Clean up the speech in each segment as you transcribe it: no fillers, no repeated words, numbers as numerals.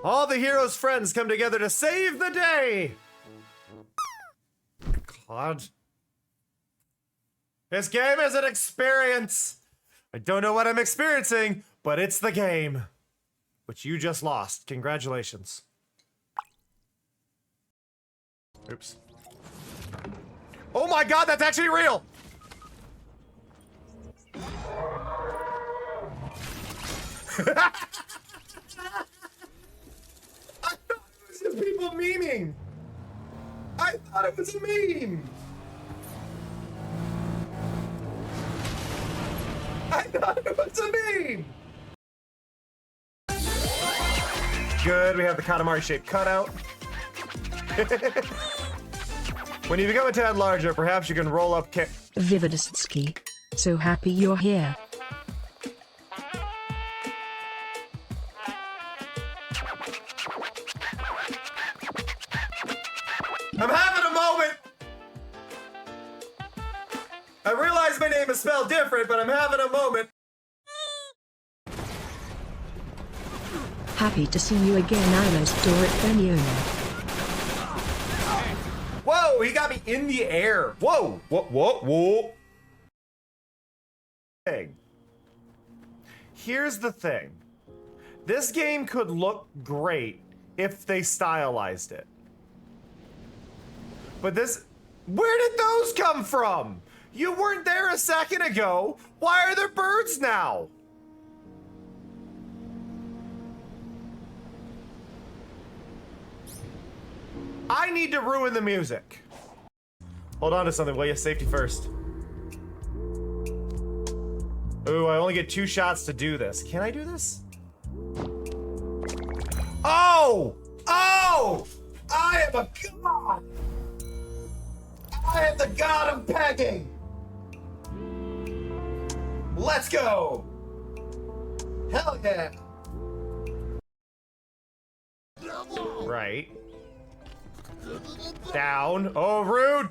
All the hero's friends come together to save the day! God. This game is an experience! I don't know what I'm experiencing, but it's the game. Which you just lost. Congratulations. Oops. Oh my god, that's actually real! I thought it was just people memeing. I thought it was a meme. I thought it was a meme. Good, we have the Katamari shaped cutout. When you become a tad larger, perhaps you can roll up Vividistsky. So happy you're here. I'm having a moment! I realize my name is spelled different, but I'm having a moment. Happy to see you again, Ilos Dorit Beniola. Whoa, he got me in the air. Whoa, whoa. Here's the thing. This game could look great if they stylized it. But where did those come from? You weren't there a second ago. Why are there birds now? I need to ruin the music. Hold on to something, will you? Safety first. Ooh, I only get 2 shots to do this. Can I do this? Oh! Oh! I am a god! I am the god of pegging! Let's go! Hell yeah! Right. Down. Oh, rude!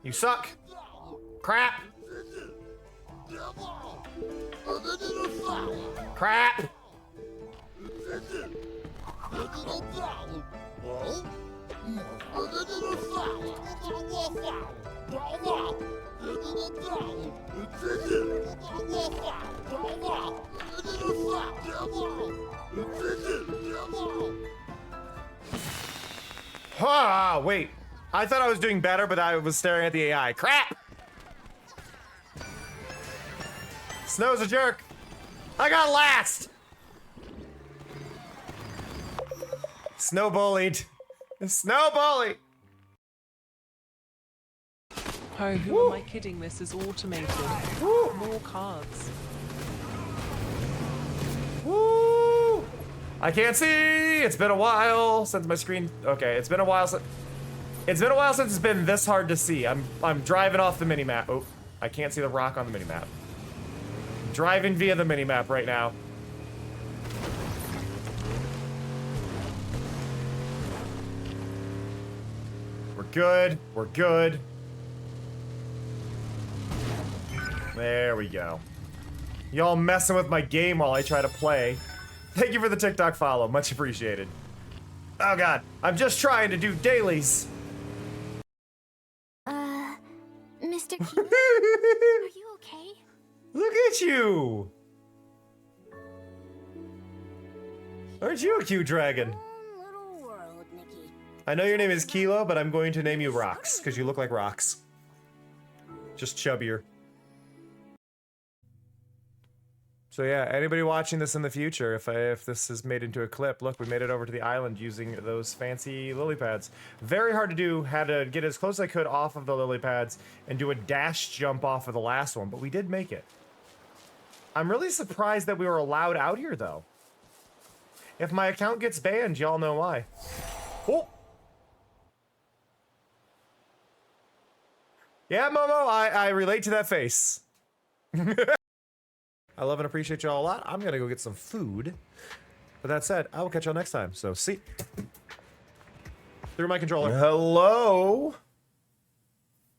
You suck. Crap. Crap. Ah, wait. I thought I was doing better, but I was staring at the AI. Crap! Snow's a jerk. I got last! Snow bullied. Snow bully! Oh, who am I kidding? This is automated. More cards. Woo! I can't see! It's been a while since my screen... Okay, it's been a while since... It's been a while since it's been this hard to see. I'm driving off the minimap. Oh, I can't see the rock on the minimap. Driving via the minimap right now. We're good. We're good. There we go. Y'all messing with my game while I try to play. Thank you for the TikTok follow. Much appreciated. Oh god. I'm just trying to do dailies. Mr. King, are you okay? Look at you. Aren't you a cute dragon? Little world, Nikki. I know your name is Kilo, but I'm going to name you Rocks, because you look like rocks. Just chubbier. So yeah, anybody watching this in the future, if this is made into a clip, look, we made it over to the island using those fancy lily pads. Very hard to do, had to get as close as I could off of the lily pads and do a dash jump off of the last one, but we did make it. I'm really surprised that we were allowed out here, though. If my account gets banned, y'all know why. Oh! Yeah, Momo, I relate to that face. I love and appreciate y'all a lot. I'm gonna go get some food. But that said, I will catch y'all next time. So, see. Through my controller. Hello?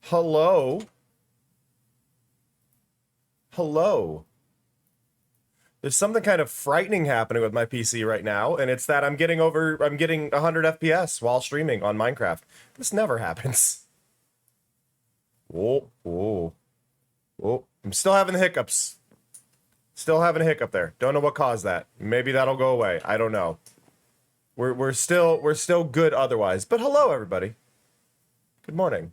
Hello? Hello. There's something kind of frightening happening with my PC right now, and it's that I'm getting 100 FPS while streaming on Minecraft. This never happens. Whoa, whoa, whoa. I'm still having the hiccups. Still having a hiccup there. Don't know what caused that. Maybe that'll go away. I don't know. We're still good otherwise. But hello, everybody. Good morning.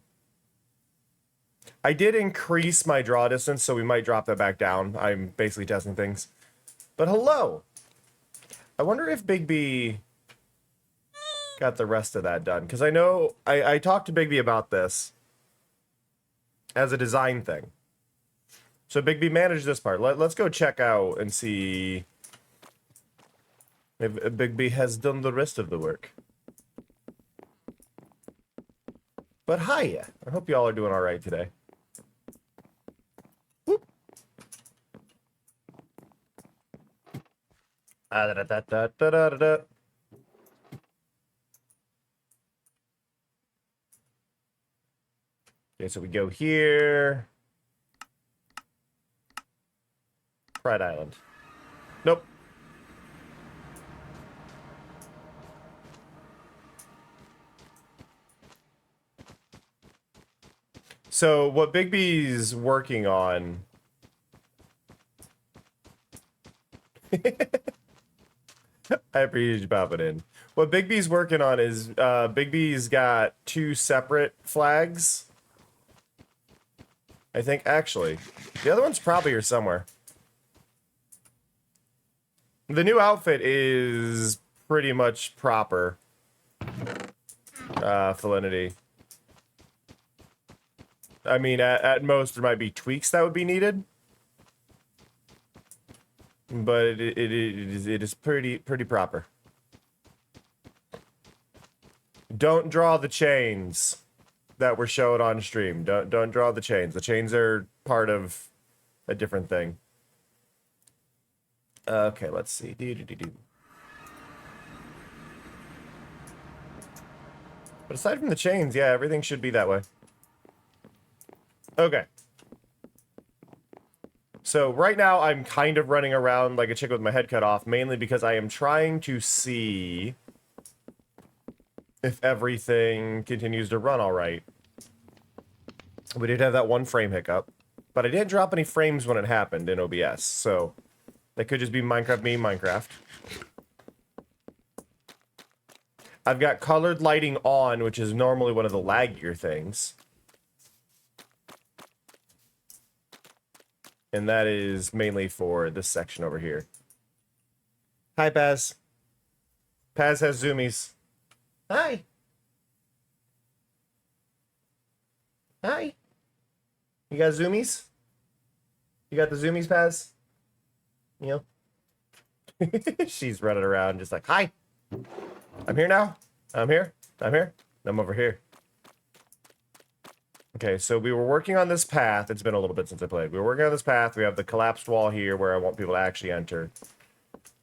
I did increase my draw distance, so we might drop that back down. I'm basically testing things. But hello. I wonder if Big B got the rest of that done. Because I know I talked to Big B about this as a design thing. So Big B managed this part. Let's go check out and see if Big B has done the rest of the work. But hi, I hope you all are doing all right today. Whoop. Da-da-da-da-da-da-da. Okay, so we go here. Pride Island. Nope. So what Big B's working on I appreciate you popping in. What Big B's working on is Big B's got 2 separate flags. I think actually. The other one's probably here somewhere. The new outfit is pretty much proper. Felinity. I mean, at most, there might be tweaks that would be needed. But it is pretty proper. Don't draw the chains that were showed on stream. Don't draw the chains. The chains are part of a different thing. Okay, let's see. But aside from the chains, yeah, everything should be that way. Okay. So right now I'm kind of running around like a chick with my head cut off, mainly because I am trying to see if everything continues to run all right. We did have that one frame hiccup, but I didn't drop any frames when it happened in OBS, so that could just be Minecraft being Minecraft. I've got colored lighting on, which is normally one of the laggier things. And that is mainly for this section over here. Hi, Paz. Paz has zoomies. Hi. Hi. You got zoomies? You got the zoomies, Paz? You know? She's running around just like, hi. I'm here now. I'm here. I'm here. I'm over here. Okay, so we were working on this path. It's been a little bit since I played. We were working on this path. We have the collapsed wall here where I want people to actually enter.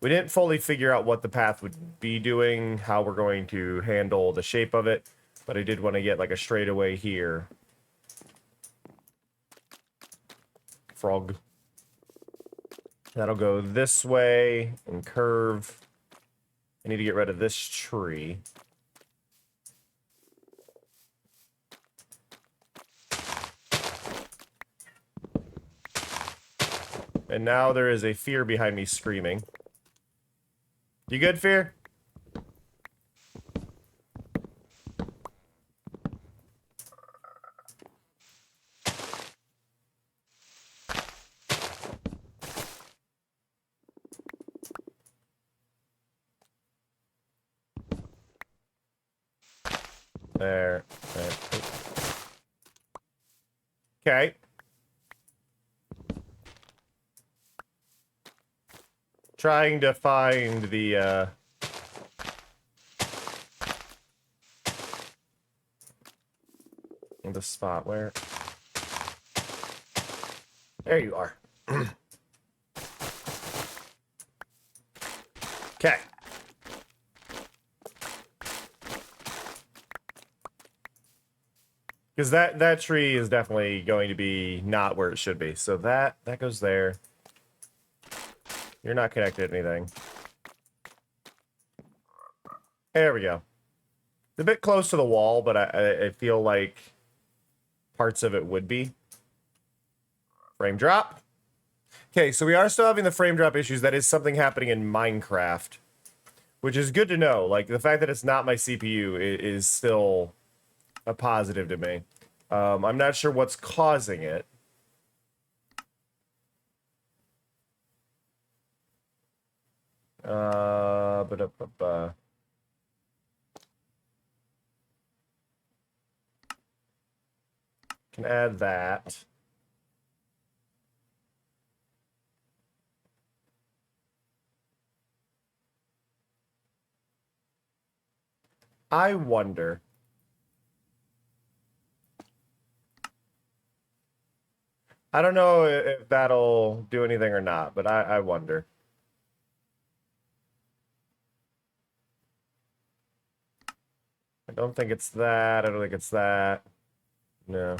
We didn't fully figure out what the path would be doing, how we're going to handle the shape of it, but I did want to get like a straightaway here. Frog. That'll go this way and curve. I need to get rid of this tree. And now there is a Fear behind me screaming. You good, Fear? There. Okay. Trying to find the spot where... There you are. Okay. Because that tree is definitely going to be not where it should be. So that goes there. You're not connected to anything. There we go. It's a bit close to the wall, but I feel like parts of it would be. Frame drop. Okay, so we are still having the frame drop issues. That is something happening in Minecraft, which is good to know. Like, the fact that it's not my CPU is still a positive to me. I'm not sure what's causing it. Can add that. I wonder. I don't know if that'll do anything or not, but I wonder. I don't think it's that. I don't think it's that. No.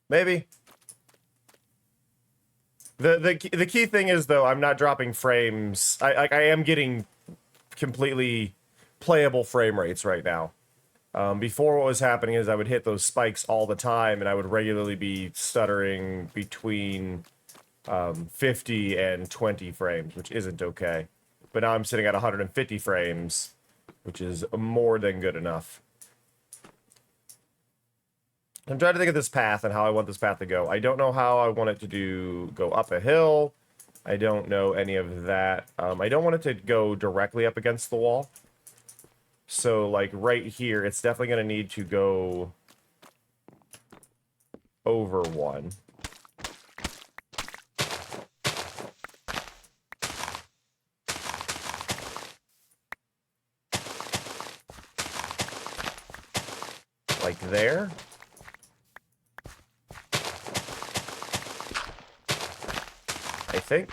Maybe. The key thing is, though, I'm not dropping frames. I am getting completely playable frame rates right now. Before, what was happening is I would hit those spikes all the time, and I would regularly be stuttering between 50 and 20 frames, which isn't okay. But now I'm sitting at 150 frames, which is more than good enough. I'm trying to think of this path and how I want this path to go. I don't know how I want it to go up a hill. I don't know any of that. I don't want it to go directly up against the wall. So, like, right here, it's definitely going to need to go over one. Like there. I think.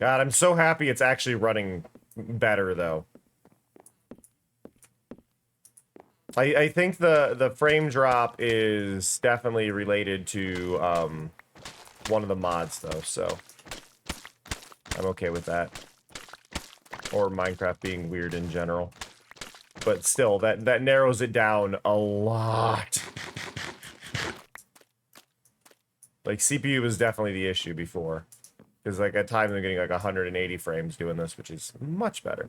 God, I'm so happy it's actually running better, though. I think the frame drop is definitely related to one of the mods, though, so I'm okay with that. Or Minecraft being weird in general. But still, that narrows it down a lot. Like, CPU was definitely the issue before. Because, like, at times I'm getting, like, 180 frames doing this, which is much better.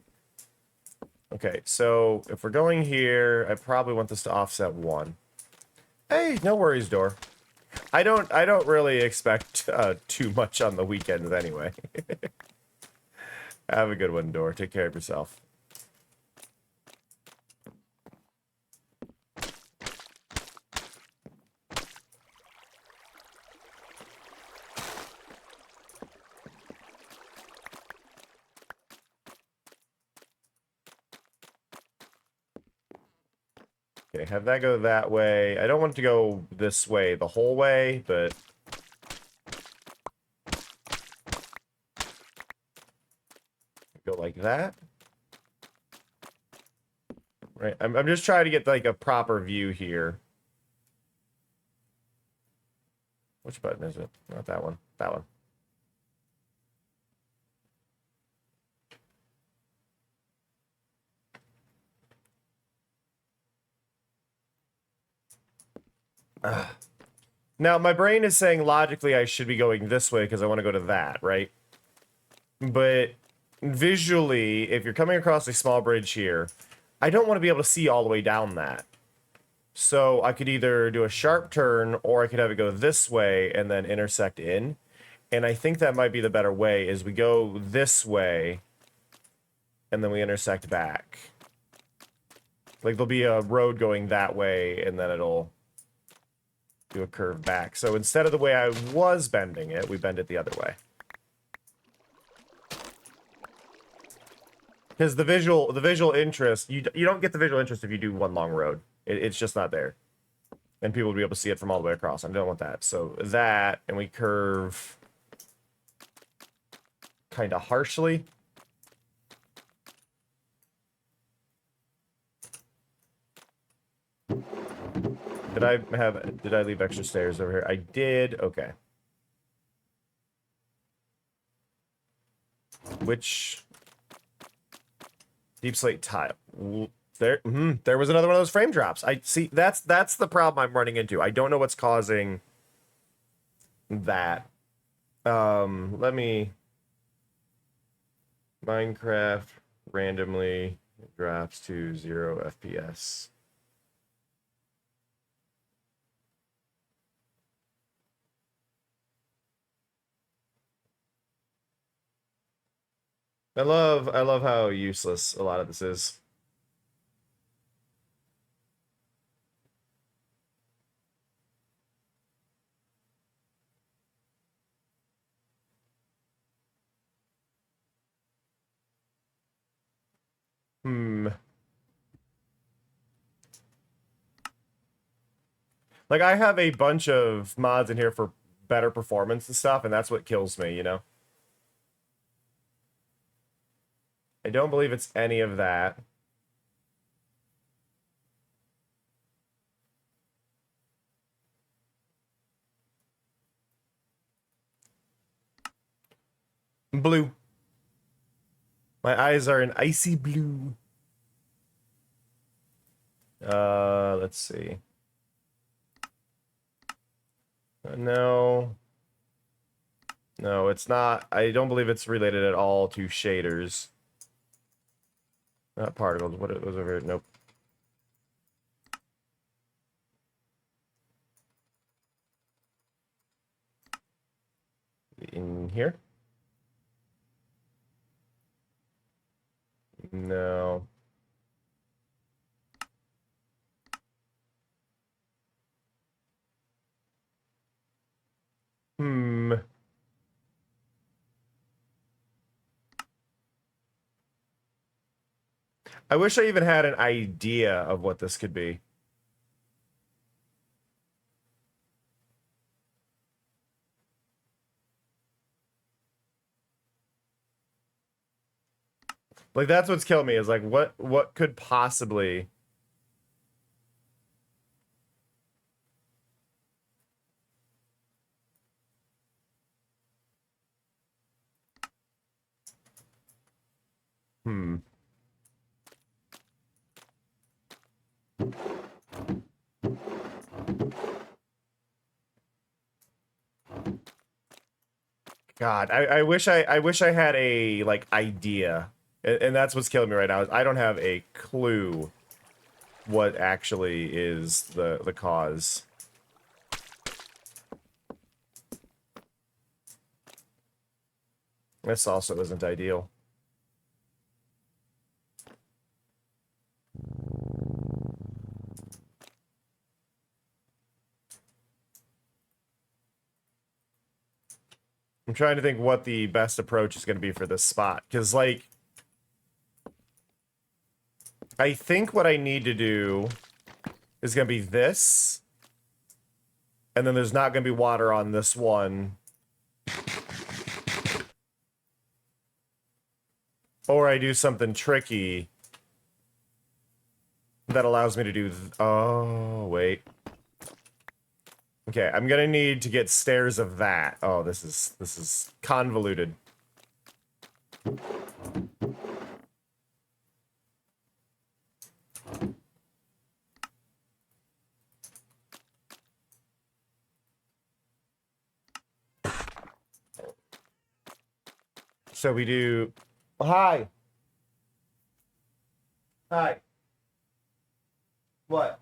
Okay, so if we're going here, I probably want this to offset 1. Hey, no worries, door. I don't really expect too much on the weekends anyway. Have a good one, door. Take care of yourself. Okay, have that go that way. I don't want it to go this way the whole way, but... go like that. Right, I'm just trying to get, like, a proper view here. Which button is it? Not that one. That one. Now, my brain is saying logically I should be going this way because I want to go to that, right? But visually, if you're coming across a small bridge here, I don't want to be able to see all the way down that. So I could either do a sharp turn, or I could have it go this way and then intersect in. And I think that might be the better way, is we go this way, and then we intersect back. Like, there'll be a road going that way, and then it'll do a curve back. So instead of the way I was bending it, we bend it the other way. Because the visual interest, you don't get the visual interest if you do one long road. It's just not there. And people will be able to see it from all the way across. I don't want that. So that, and we curve kind of harshly. Did I leave extra stairs over here? I did. Okay. Which deep slate tile? There, there was another one of those frame drops. I see. That's the problem I'm running into. I don't know what's causing that. Let me. Minecraft randomly drops to 0 FPS. I love how useless a lot of this is. Like, I have a bunch of mods in here for better performance and stuff, and that's what kills me, you know? I don't believe it's any of that. Blue. My eyes are an icy blue. Let's see. No. No, it's not. I don't believe it's related at all to shaders. Not particles. What was over here? Nope. In here? No. I wish I even had an idea of what this could be. Like, that's what's killing me, is like, what could possibly... God, I wish I had a, like, idea. And that's what's killing me right now, is I don't have a clue what actually is the cause. This also isn't ideal. I'm trying to think what the best approach is going to be for this spot. Because, like, I think what I need to do is going to be this. And then there's not going to be water on this one. Or I do something tricky that allows me to do... Oh, wait. Okay, I'm gonna need to get stairs of that. Oh, this is convoluted. So we do... Hi! Hi. What?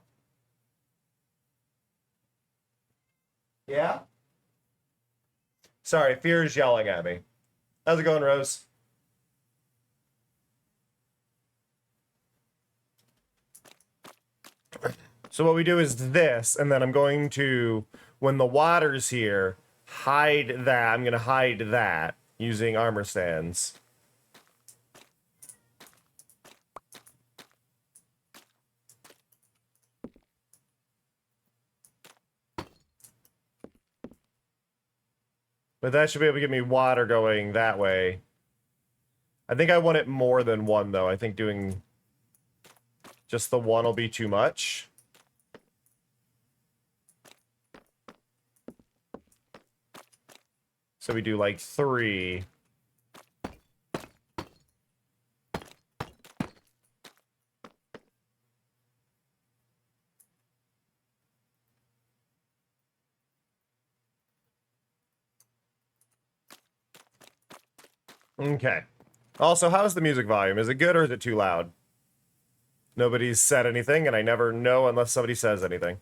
Yeah? Sorry, Fear is yelling at me. How's it going, Rose? So what we do is this, and then I'm going to, when the water's here, hide that. I'm going to hide that using armor stands. But that should be able to get me water going that way. I think I want it more than one, though. I think doing just the one will be too much. So we do like 3. Okay. Also, how's the music volume? Is it good or is it too loud? Nobody's said anything, and I never know unless somebody says anything.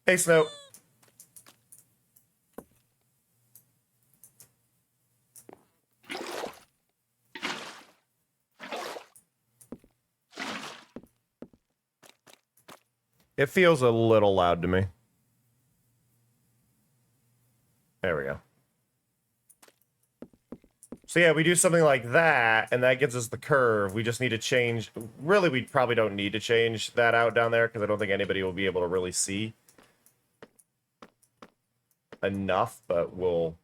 Hey, Snow. It feels a little loud to me. There we go. So yeah, we do something like that, and that gives us the curve. We just need to change... Really, we probably don't need to change that out down there, because I don't think anybody will be able to really see enough, but we'll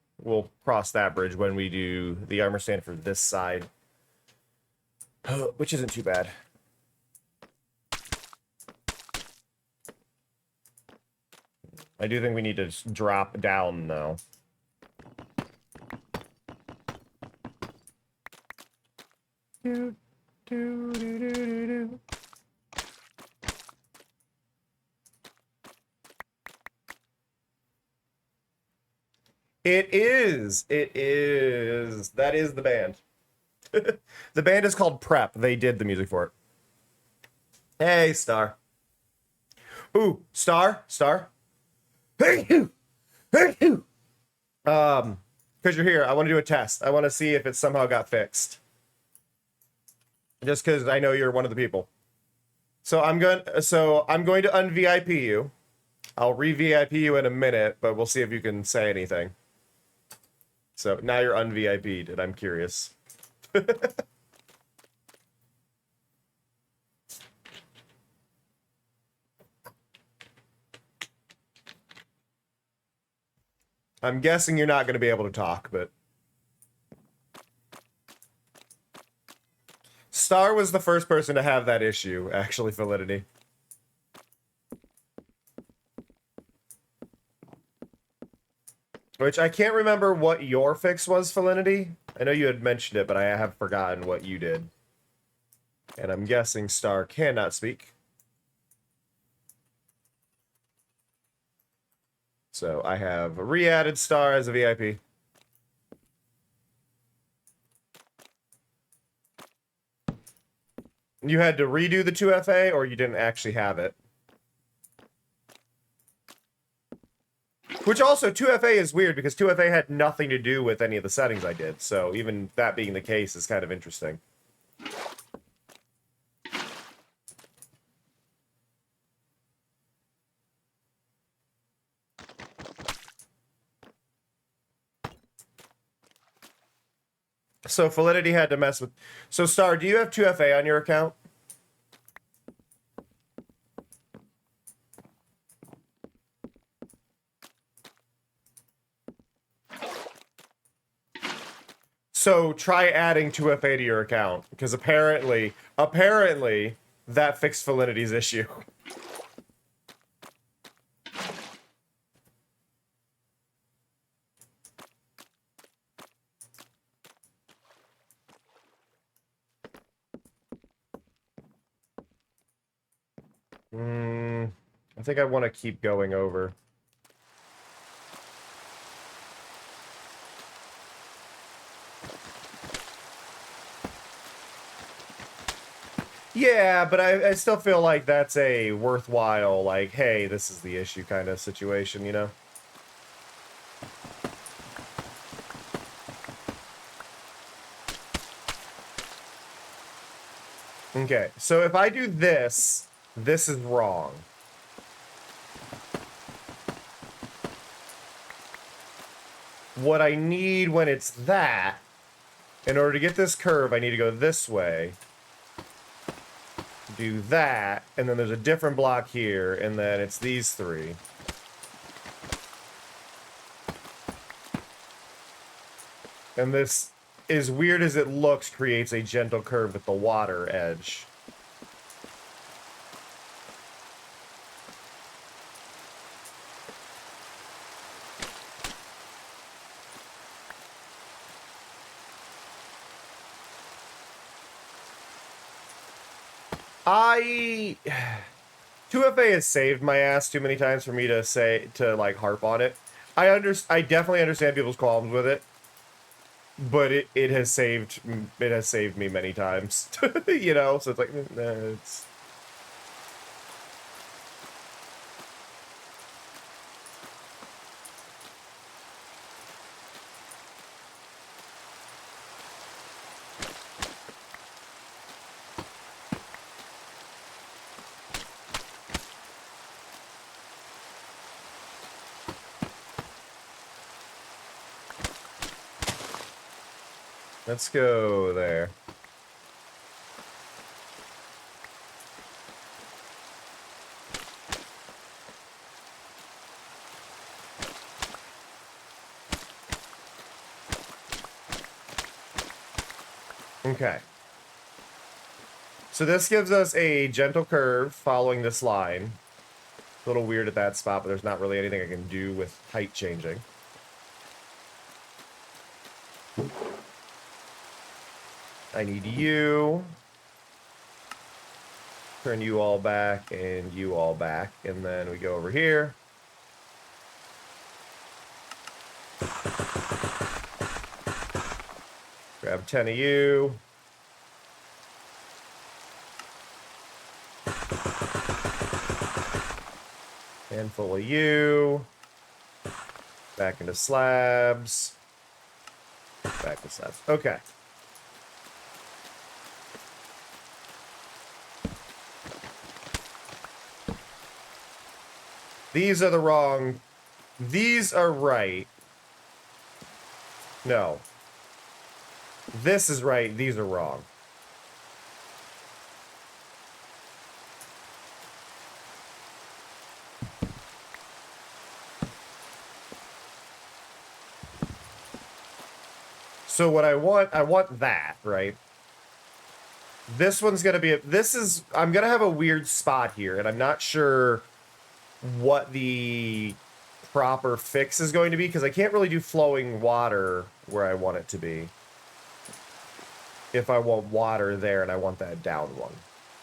cross that bridge when we do the armor stand for this side. Which isn't too bad. I do think we need to just drop down, though. Do, do, do, do, do, do. It is. It is. That is the band. The band is called Prep. They did the music for it. Hey, Star. Ooh, Star. Hey, you. Hey, you. Because you're here, I want to do a test. I want to see if it somehow got fixed. Just because I know you're one of the people. So I'm going to un-VIP you. I'll re-VIP you in a minute, but we'll see if you can say anything. So now you're un-VIP'd, and I'm curious. I'm guessing you're not going to be able to talk, but... Star was the first person to have that issue, actually, Validity. Which I can't remember what your fix was, Validity. I know you had mentioned it, but I have forgotten what you did. And I'm guessing Star cannot speak. So I have re-added Star as a VIP. You had to redo the 2FA, or you didn't actually have it? Which also, 2FA is weird, because 2FA had nothing to do with any of the settings I did, so even that being the case is kind of interesting. So Validity had to mess with... So Star, do you have 2FA on your account? So try adding 2FA to your account, because apparently that fixed Validity's issue. I think I want to keep going over. Yeah, but I still feel like that's a worthwhile, like, hey, this is the issue kind of situation, you know? Okay, so if I do this, this is wrong. What I need when it's that, in order to get this curve, I need to go this way. Do that, and then there's a different block here, and then it's these three. And this, as weird as it looks, creates a gentle curve at the water edge. I 2FA has saved my ass too many times for me to like harp on it. I definitely understand people's qualms with it, but it has saved me many times. You know, so it's like it's. Let's go there. Okay. So this gives us a gentle curve following this line. A little weird at that spot, but there's not really anything I can do with height changing. I need you. Turn you all back and you all back. And then we go over here. Grab 10 of you. Handful of you. Back into slabs. Back to slabs. Okay. These are the wrong... These are right. No. This is right. These are wrong. So what I want that, right? This one's gonna be I'm gonna have a weird spot here, and I'm not sure what the proper fix is going to be, because I can't really do flowing water where I want it to be. If I want water there and I want that down one.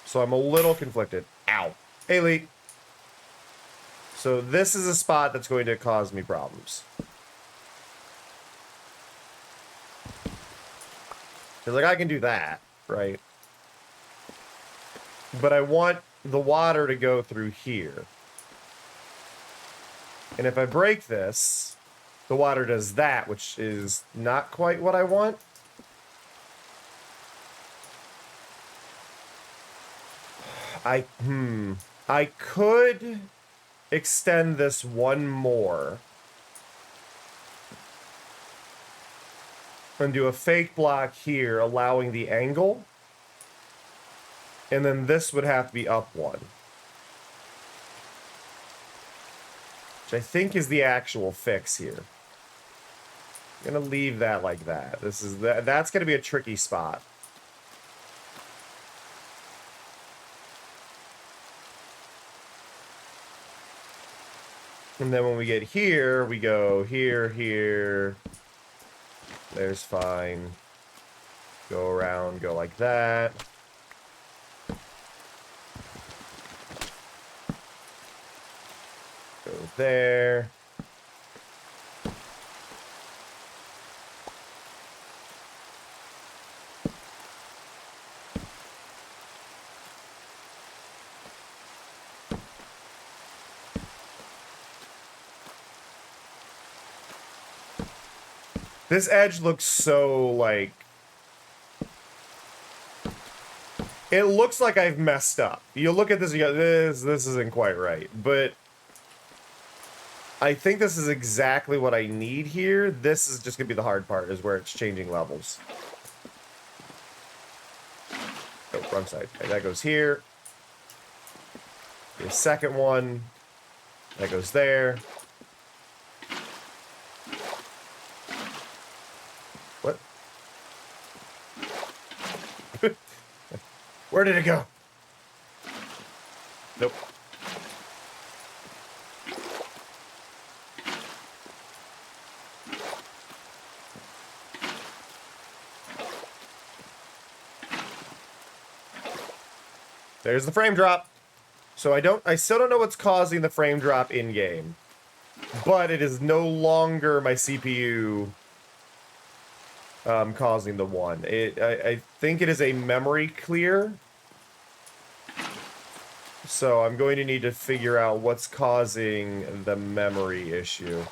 So I'm a little conflicted. Ow. Hey, Lee. So this is a spot that's going to cause me problems. Because, like, I can do that, right? But I want the water to go through here. And if I break this, the water does that, which is not quite what I want. I could extend this one more and do a fake block here, allowing the angle. And then this would have to be up one. Which I think is the actual fix here. I'm gonna leave that like that. That's gonna be a tricky spot. And then when we get here, we go here, here. There's fine. Go around, go like that. Go there. This edge looks so, like... It looks like I've messed up. You look at this and you go, this isn't quite right. But I think this is exactly what I need here. This is just going to be the hard part, is where it's changing levels. Oh, wrong side. Okay, that goes here. The second one. That goes there. What? Where did it go? Nope. There's the frame drop. So I still don't know what's causing the frame drop in game, but it is no longer my CPU causing the one. I think it is a memory clear. So I'm going to need to figure out what's causing the memory issue.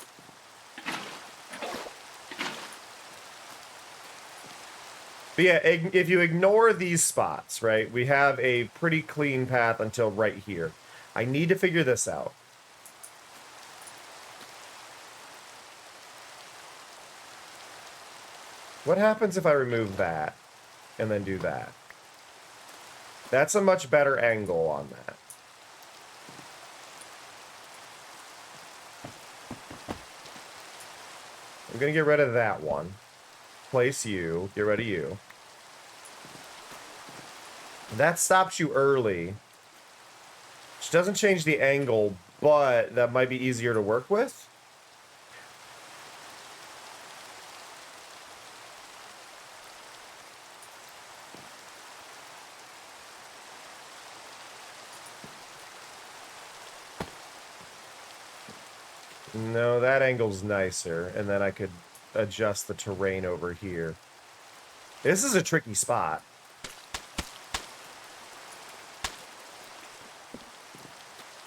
But yeah, if you ignore these spots, right, we have a pretty clean path until right here. I need to figure this out. What happens if I remove that and then do that? That's a much better angle on that. I'm going to get rid of that one. Place you. Get rid of you. That stops you early. Which doesn't change the angle, but that might be easier to work with. No, that angle's nicer, and then I could adjust the terrain over here. This is a tricky spot.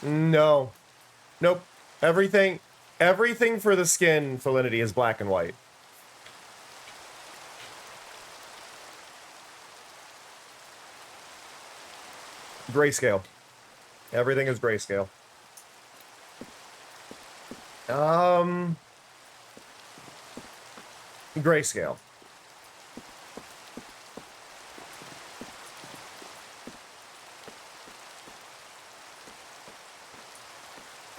No. Nope. Everything for the skin, Felinity, is black and white. Grayscale. Everything is grayscale. Grayscale.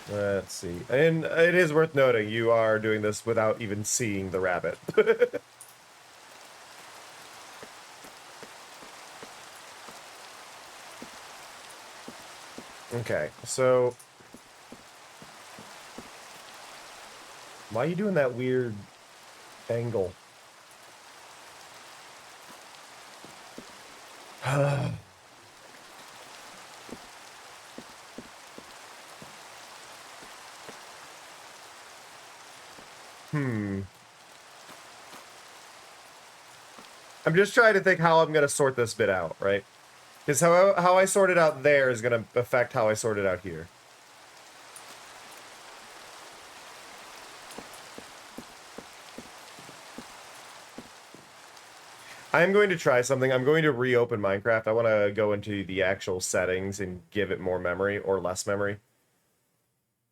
Let's see. And it is worth noting, you are doing this without even seeing the rabbit. Okay, so... Why are you doing that weird angle? I'm just trying to think how I'm going to sort this bit out, right? Because how I sort it out there is going to affect how I sort it out here. I'm going to try something. I'm going to reopen Minecraft. I want to go into the actual settings and give it more memory or less memory.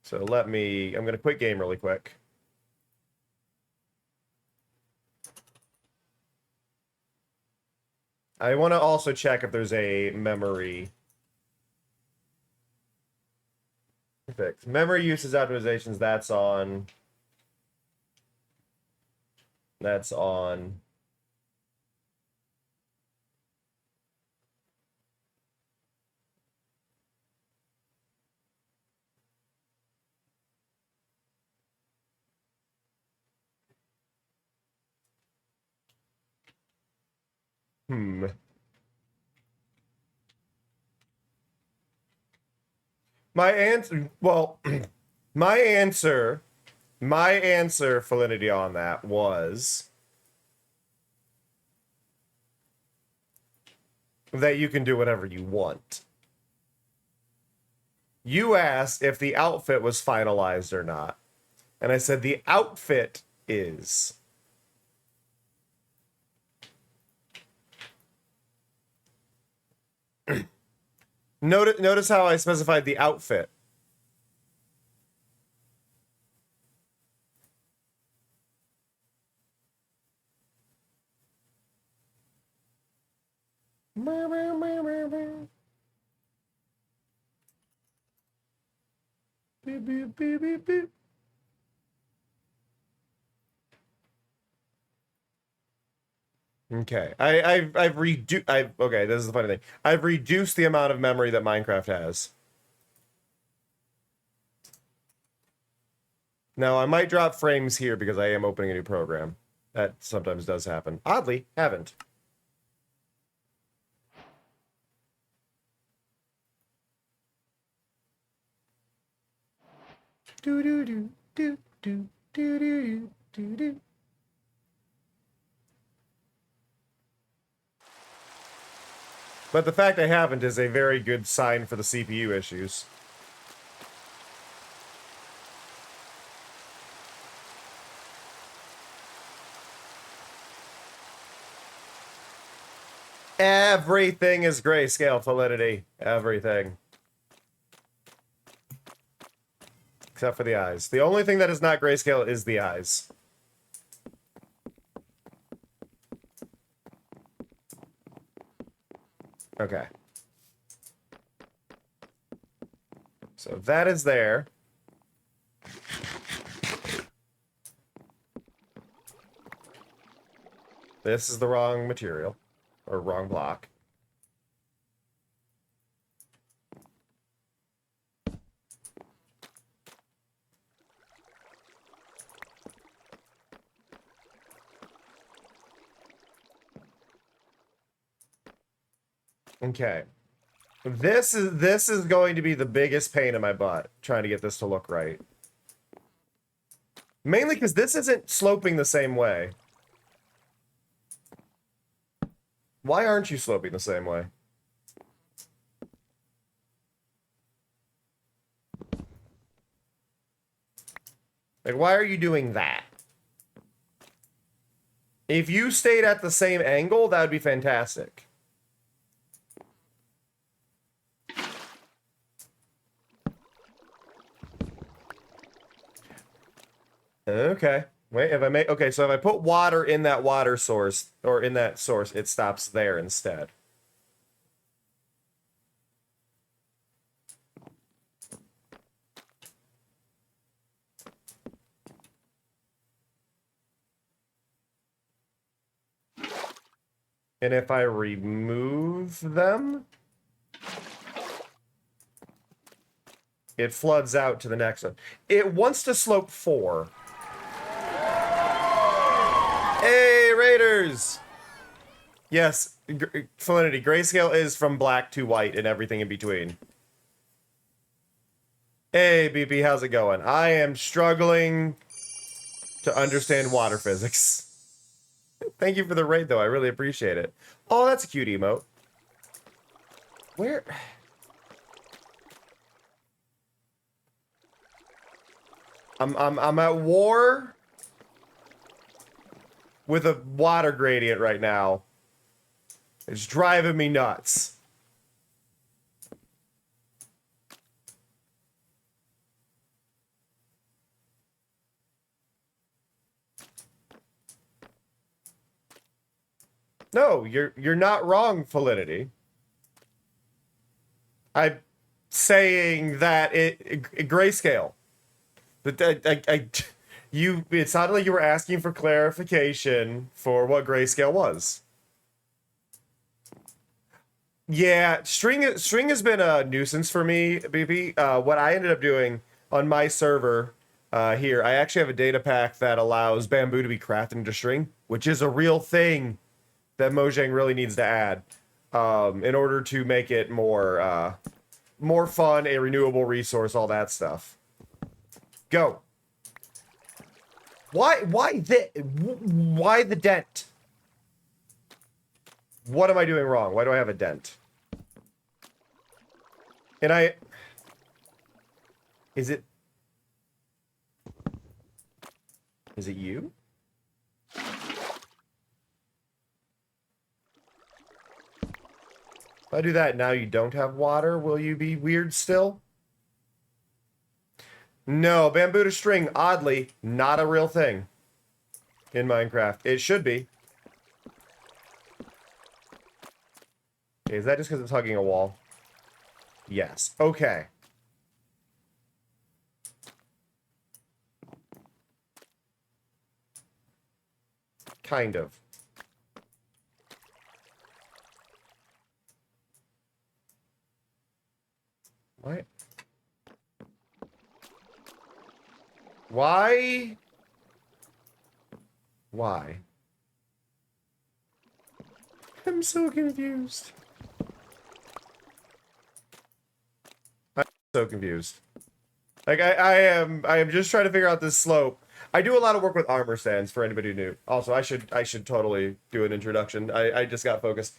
So I'm going to quit game really quick. I want to also check if there's a memory fix. Memory uses optimizations, that's on. That's on. My answer, well, my answer, Felinity, on that was that you can do whatever you want. You asked if the outfit was finalized or not. And I said the outfit is. Notice how I specified the outfit. Beep, beep, beep, beep, beep. Okay, okay, this is the funny thing. I've reduced the amount of memory that Minecraft has. Now, I might drop frames here because I am opening a new program. That sometimes does happen. Oddly, haven't. Do do do do do do do do do. But the fact I haven't is a very good sign for the CPU issues. Everything is grayscale validity. Everything. Except for the eyes. The only thing that is not grayscale is the eyes. Okay. So that is there. This is the wrong material. Or wrong block. Okay. This is going to be the biggest pain in my butt, trying to get this to look right. Mainly because this isn't sloping the same way. Why aren't you sloping the same way? Like, why are you doing that? If you stayed at the same angle, that would be fantastic. Okay. Wait, if I make... Okay, so if I put water in that water source, or in that source, it stops there instead. And if I remove them, it floods out to the next one. It wants to slope 4. Hey, Raiders! Yes, Felinity, grayscale is from black to white and everything in between. Hey, BP, how's it going? I am struggling to understand water physics. Thank you for the raid, though. I really appreciate it. Oh, that's a cute emote. Where... I'm at war with a water gradient right now. It's driving me nuts. No, you're not wrong, Felinity. I'm saying that it grayscale. But it sounded like you were asking for clarification for what grayscale was. Yeah, string has been a nuisance for me, BP. What I ended up doing on my server here, I actually have a data pack that allows bamboo to be crafted into string, which is a real thing that Mojang really needs to add in order to make it more fun, a renewable resource, all that stuff. Go. Why the dent? What am I doing wrong? Why do I have a dent? And is it you? If I do that, now you don't have water, will you be weird still? No, bamboo to string, oddly, not a real thing in Minecraft. It should be. Okay, is that just because it's hugging a wall? Yes. Okay. Kind of. What? Why? Why? I'm so confused. I'm so confused. Like I am just trying to figure out this slope. I do a lot of work with armor stands for anybody new. Also, I should totally do an introduction. I just got focused.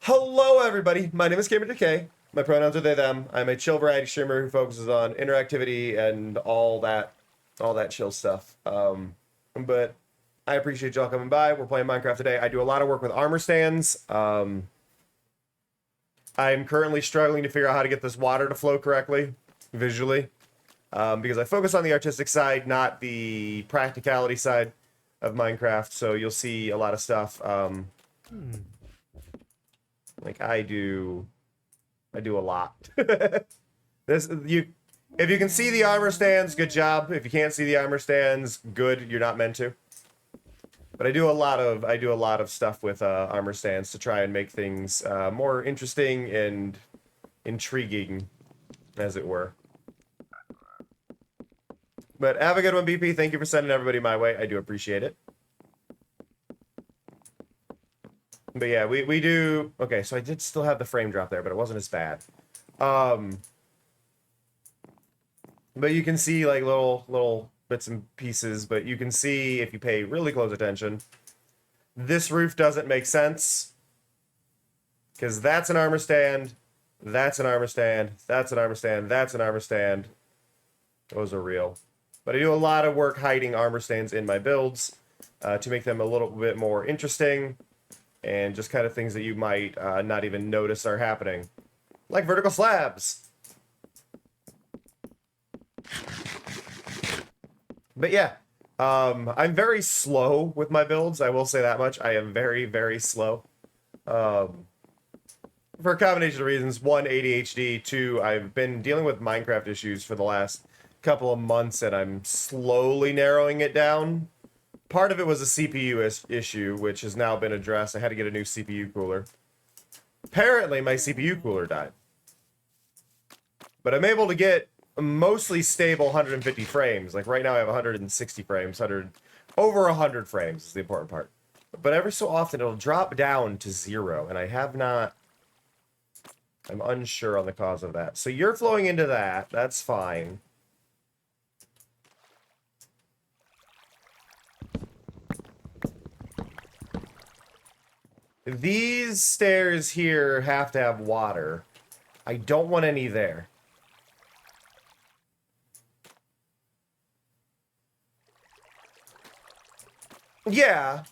Hello everybody. My name is Gamer Decay. My pronouns are they them. I'm a chill variety streamer who focuses on interactivity and all that chill stuff. But I appreciate y'all coming by. We're playing Minecraft today. I do a lot of work with armor stands. I'm currently struggling to figure out how to get this water to flow correctly, visually. Because I focus on the artistic side, not the practicality side of Minecraft. So you'll see a lot of stuff. Like I do a lot. If you can see the armor stands, good job. If you can't see the armor stands, good. You're not meant to. But I do a lot of stuff with armor stands to try and make things more interesting and intriguing, as it were. But have a good one, BP. Thank you for sending everybody my way. I do appreciate it. But yeah, we do... Okay, so I did still have the frame drop there, but it wasn't as bad. But you can see, like, little bits and pieces, but you can see, if you pay really close attention, this roof doesn't make sense. Because that's an armor stand, that's an armor stand, that's an armor stand, that's an armor stand. Those are real. But I do a lot of work hiding armor stands in my builds to make them a little bit more interesting. And just kind of things that you might not even notice are happening. Like vertical slabs. But yeah, I'm very slow with my builds. I will say that much. I am very, very slow. For a combination of reasons. One, ADHD. Two, I've been dealing with Minecraft issues for the last couple of months, and I'm slowly narrowing it down. Part of it was a CPU issue, which has now been addressed. I had to get a new CPU cooler. Apparently, my CPU cooler died. But I'm able to get a mostly stable 150 frames. Like right now I have 160 frames, over 100 frames is the important part. But every so often it'll drop down to 0, and I have not... I'm unsure on the cause of that. So you're flowing into that. That's fine. These stairs here have to have water. I don't want any there. Yeah.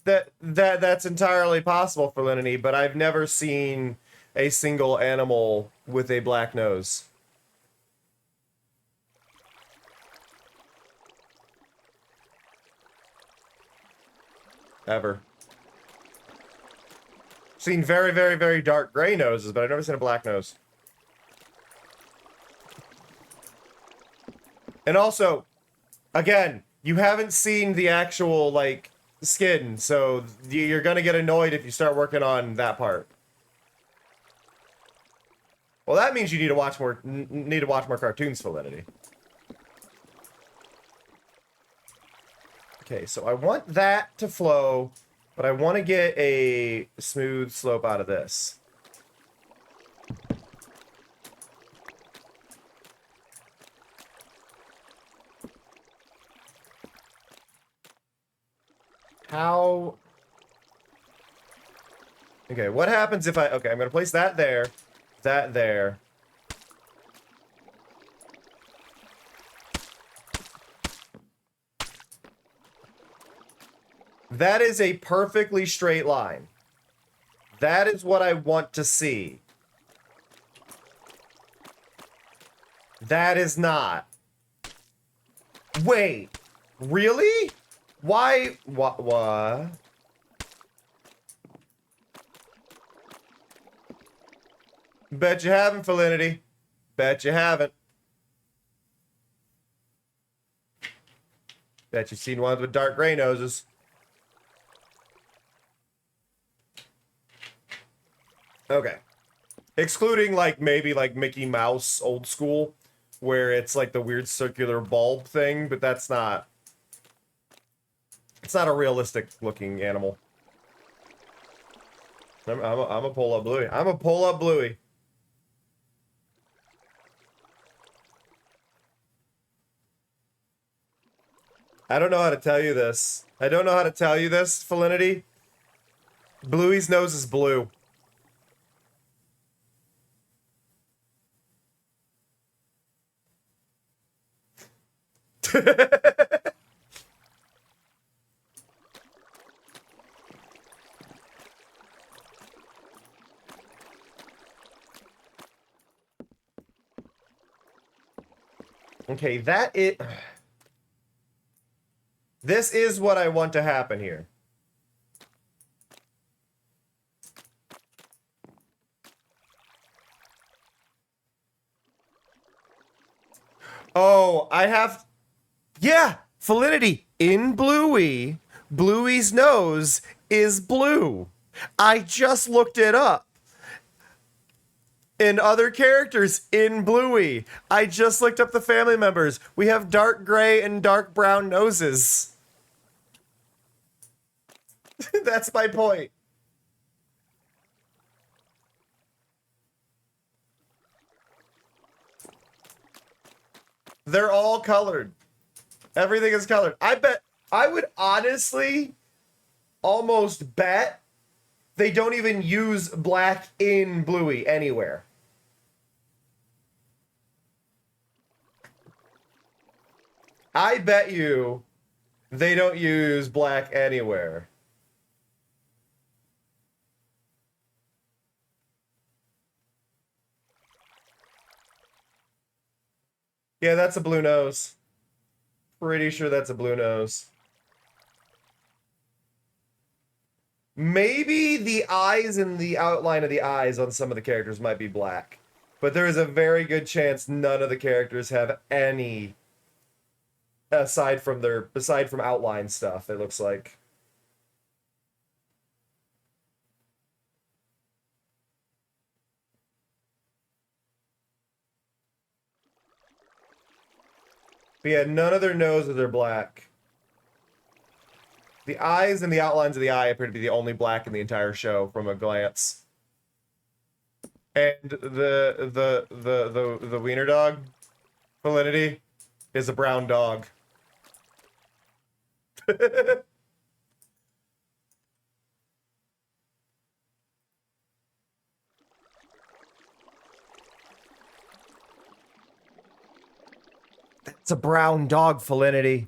That's entirely possible for Linity, but I've never seen a single animal with a black nose. Ever. Seen very, very, very dark gray noses, but I've never seen a black nose. And also, again, you haven't seen the actual, like, skin, so you're gonna get annoyed if you start working on that part. Well, that means you need to watch more cartoons, Validity. Okay, so I want that to flow, but I want to get a smooth slope out of this. How... Okay, what happens if I... Okay, I'm going to place that there. That there. That is a perfectly straight line. That is what I want to see. That is not. Wait. Really? Why? What? Bet you haven't, Felinity. Bet you haven't. Bet you've seen ones with dark gray noses. Okay. Excluding, like, maybe, like, Mickey Mouse old school, where it's, like, the weird circular bulb thing, but that's not... It's not a realistic-looking animal. I'm a pull-up Bluey. I'm a pull-up Bluey. I don't know how to tell you this. I don't know how to tell you this, Felinity. Bluey's nose is blue. Okay, this is what I want to happen here. Oh, I have... Yeah, Felinity. In Bluey, Bluey's nose is blue. I just looked it up. In other characters in Bluey, I just looked up the family members. We have dark gray and dark brown noses. That's my point. They're all colored. Everything is colored. I would honestly almost bet they don't even use black in Bluey anywhere. I bet you they don't use black anywhere. Yeah, that's a blue nose. Pretty sure that's a blue nose. Maybe the eyes and the outline of the eyes on some of the characters might be black. But there is a very good chance none of the characters have any aside from outline stuff, it looks like. But yeah, none of their noses are black. The eyes and the outlines of the eye appear to be the only black in the entire show from a glance. And the wiener dog, Felinity, is a brown dog. That's a brown dog, Felinity.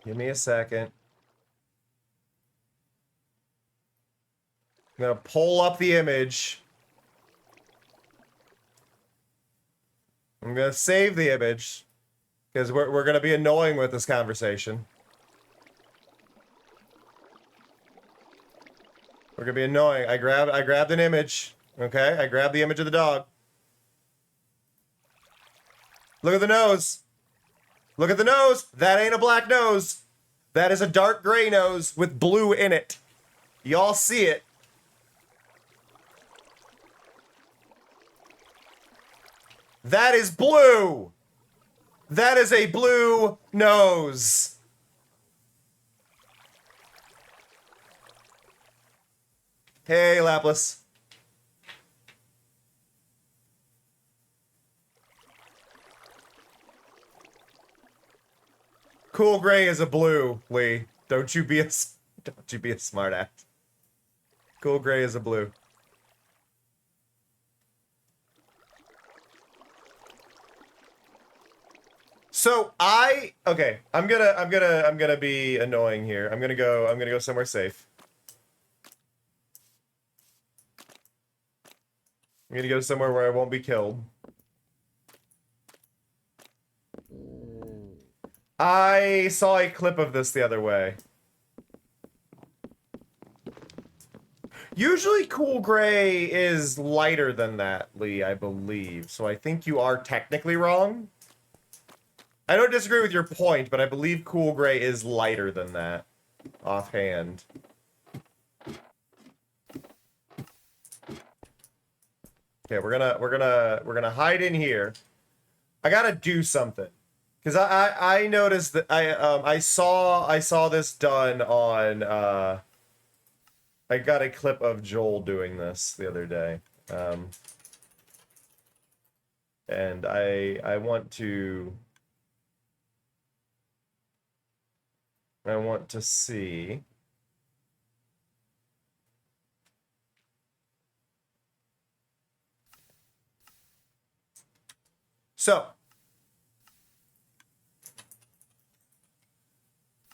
Give me a second. I'm gonna pull up the image. I'm gonna save the image because we're gonna be annoying with this conversation. We're gonna be annoying. I grabbed an image. Okay, I grabbed the image of the dog. Look at the nose. Look at the nose. That ain't a black nose. That is a dark gray nose with blue in it. Y'all see it. That is blue. That is a blue nose. Hey, Lapis. Cool gray is a blue, Lee. Don't you be a smartass. Cool gray is a blue. So okay, I'm gonna be annoying here. I'm gonna go somewhere safe. I'm gonna go somewhere where I won't be killed. I saw a clip of this the other way. Usually Cool Gray is lighter than that, Lee, I believe. So I think you are technically wrong. I don't disagree with your point, but I believe Cool Gray is lighter than that. Offhand. Okay, we're gonna hide in here. I gotta do something. Because I noticed that I saw this done on I got a clip of Joel doing this the other day. And I want to see. So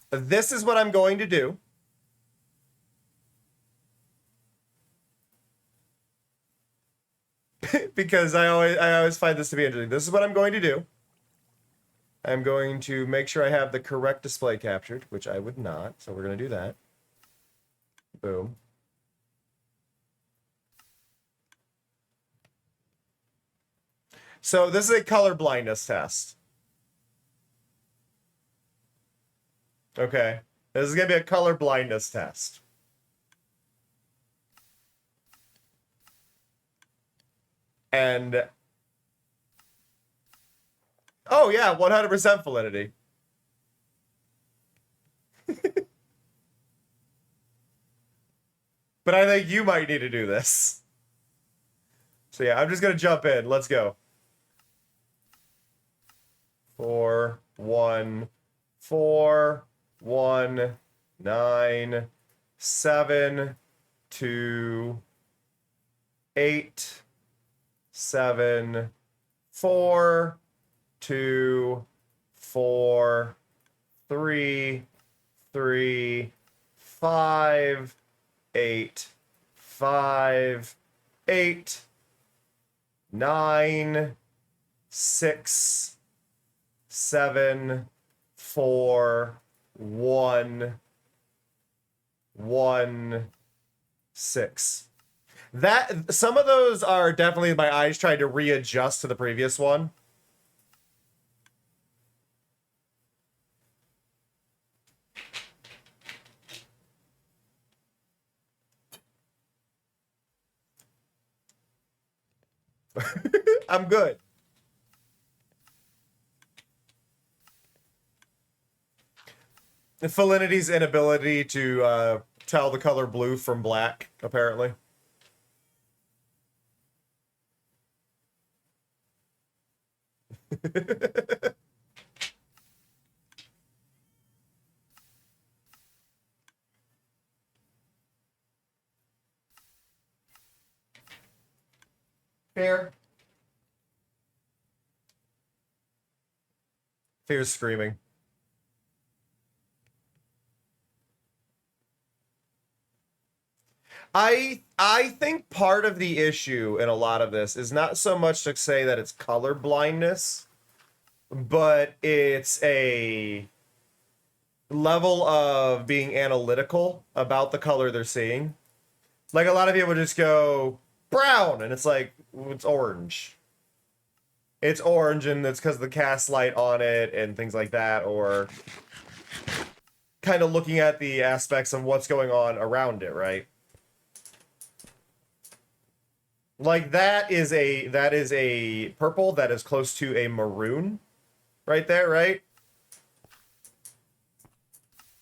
this is what I'm going to do. Because I always find this to be interesting. This is what I'm going to do. I'm going to make sure I have the correct display captured, which I would not. So we're going to do that. Boom. So this is a color blindness test. Okay. This is going to be a color blindness test. And oh yeah, 100% validity. But I think you might need to do this. So yeah, I'm just gonna jump in. Let's go. 4, 1, 4, 1, 9, 7, 2, 8, 7, 4, 2, 4, 3, 3, 5, 8, 5, 8, 9, 6, 7, 4, 1, 1, 6. That some of those are definitely my eyes trying to readjust to the previous one. I'm good. Felinity's inability to tell the color blue from black, apparently. Fair. Fear's screaming. I think part of the issue in a lot of this is not so much to say that it's color blindness, but it's a level of being analytical about the color they're seeing. Like a lot of people just go brown and it's like it's orange. It's orange and it's because of the cast light on it and things like that, or kind of looking at the aspects of what's going on around it, right? Like that is a purple that is close to a maroon right there, right?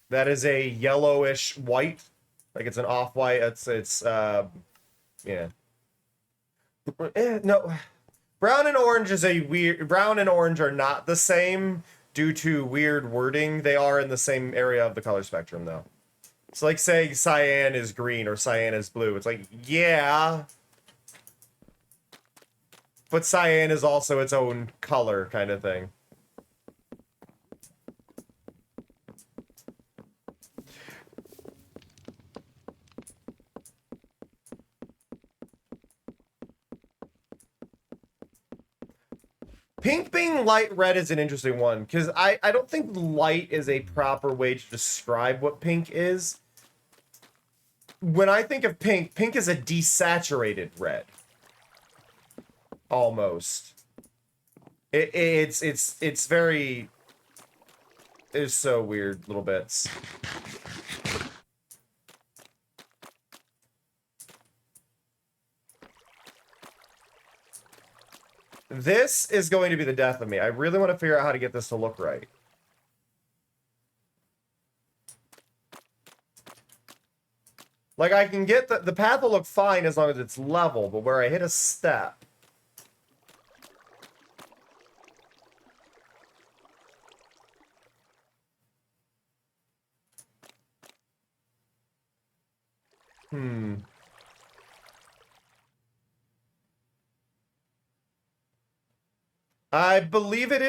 That is a yellowish white. Like it's an off-white. It's yeah. No. Brown and orange is a weird... Brown and orange are not the same due to weird wording. They are in the same area of the color spectrum, though. It's like saying cyan is green or cyan is blue. It's like, yeah. But cyan is also its own color kind of thing. Pink being light red is an interesting one, because I don't think light is a proper way to describe what pink is. When I think of pink, pink is a desaturated red. Almost. It's very... It's so weird, little bits. This is going to be the death of me. I really want to figure out how to get this to look right. Like, I can get the path will look fine as long as it's level, but where I hit a step... I believe it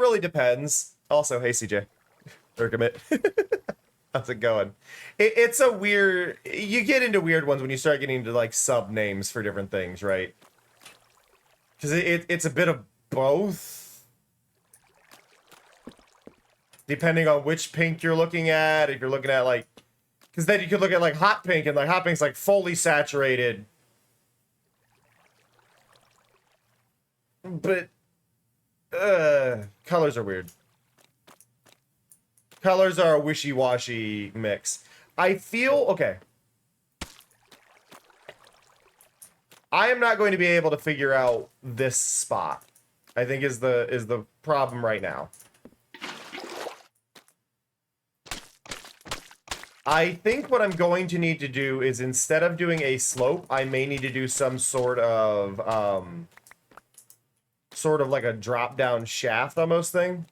really depends. Also, hey CJ. Or commit. How's it going? It's a weird... You get into weird ones when you start getting into, like, sub-names for different things, right? Because it's a bit of both. Depending on which pink you're looking at. If you're looking at, like... Because then you could look at, like, hot pink, and, like, hot pink's, like, fully saturated. But... colors are weird. Colors are a wishy-washy mix. I feel... Okay. I am not going to be able to figure out this spot. I think is the problem right now. I think what I'm going to need to do is instead of doing a slope, I may need to do some sort of like a drop-down shaft almost thing.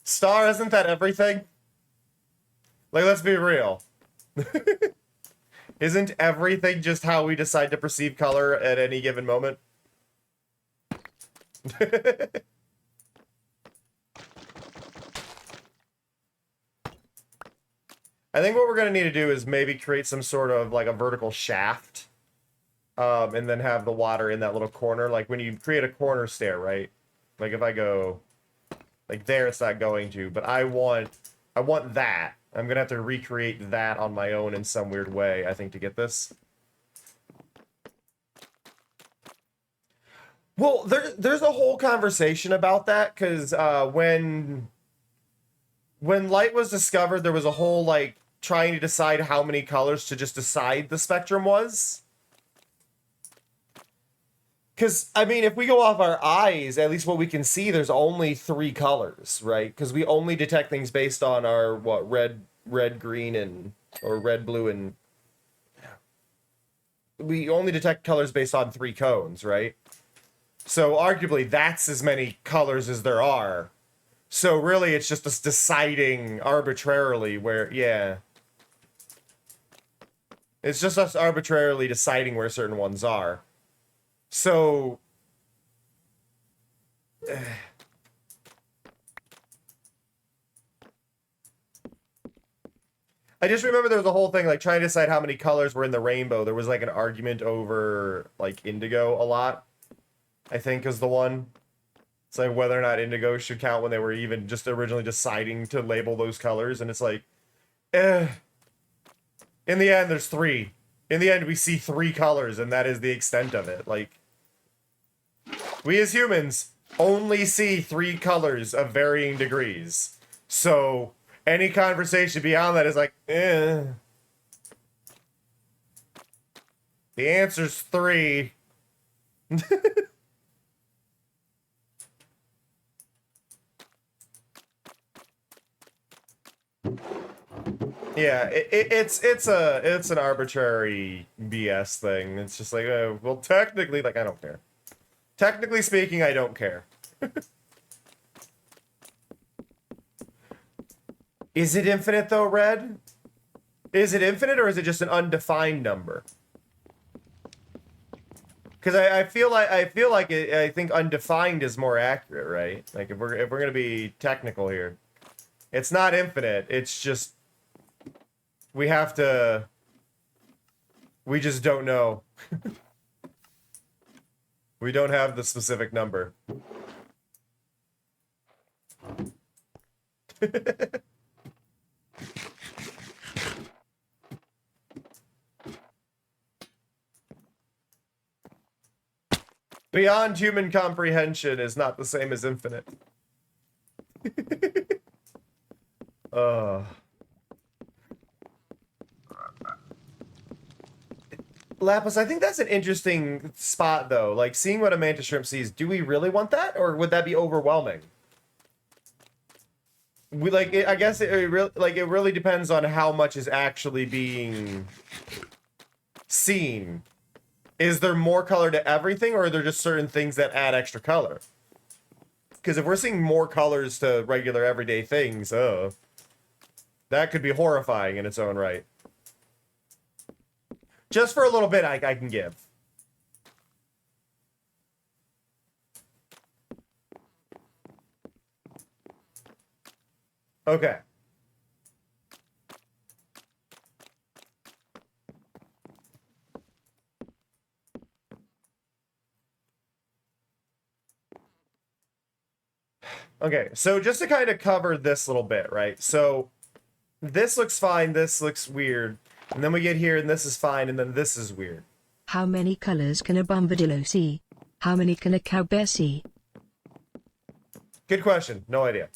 Star, isn't that everything? Like, let's be real. Isn't everything just how we decide to perceive color at any given moment? I think what we're going to need to do is maybe create some sort of, like, a vertical shaft. And then have the water in that little corner. Like, when you create a corner stair, right? Like, if I go... Like, there, it's not going to. But I want that. I'm going to have to recreate that on my own in some weird way, I think, to get this. Well, there's a whole conversation about that, because when light was discovered, there was a whole, like, trying to decide how many colors to just decide the spectrum was. Because, I mean, if we go off our eyes, at least what we can see, there's only 3 colors, right? Because we only detect things based on our, what, red, green, and... Or red, blue, and... We only detect colors based on 3 cones, right? So, arguably, that's as many colors as there are. So, really, it's just us deciding arbitrarily where... Yeah. It's just us arbitrarily deciding where certain ones are. So, I just remember there was a whole thing, like, trying to decide how many colors were in the rainbow. There was, like, an argument over, like, indigo a lot, I think, is the one. It's like whether or not indigo should count when they were even just originally deciding to label those colors. And it's like, in the end, there's 3. In the end, we see 3 colors, and that is the extent of it. Like, we as humans only see 3 colors of varying degrees. So, any conversation beyond that is like, The answer's 3. Yeah, it's an arbitrary BS thing. It's just like, well, technically, like, I don't care. Technically speaking, I don't care. Is it infinite though, Red? Is it infinite, or is it just an undefined number? Because I feel like I think undefined is more accurate, right? Like, if we're gonna be technical here, it's not infinite. It's just we just don't know. We don't have the specific number. Beyond human comprehension is not the same as infinite. Lapis, I think that's an interesting spot, though. Like, seeing what a mantis shrimp sees, do we really want that? Or would that be overwhelming? We, like, I guess it really depends on how much is actually being seen. Is there more color to everything, or are there just certain things that add extra color? Because if we're seeing more colors to regular everyday things, that could be horrifying in its own right. Just for a little bit, I can give. Okay. Okay, so just to kind of cover this little bit, right? So this looks fine, this looks weird, and then we get here and this is fine, and then this is weird. How many colors can a bombadillo see? How many can a cowbear see? Good question. No idea.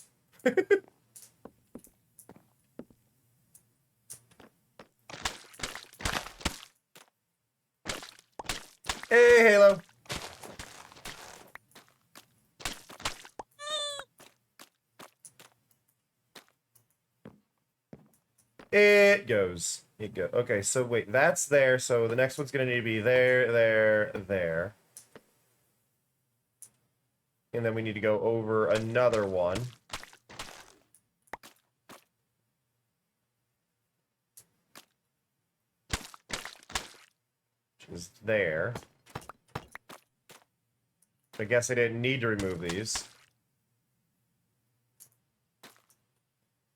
Hey, Halo. It goes. It go. Okay, so wait, that's there. So the next one's gonna need to be there, there, there. And then we need to go over another one. Which is there. I guess I didn't need to remove these.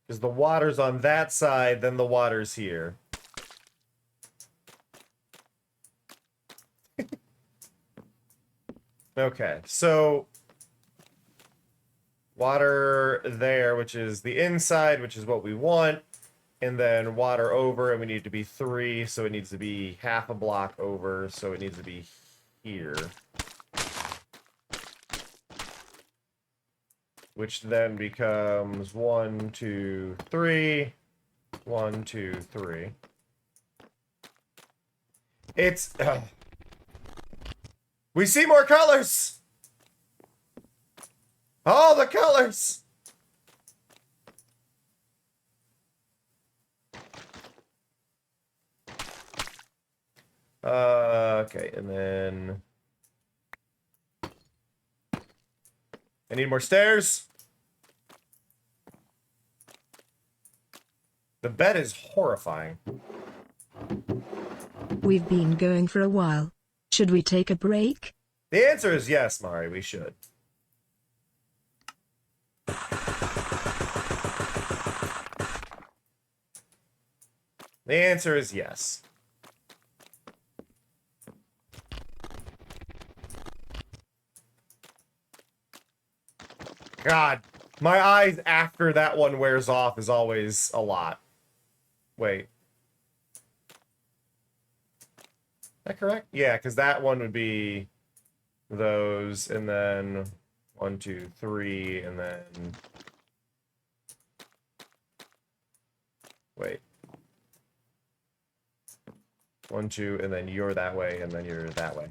Because the water's on that side, then the water's here. Okay, so water there, which is the inside, which is what we want, and then water over, and we need it to be 3, so it needs to be half a block over, so it needs to be here. Which then becomes 1, 2, 3. 1, 2, 3. It's... We see more colors! All the colors! Okay, and then... I need more stairs. The bed is horrifying. We've been going for a while. Should we take a break? The answer is yes, Mari, we should. The answer is yes. God, my eyes after that one wears off is always a lot. Wait. Is that correct? Yeah, because that one would be those, and then 1, 2, 3, and then... Wait. 1, 2, and then you're that way, and then you're that way.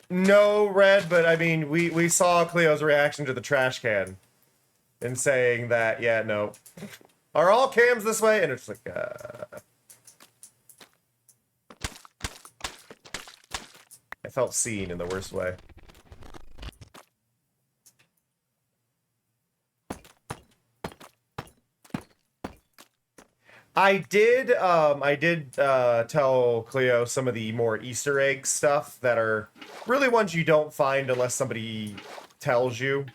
No, Red, but I mean, we saw Cleo's reaction to the trash can and saying that, yeah, no. Are all cams this way? And it's like, I felt seen in the worst way. I did tell Cleo some of the more Easter egg stuff that are really ones you don't find unless somebody tells you,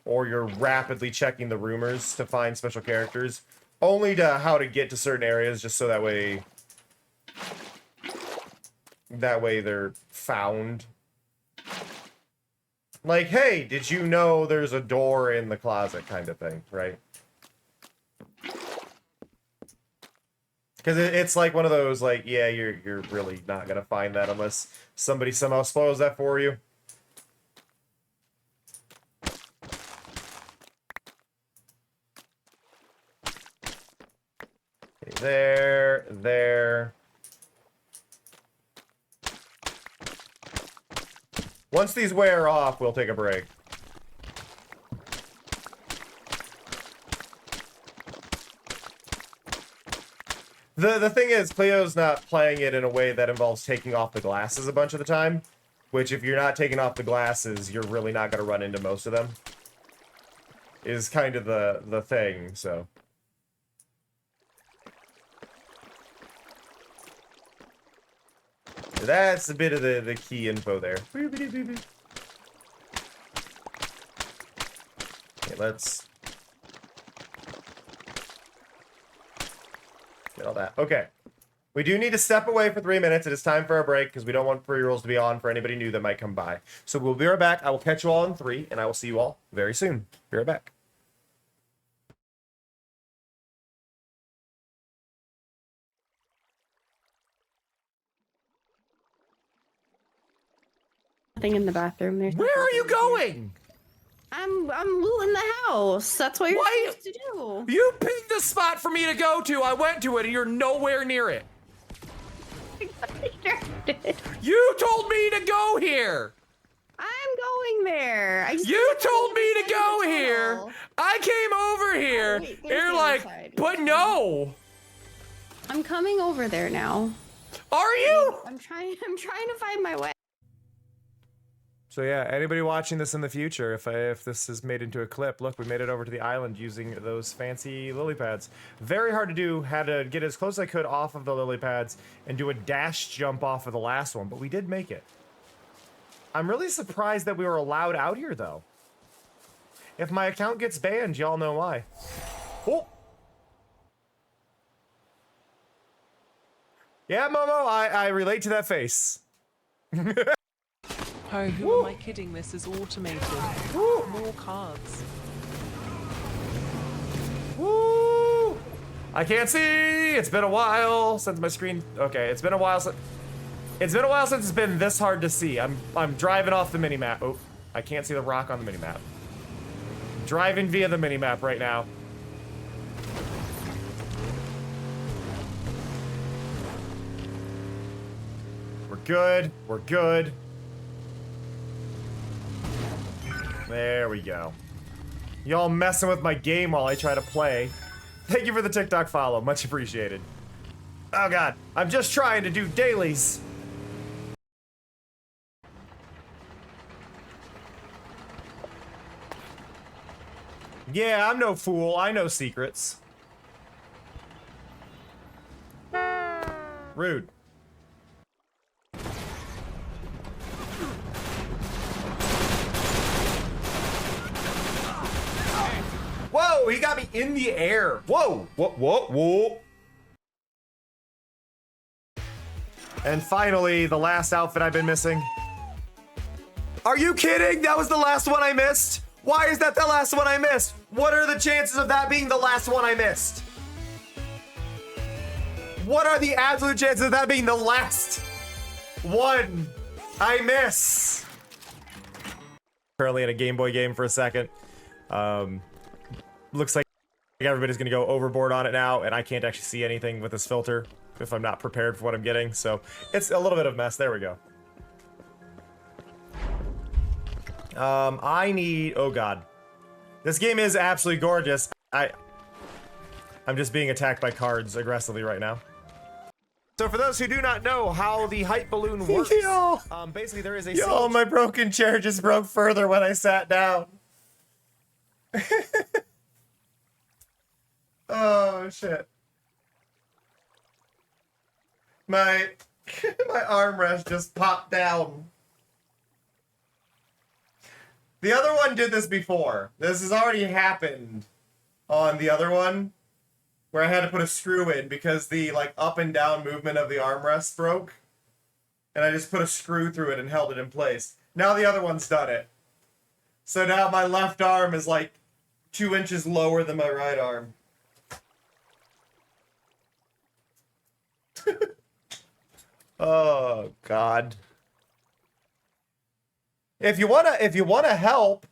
or you're rapidly checking the rumors to find special characters, only to how to get to certain areas, just so that way they're found. Like, hey, did you know there's a door in the closet kind of thing, right? Because it's like one of those, like, yeah, you're really not gonna find that unless somebody somehow spoils that for you. There. Once these wear off, we'll take a break. The thing is, Cleo's not playing it in a way that involves taking off the glasses a bunch of the time. Which, if you're not taking off the glasses, you're really not going to run into most of them. Is kind of the thing, so... That's a bit of the key info there. Okay, let's... get all that. Okay. We do need to step away for 3 minutes. It is time for a break because we don't want pre-rolls to be on for anybody new that might come by. So we'll be right back. I will catch you all in 3, and I will see you all very soon. Be right back. Nothing in the bathroom. There's Where are you going? I'm looting the house. That's what you're supposed to do. You picked the spot for me to go to. I went to it, and you're nowhere near it. You told me to go here. I'm going there. You told me to go here. I came over here. wait, You're there's the like, other side. but no. I'm coming over there now. Are you? I'm trying to find my way. So yeah, anybody watching this in the future, if this is made into a clip, look, we made it over to the island using those fancy lily pads. Very hard to do, had to get as close as I could off of the lily pads and do a dash jump off of the last one, but we did make it. I'm really surprised that we were allowed out here, though. If my account gets banned, y'all know why. Oh! Yeah, Momo, I relate to that face. Oh, who am I kidding? This is automated. More cards. Woo! I can't see. It's been a while since my screen. Okay, it's been a while since. It's been a while since it's been this hard to see. I'm driving off the minimap. Oh, I can't see the rock on the minimap. Driving via the minimap right now. We're good. We're good. There we go. Y'all messing with my game while I try to play. Thank you for the TikTok follow. Much appreciated. Oh god. I'm just trying to do dailies. Yeah, I'm no fool. I know secrets. Rude. Whoa, he got me in the air. Whoa, whoa. And finally, the last outfit I've been missing. Are you kidding? That was the last one I missed? Why is that the last one I missed? What are the chances of that being the last one I missed? What are the absolute chances of that being the last one I miss? Currently in a Game Boy game for a second. Looks like everybody's gonna go overboard on it now, and I can't actually see anything with this filter if I'm not prepared for what I'm getting, so it's a little bit of a mess. There we go. I need... oh god. This game is absolutely gorgeous. I'm just being attacked by cards aggressively right now. So for those who do not know how the hype balloon works, basically there is a... Yo, my broken chair just broke further when I sat down. Oh, shit. My armrest just popped down. The other one did this before. This has already happened on the other one, where I had to put a screw in because the like up and down movement of the armrest broke. And I just put a screw through it and held it in place. Now the other one's done it. So now my left arm is like 2 inches lower than my right arm. Oh god. If you wanna help,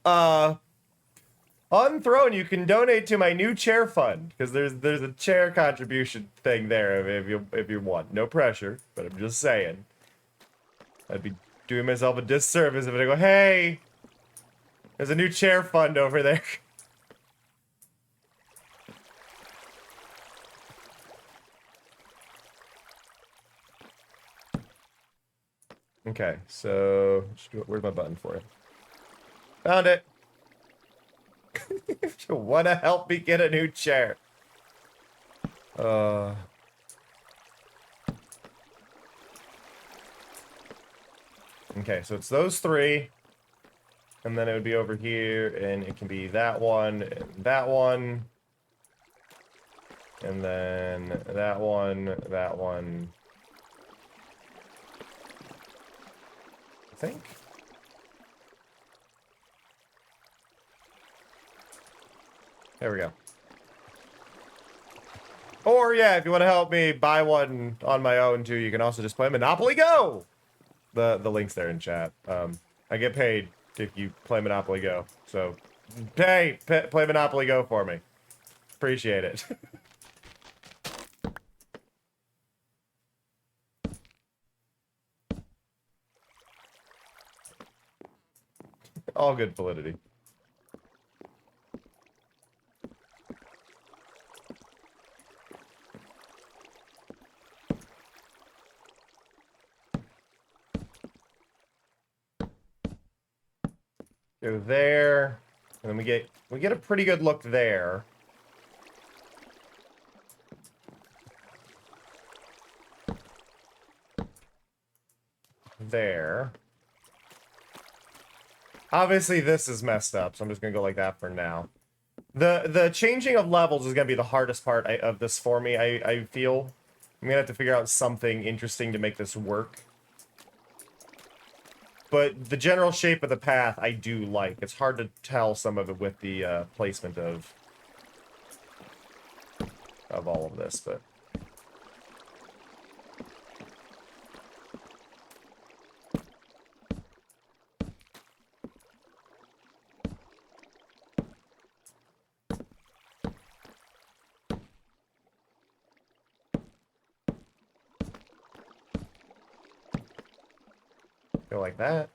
Unthrown, you can donate to my new chair fund because there's a chair contribution thing there if you want. No pressure, but I'm just saying. I'd be doing myself a disservice if I go, hey, there's a new chair fund over there. Okay, so where's my button for it? Found it. If you want to help me get a new chair. Okay, so it's those three. And then it would be over here, and it can be that one, and that one. And then that one, that one. I think. There we go. Or, yeah, if you want to help me buy one on my own, too, you can also just play Monopoly Go! The link's there in chat. I get paid if you play Monopoly Go. So, play Monopoly Go for me. Appreciate it. All good validity. Go there, and then we get a pretty good look there. There. Obviously, this is messed up, so I'm just gonna go like that for now. The changing of levels is gonna be the hardest part of this for me. I feel I'm gonna have to figure out something interesting to make this work. But the general shape of the path I do like. It's hard to tell some of it with the placement of all of this, but. Go like that.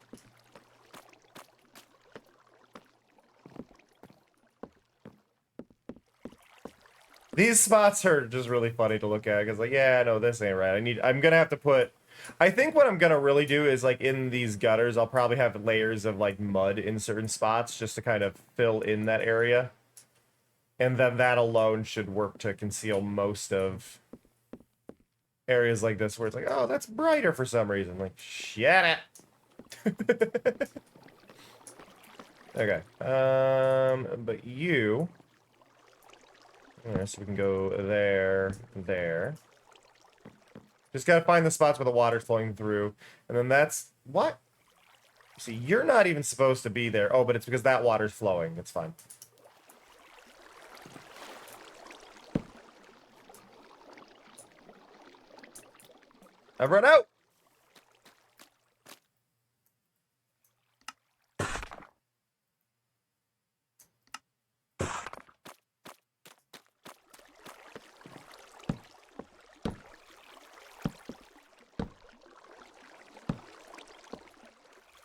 These spots are just really funny to look at because, like, yeah, no, this ain't right. I'm gonna have to put. I think what I'm gonna really do is, like, in these gutters, I'll probably have layers of, like, mud in certain spots just to kind of fill in that area, and then that alone should work to conceal most of areas like this where it's like, oh, that's brighter for some reason. Like, shut it. Okay. But you. Alright, so we can go there, there. Just gotta find the spots where the water's flowing through. And then that's... What? See, you're not even supposed to be there. Oh, but it's because that water's flowing. It's fine. I've run out!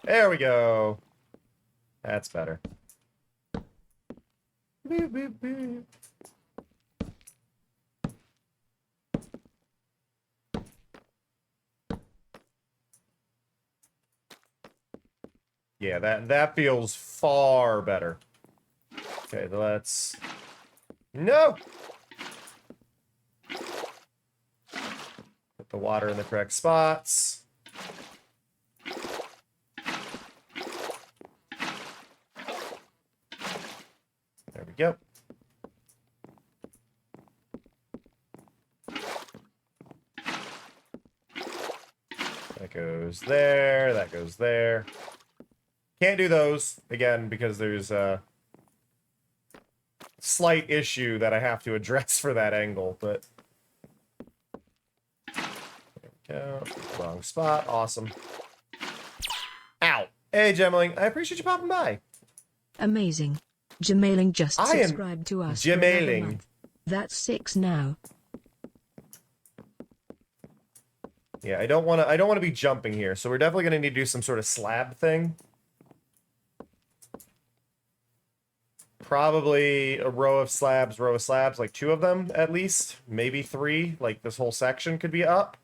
There we go. That's better. Boop, boop, boop. Yeah, that feels far better. Okay, let's... No! Put the water in the correct spots. There we go. That goes there, that goes there. Can't do those, again, because there's a slight issue that I have to address for that angle, but... There we go. Wrong spot. Awesome. Ow! Hey, Gemmeling. I appreciate you popping by. Amazing. Jamaling just I am subscribed to us for another Jamaling. month. That's 6 now. Yeah, I don't want to be jumping here, so we're definitely going to need to do some sort of slab thing. Probably a row of slabs, like 2 of them at least, maybe 3, like this whole section could be up.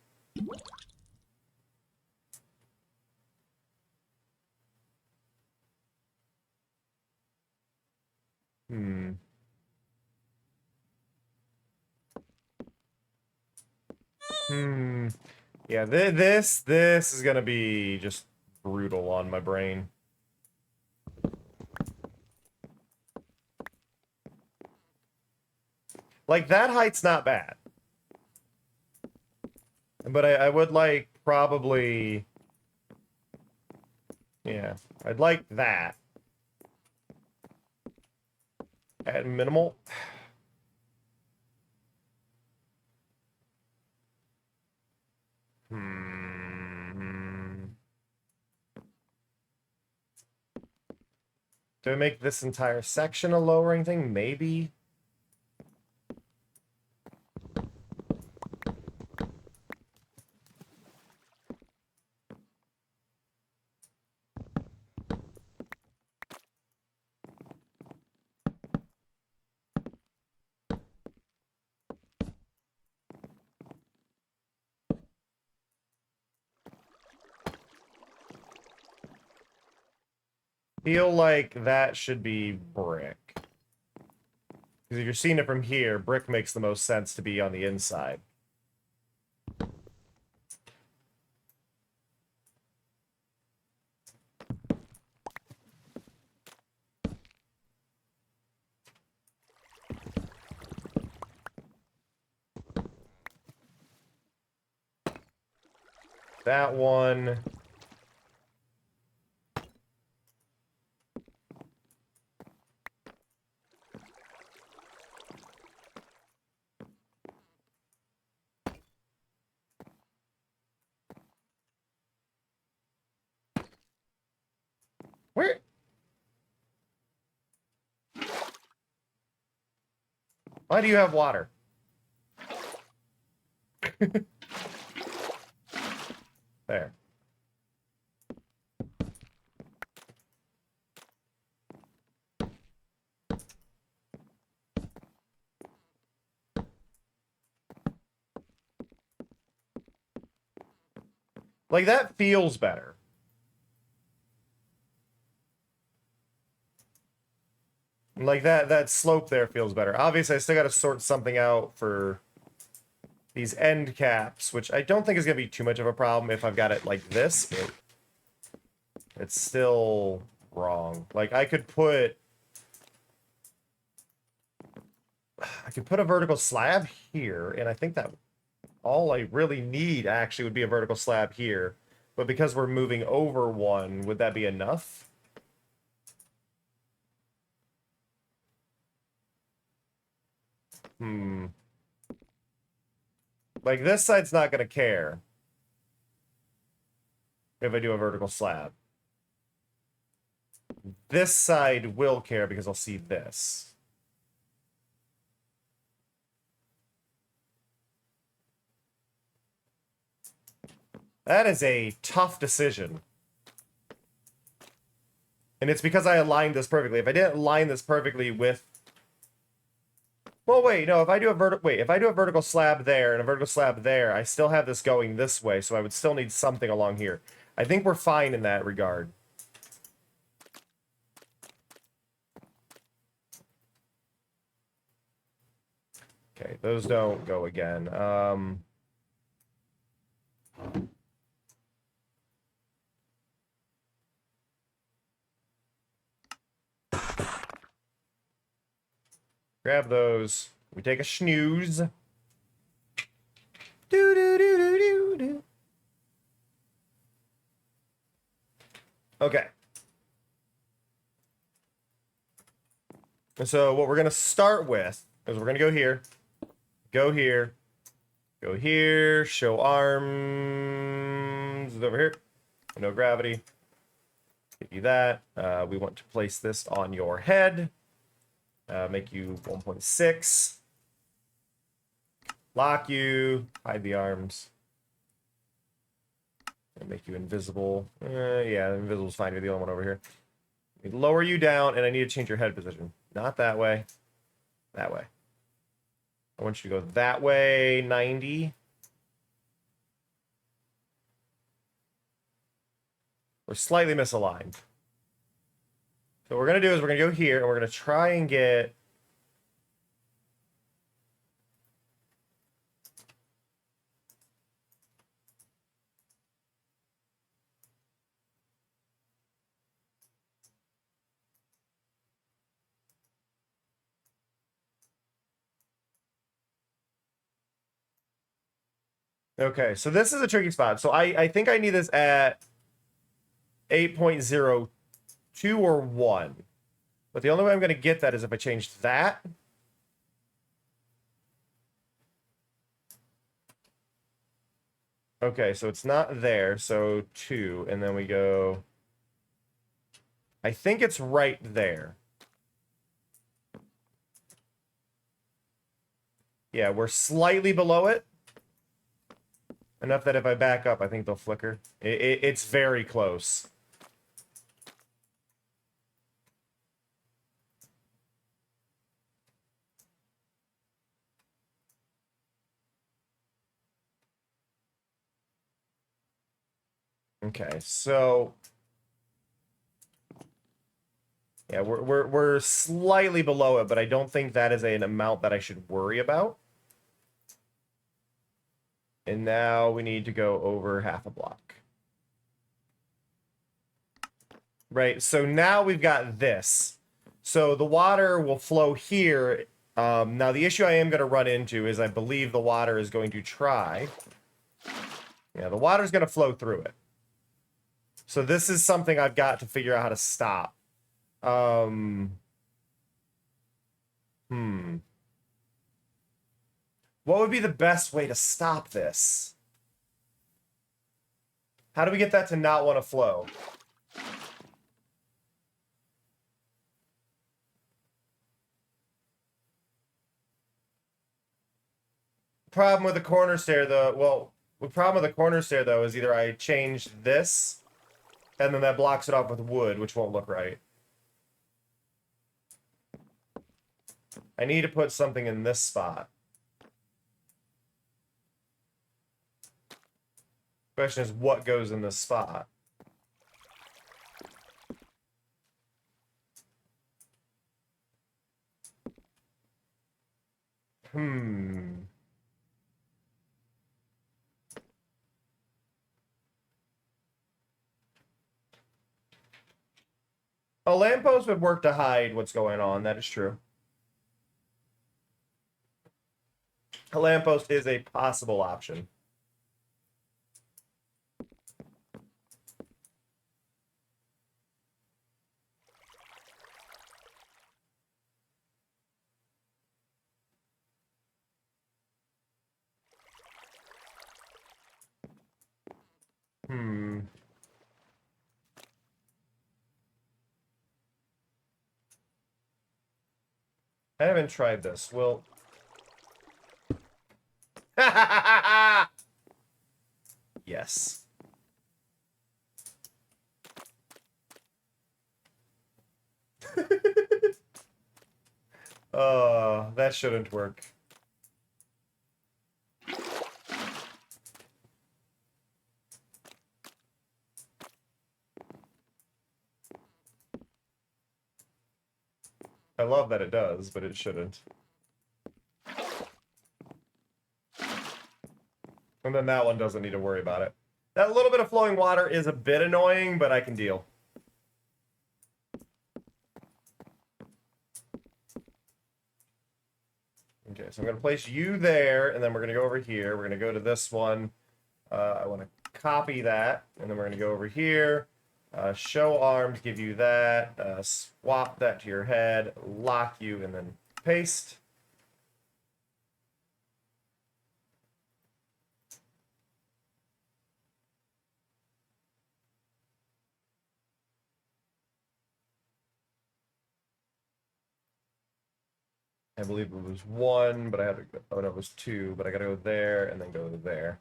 Hmm. Yeah, this is gonna be just brutal on my brain. Like, that height's not bad. But I would like probably... Yeah, I'd like that. At minimal. Do I make this entire section a lowering thing? Maybe. Feel like that should be brick. Because if you're seeing it from here, brick makes the most sense to be on the inside. That one... Where? Why do you have water? There. Like, that feels better. Like, that slope there feels better. Obviously, I still got to sort something out for these end caps, which I don't think is going to be too much of a problem if I've got it like this. But it's still wrong. Like, I could put a vertical slab here, and I think that all I really need actually would be a vertical slab here. But because we're moving over one, would that be enough? Like, this side's not going to care if I do a vertical slab. This side will care because I'll see this. That is a tough decision. And it's because I aligned this perfectly. If I didn't align this perfectly with... Well, wait, no, if I do a vertical slab there and a vertical slab there, I still have this going this way, so I would still need something along here. I think we're fine in that regard. Okay, those don't go again. Grab those. We take a snooze. Do do do do do do. Okay. And so what we're gonna start with is we're gonna go here, go here, go here, show arms over here. No gravity. Give you that. We want to place this on your head. Make you 1.6. Lock you. Hide the arms. And make you invisible. Yeah, invisible's fine. You're the only one over here. Lower you down, and I need to change your head position. Not that way. That way. I want you to go that way, 90. We're slightly misaligned. So what we're going to do is we're going to go here, and we're going to try and get... Okay, so this is a tricky spot. So I think I need this at 8.02 or 1. But the only way I'm going to get that is if I change that. Okay, so it's not there. So 2, and then we go... I think it's right there. Yeah, we're slightly below it. Enough that if I back up, I think they'll flicker. It's very close. Okay, so yeah, we're slightly below it, but I don't think that is an amount that I should worry about. And now we need to go over half a block. Right, so now we've got this. So the water will flow here. Now the issue I am going to run into is I believe the water is going to try. Yeah, the water's going to flow through it. So this is something I've got to figure out how to stop. What would be the best way to stop this? How do we get that to not want to flow? Problem with the corner stair, though, well, the problem with the corner stair, though, is either I change this, and then that blocks it off with wood, which won't look right. I need to put something in this spot. Question is, what goes in this spot? A lamppost would work to hide what's going on. That is true. A lamppost is a possible option. I haven't tried this. Well... Yes. That shouldn't work. I love that it does, but it shouldn't. And then that one doesn't need to worry about it. That little bit of flowing water is a bit annoying, but I can deal. Okay, so I'm going to place you there, and then we're going to go over here. We're going to go to this one. I want to copy that, and then we're going to go over here. Show arms, give you that. Swap that to your head, lock you, and then paste. I believe it was 1, but I had to go, oh no, it was 2, but I gotta go there and then go there.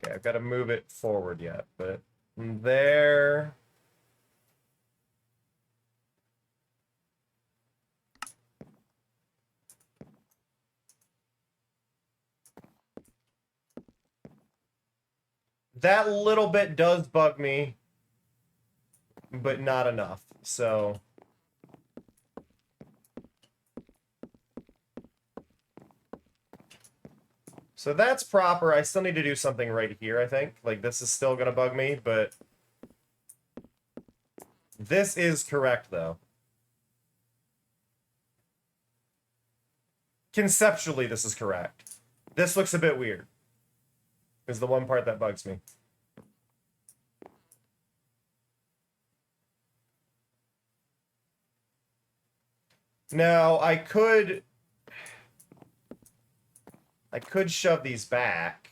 Okay, I've got to move it forward yet, but there. That little bit does bug me, but not enough. So that's proper. I still need to do something right here, I think. Like, this is still gonna bug me, but this is correct, though. Conceptually, this is correct. This looks a bit weird. Is the one part that bugs me. Now, I could shove these back.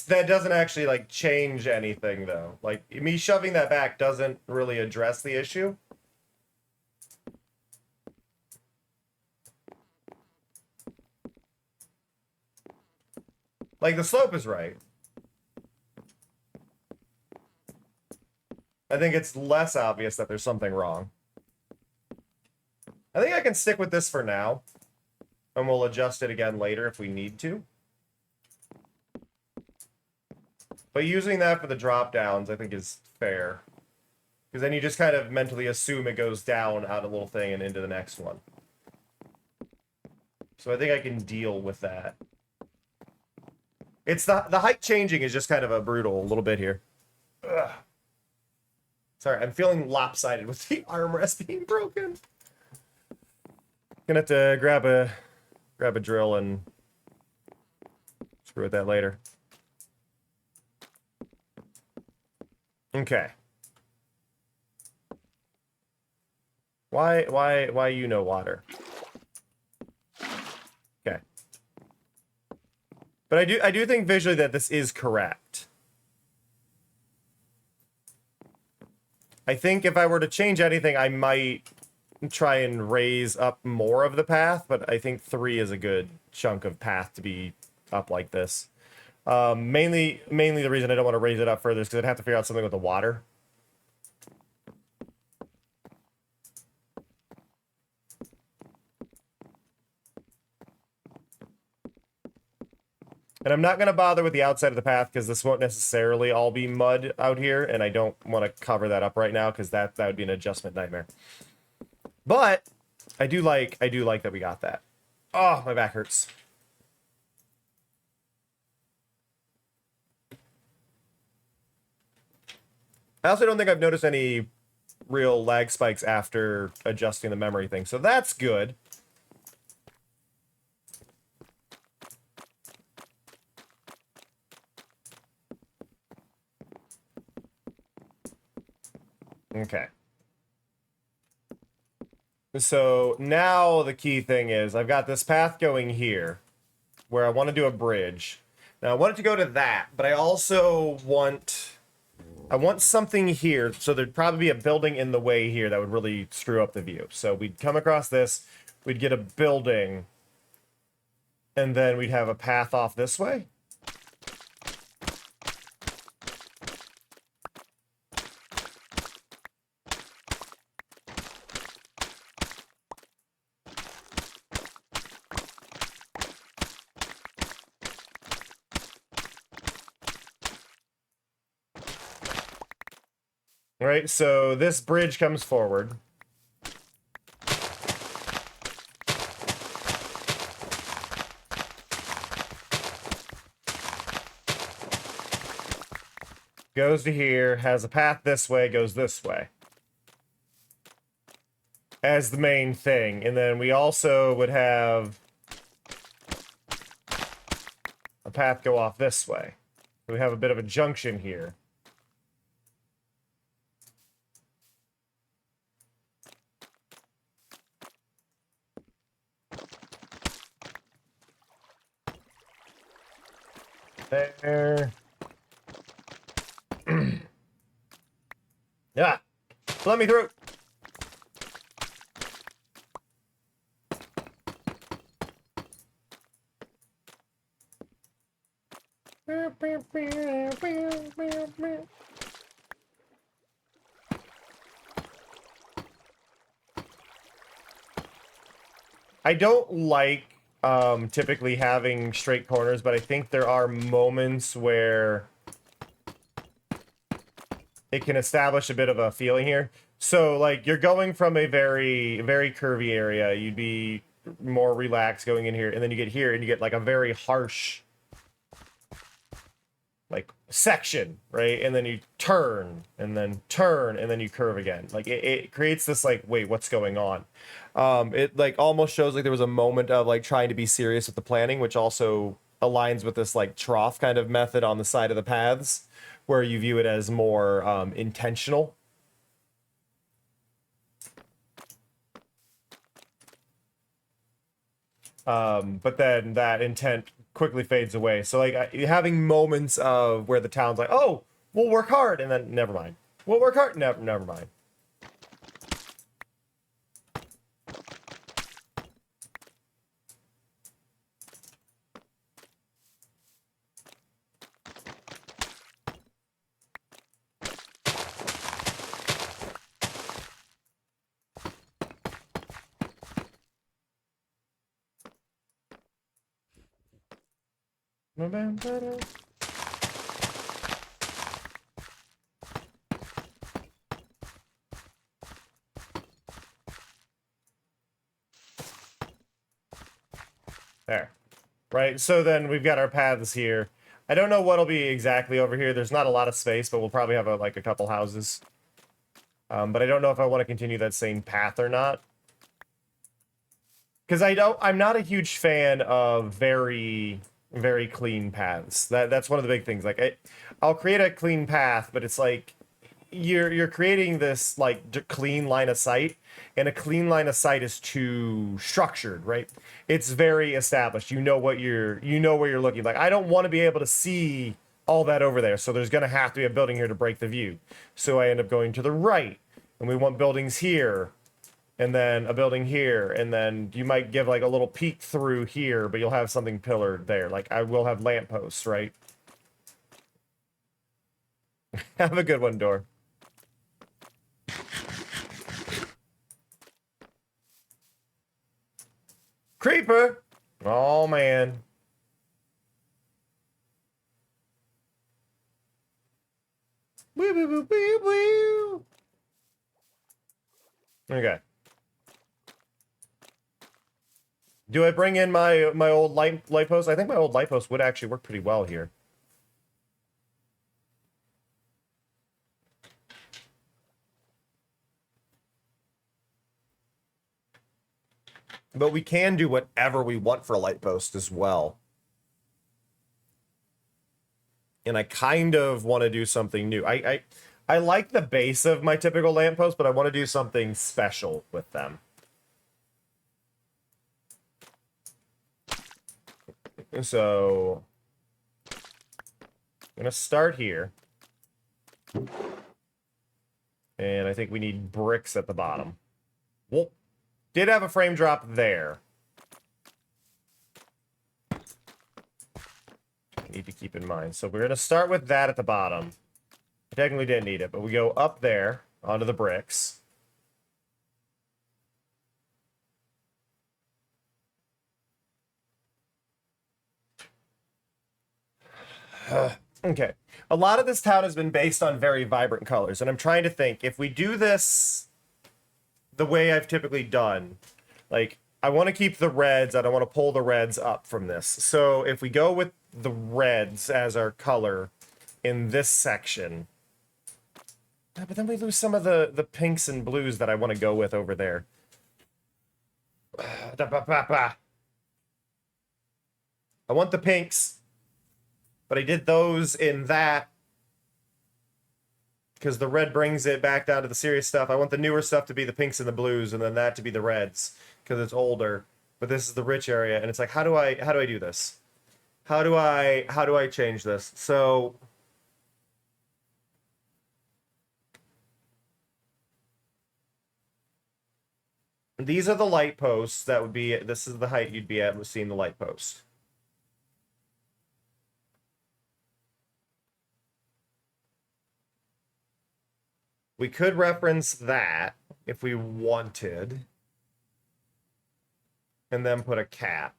That doesn't actually like change anything though. Like me shoving that back doesn't really address the issue. Like the slope is right. I think it's less obvious that there's something wrong. I think I can stick with this for now, and we'll adjust it again later if we need to. But using that for the drop downs, I think, is fair. Because then you just kind of mentally assume it goes down out a little thing and into the next one. So I think I can deal with that. It's the height changing is just kind of a brutal little bit here. Ugh. Sorry, I'm feeling lopsided with the armrest being broken. Gonna have to grab a drill and screw with that later. Okay. Why you know water? Okay. But I do think visually that this is correct. I think if I were to change anything, I might try and raise up more of the path, but I think 3 is a good chunk of path to be up like this. Mainly the reason I don't want to raise it up further is because I'd have to figure out something with the water. And I'm not going to bother with the outside of the path because this won't necessarily all be mud out here, and I don't want to cover that up right now because that would be an adjustment nightmare. But I do like that we got that. Oh, my back hurts. I also don't think I've noticed any real lag spikes after adjusting the memory thing, so that's good. Okay. So now the key thing is I've got this path going here where I want to do a bridge. Now I want it to go to that, but I also want something here. So there'd probably be a building in the way here that would really screw up the view. So we'd come across this, we'd get a building, and then we'd have a path off this way. Right, so this bridge comes forward. goes to here, has a path this way, goes this way as the main thing. And then we also would have a path go off this way. We have a bit of a junction here. There. Yeah. Let me through. I don't like typically having straight corners, but I think there are moments where it can establish a bit of a feeling here. So, like, you're going from a very, very curvy area. You'd be more relaxed going in here, and then you get here, and you get, like, a very harsh, like, section, right? And then you turn, and then you curve again. Like, it creates this, like, wait, what's going on? It, like, almost shows like there was a moment of, like, trying to be serious with the planning, which also aligns with this, like, trough kind of method on the side of the paths, where you view it as more intentional. But then that intent quickly fades away. So, like, having moments of where the town's like, oh, we'll work hard, and then never mind. We'll work hard, never mind. There. Right, so then we've got our paths here. I don't know what'll be exactly over here. There's not a lot of space, but we'll probably have like a couple houses. But I don't know if I want to continue that same path or not. Because I'm not a huge fan of very, very clean paths. That's one of the big things. Like, I'll create a clean path, but it's like you're creating this like clean line of sight, and a clean line of sight is too structured, right? It's very established. You know where you're looking. Like, I don't want to be able to see all that over there, so there's gonna have to be a building here to break the view. So I end up going to the right, and we want buildings here, and then a building here, and then you might give like a little peek through here, but you'll have something pillared there. Like, I will have lampposts, right? Have a good one, Door. Creeper! Oh, man. Woo, woo, woo, woo, woo. Okay. Do I bring in my old light post? I think my old light post would actually work pretty well here. But we can do whatever we want for a light post as well. And I kind of want to do something new. I like the base of my typical lamppost, but I want to do something special with them. So I'm going to start here. And I think we need bricks at the bottom. Well, did have a frame drop there. Need to keep in mind. So we're going to start with that at the bottom. I technically didn't need it, but we go up there onto the bricks. Okay. A lot of this town has been based on very vibrant colors, and I'm trying to think, if we do this the way I've typically done, like, I want to keep the reds, and I want to pull the reds up from this. So if we go with the reds as our color, in this section. Yeah, but then we lose some of the pinks and blues that I want to go with over there. I want the pinks, but I did those in that because the red brings it back down to the serious stuff. I want the newer stuff to be the pinks and the blues, and then that to be the reds because it's older. But this is the rich area, and it's like, how do I do this? How do I change this? So these are the light posts that would be, this is the height you'd be at with seeing the light post. We could reference that if we wanted. And then put a cap.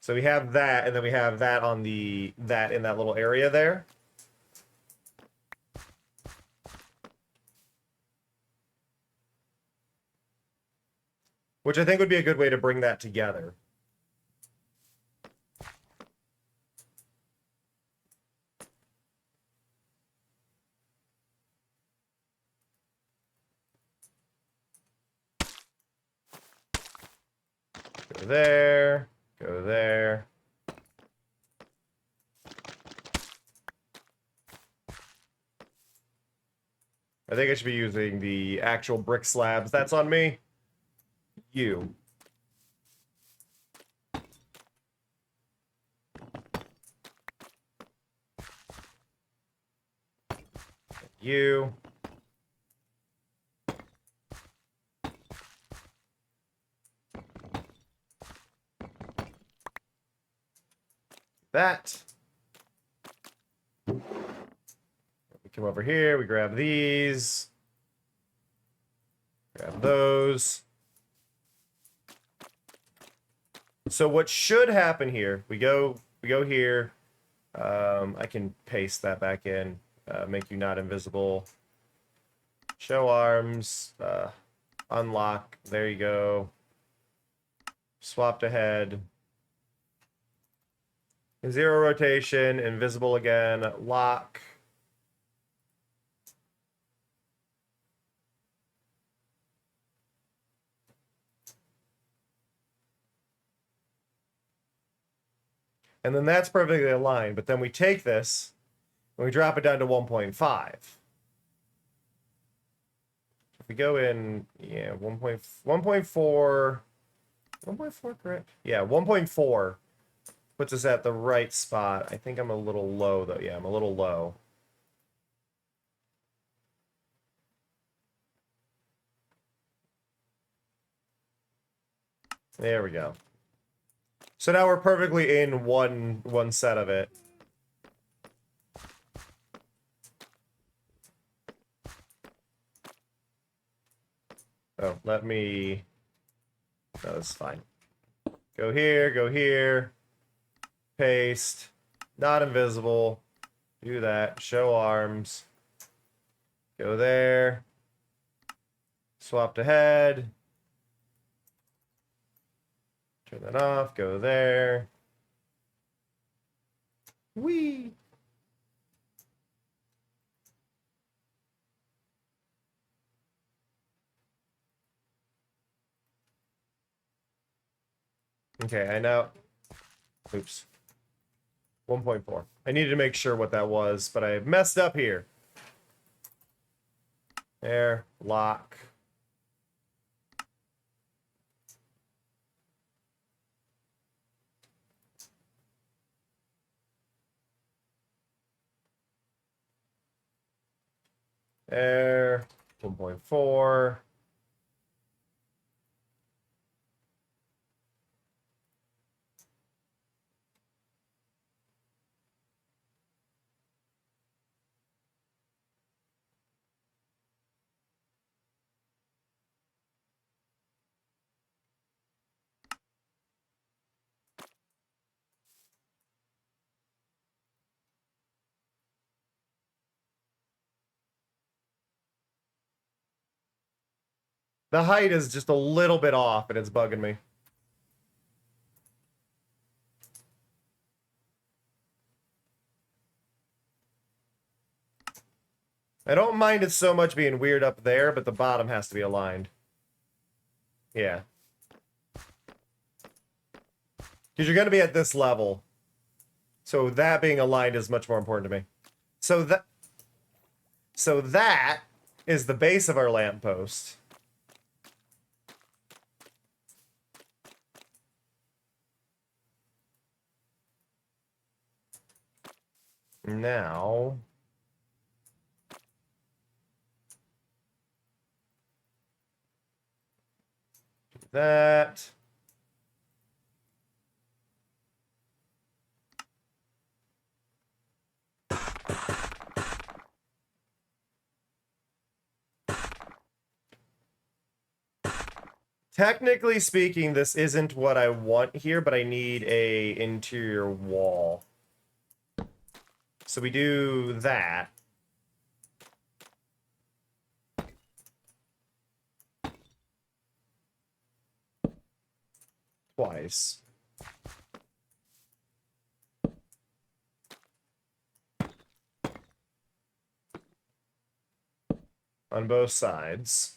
So we have that, and then we have that on that in that little area there. Which I think would be a good way to bring that together. Go there, go there. I think I should be using the actual brick slabs. That's on me. You. You. That. We come over here, we grab these. Grab those. So what should happen here, we go here. I can paste that back in, make you not invisible. Show arms, unlock, there you go. Swap to head. Zero rotation, invisible again, lock. And then that's perfectly aligned, but then we take this and we drop it down to 1.5. If we go in, yeah, 1.4, 1.4, correct? Yeah, 1.4 puts us at the right spot. I think I'm a little low, though. Yeah, I'm a little low. There we go. So now we're perfectly in one set of it. Oh, let me... No, that's fine. Go here, paste, not invisible, do that, show arms, go there, swap to head, turn that off, go there, whee! Okay, I know. Oops. 1.4. I needed to make sure what that was, but I messed up here. There, lock. There, 1.4. The height is just a little bit off and it's bugging me. I don't mind it so much being weird up there, but the bottom has to be aligned. Yeah. Because you're going to be at this level. So that being aligned is much more important to me. So that is the base of our lamppost. Now... that. Technically speaking, this isn't what I want here, but I need a interior wall. So we do that. Twice. On both sides.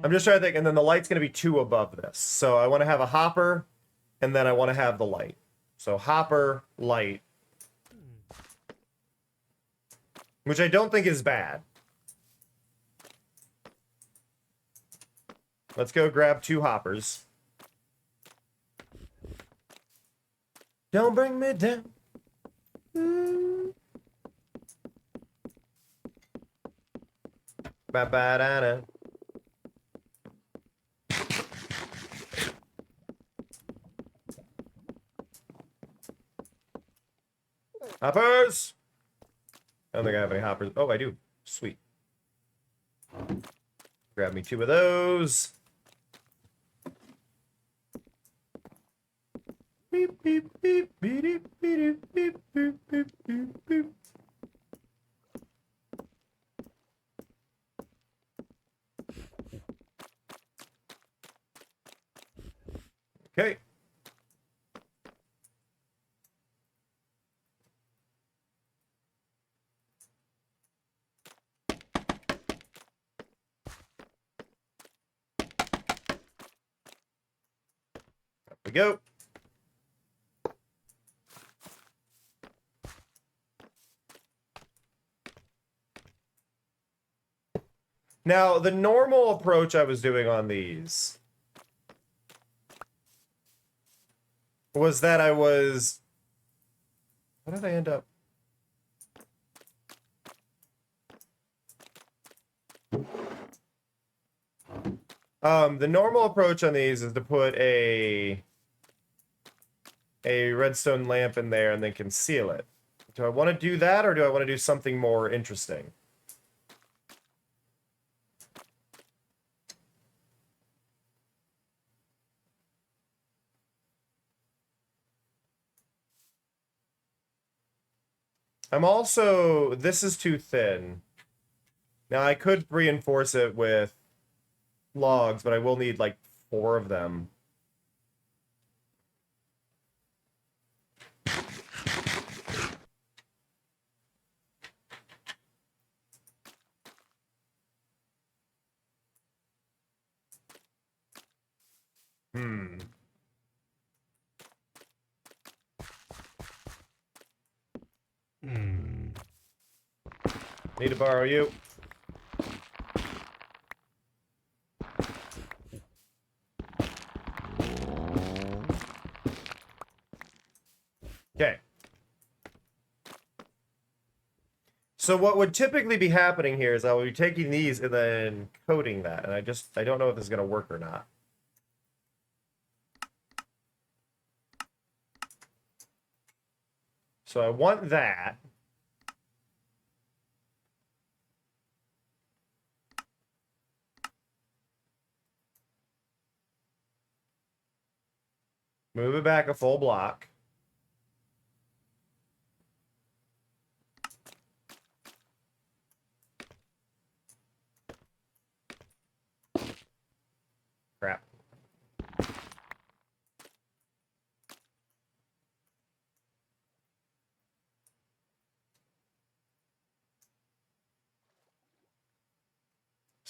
I'm just trying to think, and then the light's going to be 2 above this. So I want to have a hopper, and then I want to have the light. So hopper, light. Which I don't think is bad. Let's go grab 2 hoppers. Don't bring me down. Ba-ba-da-da. Hoppers! I don't think I have any hoppers. Oh, I do. Sweet. Grab me 2 of those. Beep, beep, beep, beep, beep, beep, beep, beep, beep, beep, beep. Okay. There we go. Now, the normal approach I was doing on these was that I was... How did I end up? The normal approach on these is to put a redstone lamp in there and then conceal it. Do I want to do that, or do I want to do something more interesting? I'm also... This is too thin. Now, I could reinforce it with logs, but I will need, like, 4 of them. Need to borrow you. Okay. So what would typically be happening here is I will be taking these and then coating that, and I don't know if this is going to work or not. So I want that. Move it back a full block.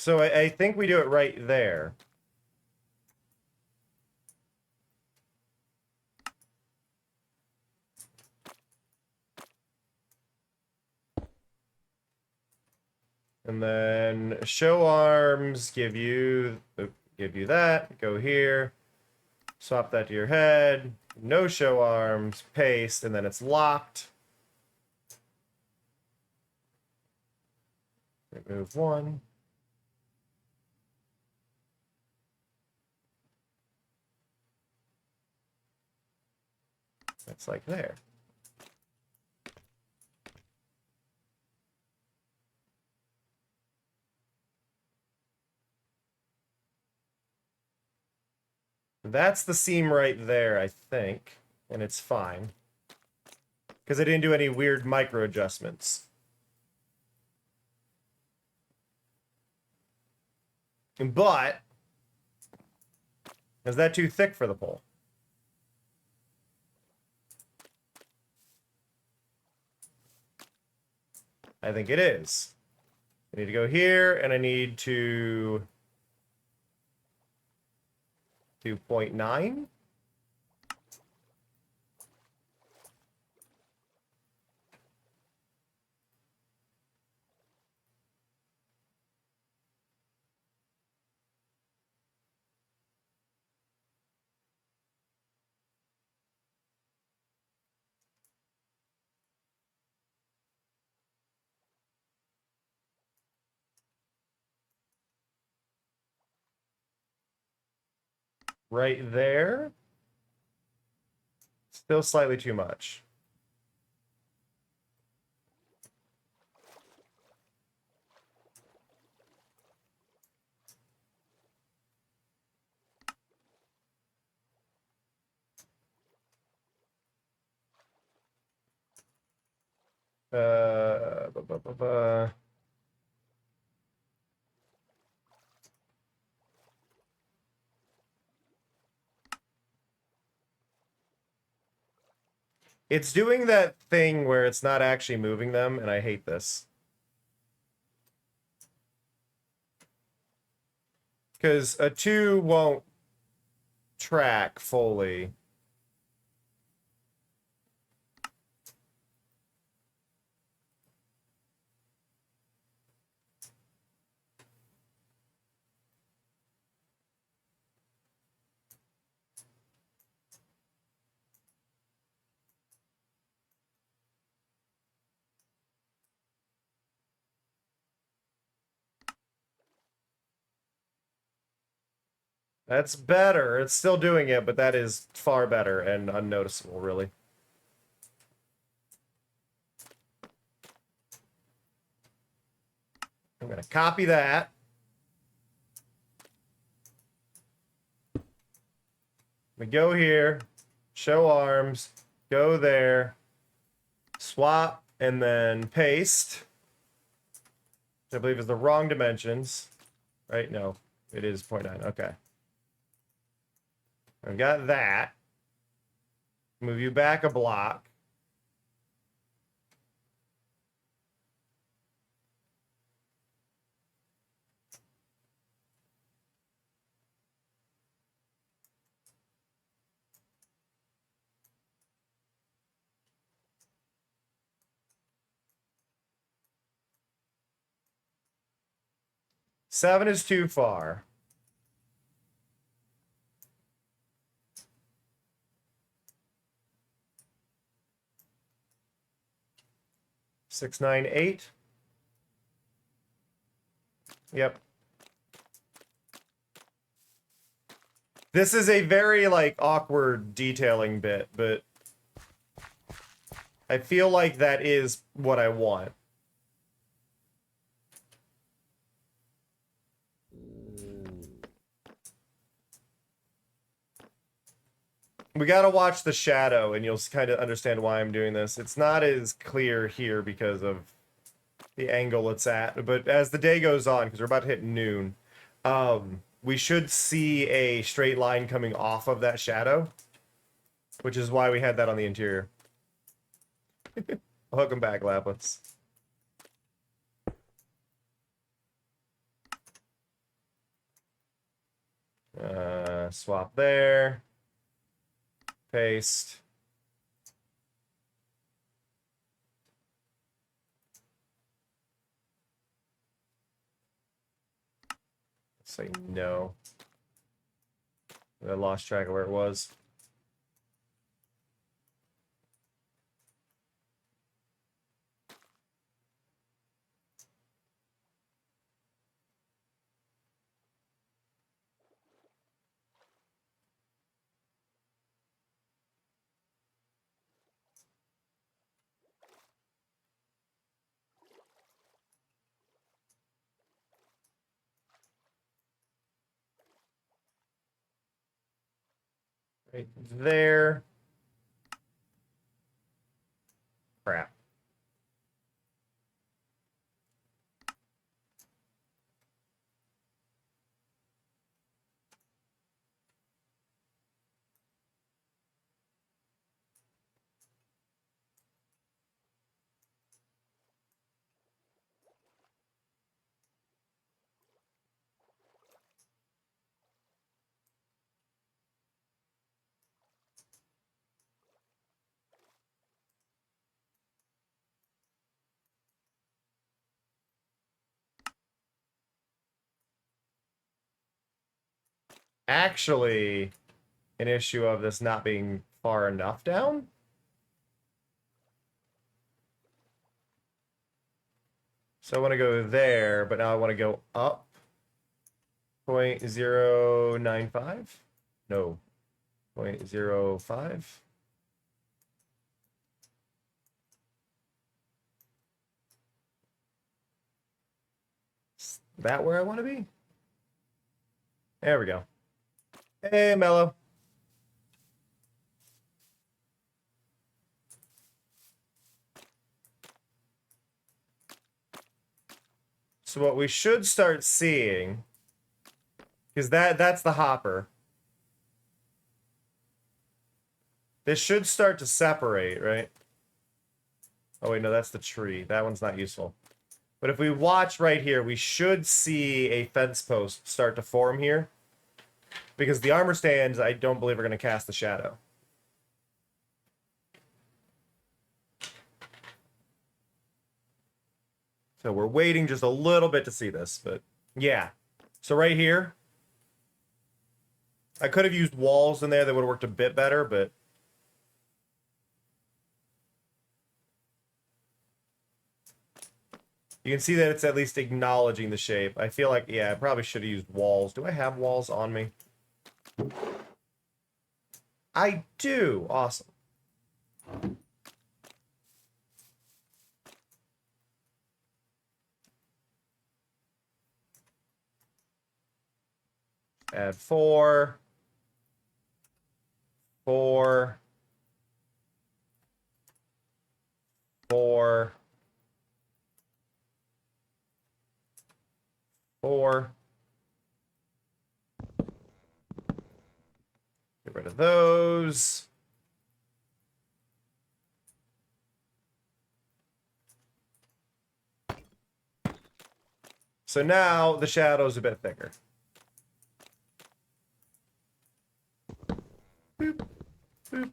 So I think we do it right there. And then show arms, give you that, go here, swap that to your head, no show arms, paste, and then it's locked. Remove one. That's like there. That's the seam right there, I think. And it's fine. Because I didn't do any weird micro adjustments. But, is that too thick for the pole? I think it is. I need to go here, and I need to do 0.9. Right there. Still slightly too much. Uh, bu- bu- bu- bu. It's doing that thing where it's not actually moving them, and I hate this. Because a 2 won't track fully. That's better. It's still doing it, but that is far better and unnoticeable, really. I'm going to copy that. We go here, show arms, go there, swap, and then paste. Which I believe is the wrong dimensions. Right? No, it is 0.9. Okay. I've got that. Move you back a block. Seven is too far. Six, nine, eight. Yep. This is a very, like, awkward detailing bit, but I feel like that is what I want. We gotta watch the shadow, and you'll kind of understand why I'm doing this. It's not as clear here because of the angle it's at, but as the day goes on, because we're about to hit noon, we should see a straight line coming off of that shadow, which is why we had that on the interior. Welcome back, Lapis. Swap there. Paste. Say no. I lost track of where it was. Right there. Crap. Actually, an issue of this not being far enough down. So I want to go there, but now I want to go up 0.095? No, 0.05. Is that where I want to be? There we go. Hey, Mello. So what we should start seeing, because that's the hopper. This should start to separate, right? Oh wait, no, that's the tree. That one's not useful. But if we watch right here, we should see a fence post start to form here. Because the armor stands, I don't believe are going to cast the shadow. So we're waiting just a little bit to see this, but yeah. So right here, I could have used walls in there that would have worked a bit better, but you can see that it's at least acknowledging the shape. I feel like, yeah, I probably should have used walls. Do I have walls on me? I do. Awesome. Add 4. 4. 4. 4. Get rid of those. So now the shadow's a bit thicker. Boop, boop.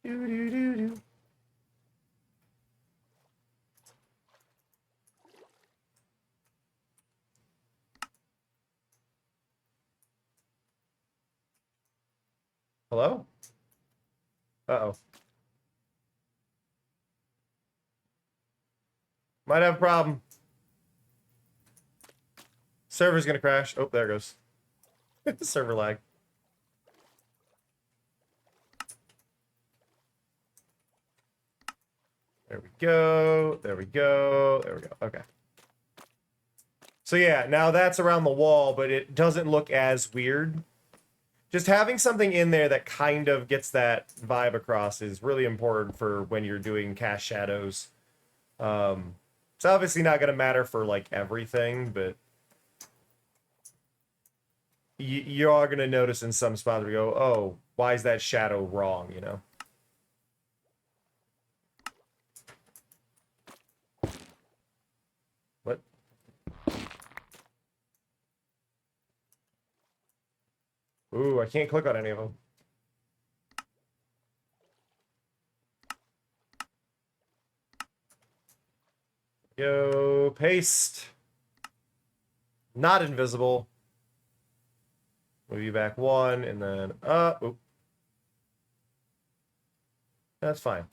Do, do, do, do. Hello? Uh-oh. Might have a problem. Server's gonna crash. Oh, there it goes. Server lag. There we go. There we go. There we go. Okay. So yeah, now that's around the wall, but it doesn't look as weird. Just having something in there that kind of gets that vibe across is really important for when you're doing cast shadows. It's obviously not going to matter for like everything, but you are going to notice in some spots where you go, oh, why is that shadow wrong, you know? Ooh, I can't click on any of them. Yo, paste. Not invisible. Move you back one, and then up. Oop. That's fine.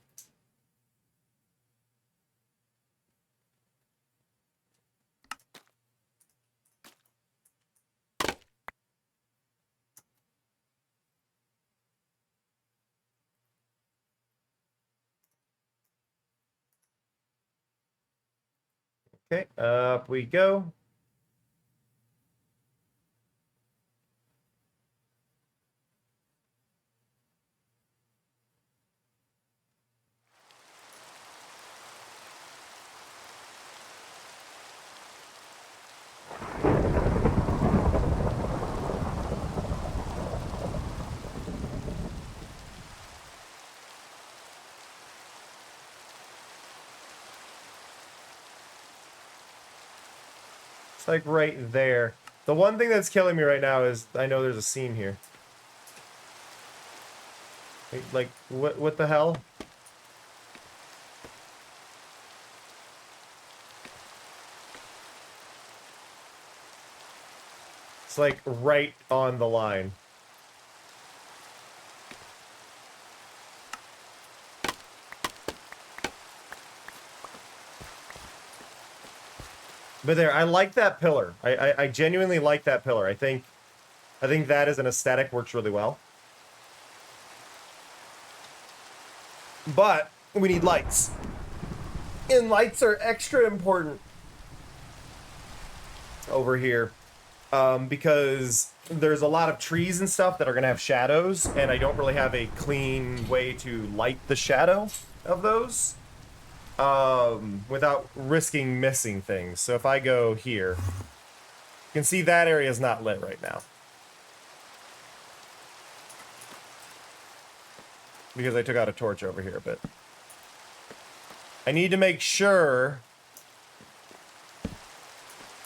Okay, up we go. It's like right there. The one thing that's killing me right now is I know there's a seam here. Like what the hell? It's like right on the line. But there, I like that pillar. I genuinely like that pillar. I think that as an aesthetic works really well. But we need lights. And lights are extra important over here. Because there's a lot of trees and stuff that are going to have shadows, and I don't really have a clean way to light the shadow of those. Without risking missing things. So if I go here, you can see that area is not lit right now. Because I took out a torch over here, but I need to make sure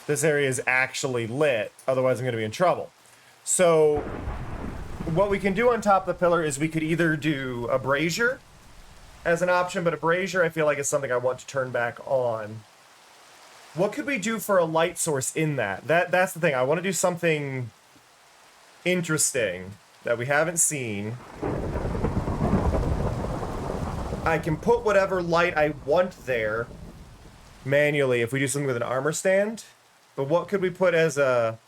this area is actually lit, otherwise I'm going to be in trouble. So what we can do on top of the pillar is we could either do a brazier as an option, but a brazier I feel like is something I want to turn back on. What could we do for a light source in that? That's the thing. I want to do something interesting that we haven't seen. I can put whatever light I want there manually if we do something with an armor stand. But what could we put as a...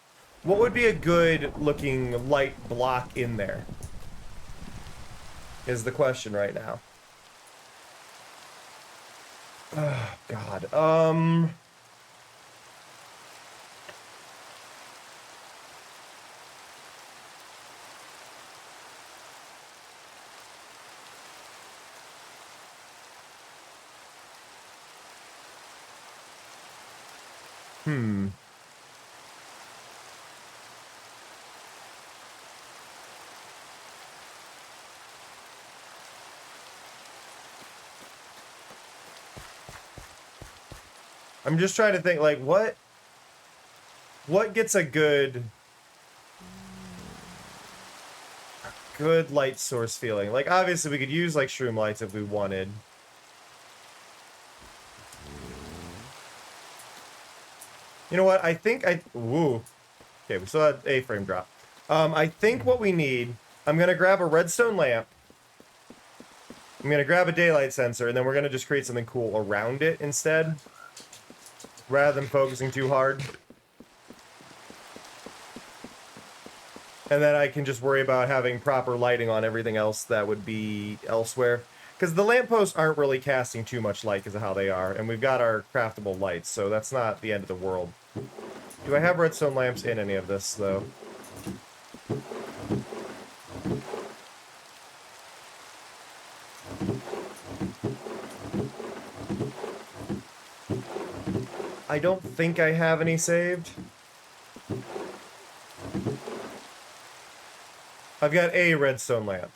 What would be a good looking light block in there? Is the question right now. Oh, God. I'm just trying to think, like, what gets a good light source feeling? Like, obviously we could use, like, shroom lights if we wanted. You know what? I think Woo. Okay, we still had A-frame drop. I think what we need... I'm going to grab a redstone lamp. I'm going to grab a daylight sensor, and then we're going to just create something cool around it instead, rather than focusing too hard. And then I can just worry about having proper lighting on everything else that would be elsewhere. Because the lampposts aren't really casting too much light because of how they are. And we've got our craftable lights, so that's not the end of the world. Do I have redstone lamps in any of this, though? I don't think I have any saved. I've got a redstone lamp.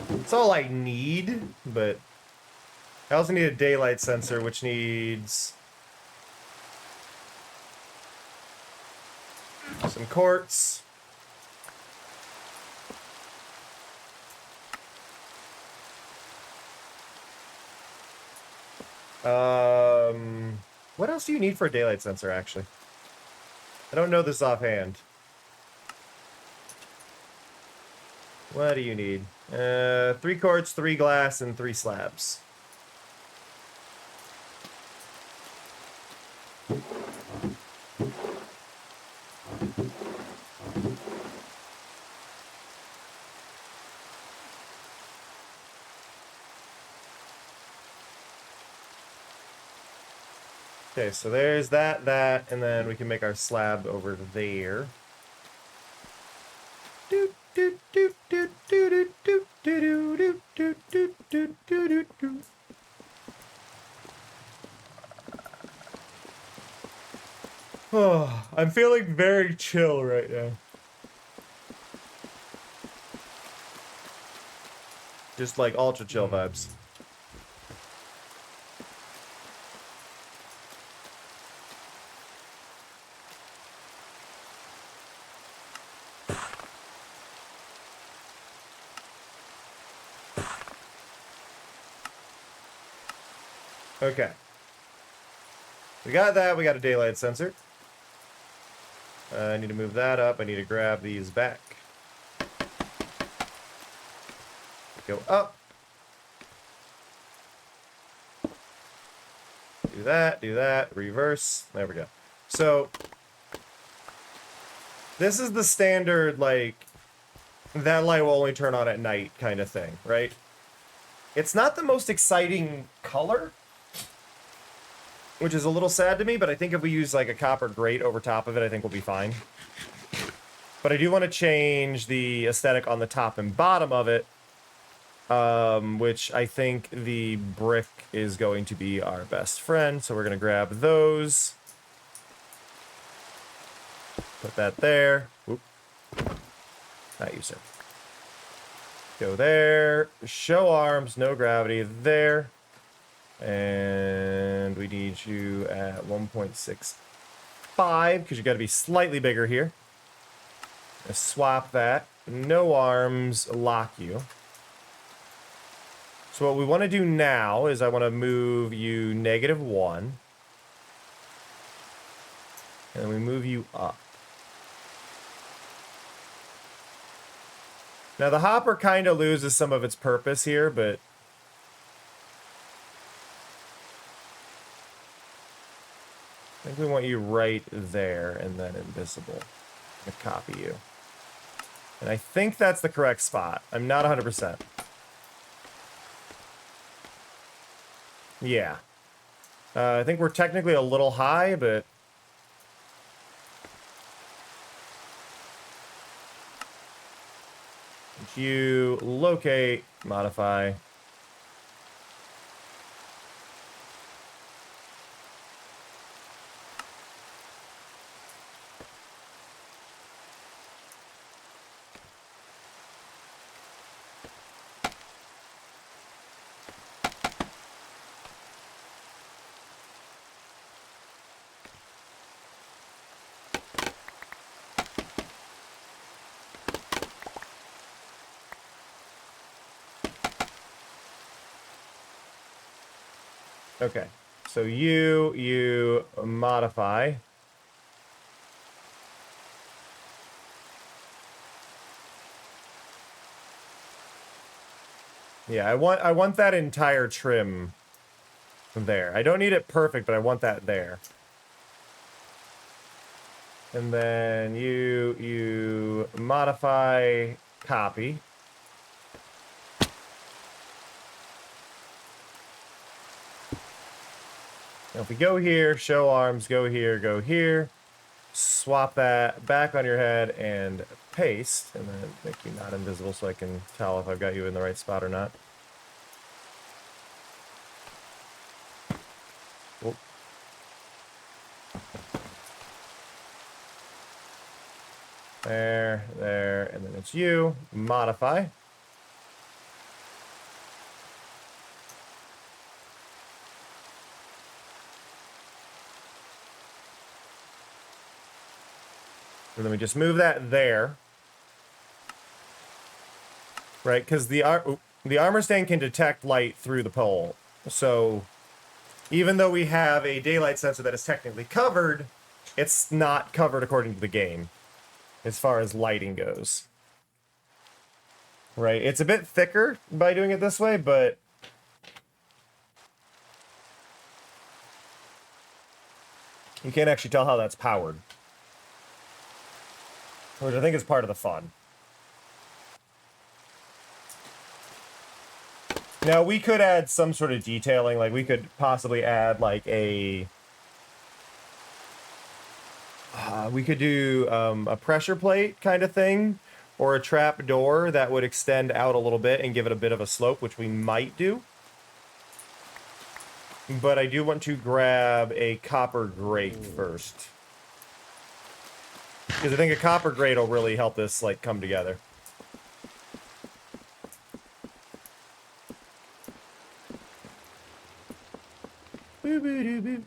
That's all I need, but I also need a daylight sensor, which needs some quartz. What else do you need for a daylight sensor, actually? I don't know this offhand. What do you need? 3 quartz, 3 glass, and 3 slabs. Okay, so there's that, and then we can make our slab over there. Oh, I'm feeling very chill right now. Just like ultra chill vibes. Okay. We got that. We got a daylight sensor. I need to move that up. I need to grab these back. Go up. Do that, reverse. There we go. So, this is the standard, like, that light will only turn on at night kind of thing, right? It's not the most exciting color, which is a little sad to me, but I think if we use, like, a copper grate over top of it, I think we'll be fine. But I do want to change the aesthetic on the top and bottom of it, which I think the brick is going to be our best friend. So we're going to grab those. Put that there. Whoop. Not you, sir. Go there. Show arms, no gravity. There. And we need you at 1.65 because you got to be slightly bigger here. Swap that. No arms, lock you. So what we want to do now is I want to move you -1. And we move you up. Now the hopper kind of loses some of its purpose here, but I think we want you right there and then invisible. I'm gonna copy you. And I think that's the correct spot. I'm not 100%. Yeah. I think we're technically a little high, but if you locate, modify. Okay, so you modify. Yeah, I want that entire trim there. I don't need it perfect, but I want that there. And then you modify, copy. Now if we go here, show arms, go here, swap that back on your head and paste, and then make you not invisible so I can tell if I've got you in the right spot or not. Whoop. There, and then it's you. Modify. And then we just move that there. Right, because the armor stand can detect light through the pole. So even though we have a daylight sensor that is technically covered, it's not covered according to the game as far as lighting goes. Right, it's a bit thicker by doing it this way, but you can't actually tell how that's powered. Which I think is part of the fun. Now, we could add some sort of detailing, like we could possibly add like a... we could do a pressure plate kind of thing, or a trap door that would extend out a little bit and give it a bit of a slope, which we might do. But I do want to grab a copper grate first. Because I think a copper grate will really help this like come together. Boo boo doo boo.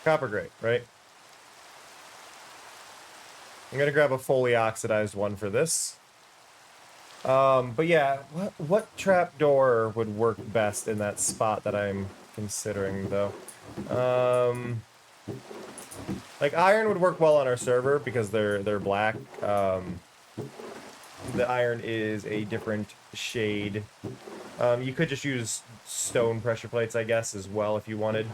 Copper grate, right? I'm gonna grab a fully oxidized one for this. But yeah, what trapdoor would work best in that spot that I'm considering, though? Like iron would work well on our server because they're black. The iron is a different shade. You could just use stone pressure plates, I guess, as well if you wanted.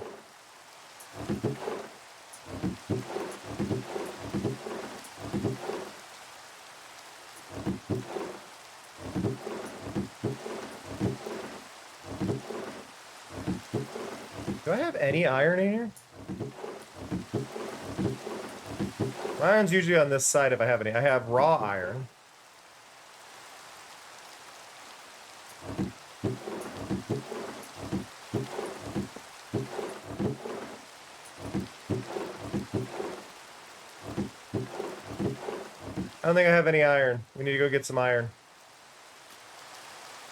Do I have any iron in here? Iron's usually on this side if I have any. I have raw iron. I don't think I have any iron. We need to go get some iron.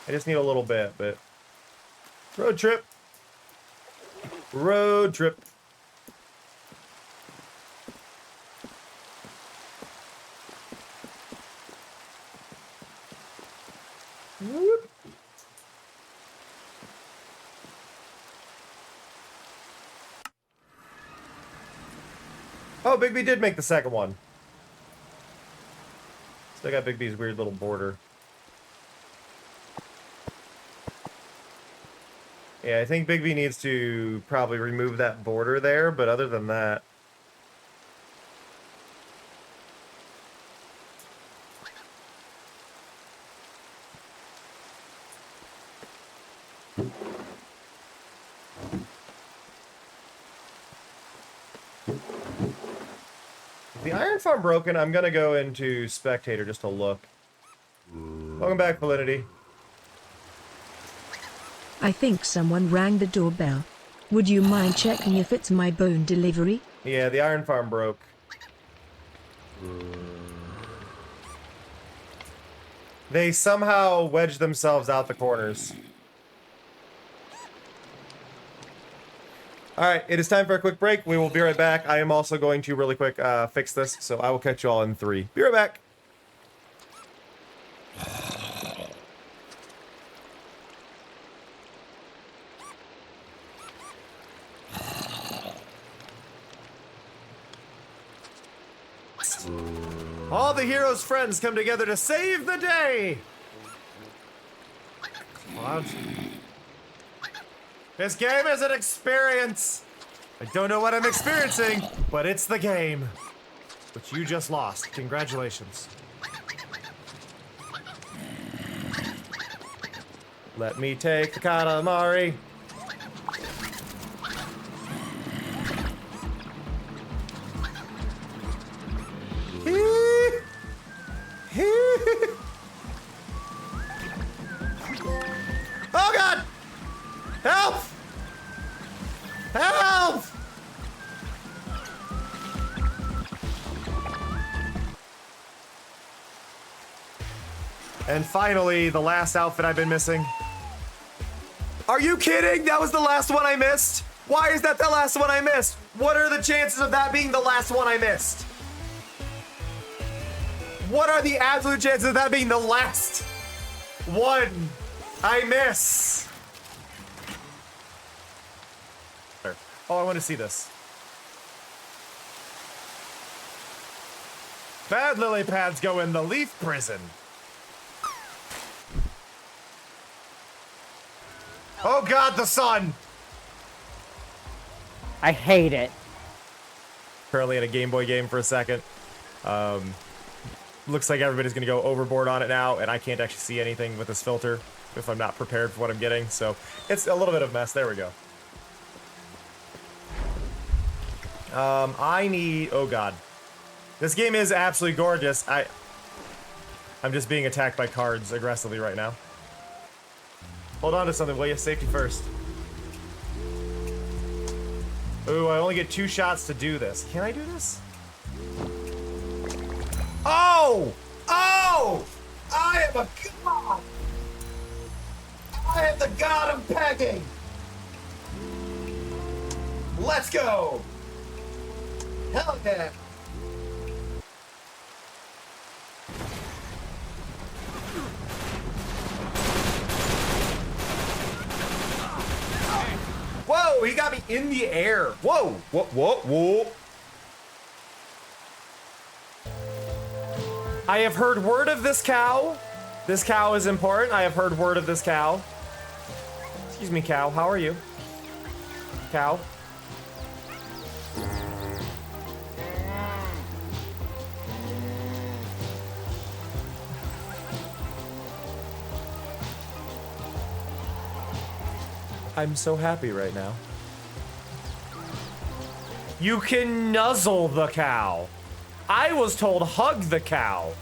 I just need a little bit, but... Road trip! Road trip! Whoop. Oh, Big B did make the second one. Still got Big B's weird little border. Yeah, I think Big B needs to probably remove that border there, but other than that... Is the iron farm broken? I'm gonna go into spectator just to look. Welcome back, Validity. I think someone rang the doorbell. Would you mind checking if it's my bone delivery? Yeah, the iron farm broke. They somehow wedged themselves out the corners. Alright, it is time for a quick break. We will be right back. I am also going to really quick fix this, so I will catch you all in 3. Be right back. All the heroes' friends come together to save the day! What? This game is an experience! I don't know what I'm experiencing, but it's the game. Which you just lost. Congratulations. Let me take the Katamari. Oh god! Help! Help! And finally, the last outfit I've been missing. Are you kidding? That was the last one I missed? Why is that the last one I missed? What are the chances of that being the last one I missed? What are the absolute chances of that being the last one I miss? Oh, I want to see this. Bad lily pads go in the leaf prison. Oh God, the sun! I hate it. Currently in a Game Boy game for a second. Looks like everybody's gonna go overboard on it now, and I can't actually see anything with this filter if I'm not prepared for what I'm getting, so it's a little bit of a mess. There we go. I need... Oh God. This game is absolutely gorgeous. I'm just being attacked by cards aggressively right now. Hold on to something, will you? Safety first. Ooh, I only get 2 shots to do this. Can I do this? Oh! Oh! I am a god! I am the god of pegging! Let's go! Hell yeah! Whoa, he got me in the air. Whoa, whoa, whoa, whoa. I have heard word of this cow. This cow is important. I have heard word of this cow. Excuse me, cow. How are you? Cow. I'm so happy right now. You can nuzzle the cow. I was told hug the cow.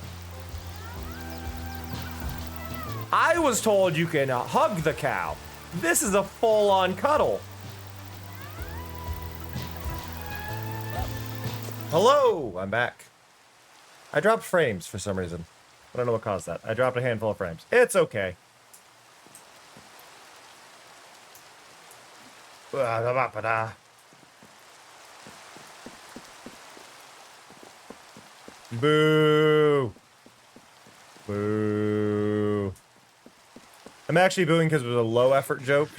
I was told you can hug the cow. This is a full-on cuddle. Hello, I'm back. I dropped frames for some reason. I don't know what caused that. I dropped a handful of frames. It's okay. Boo! Boo! I'm actually booing because it was a low effort joke.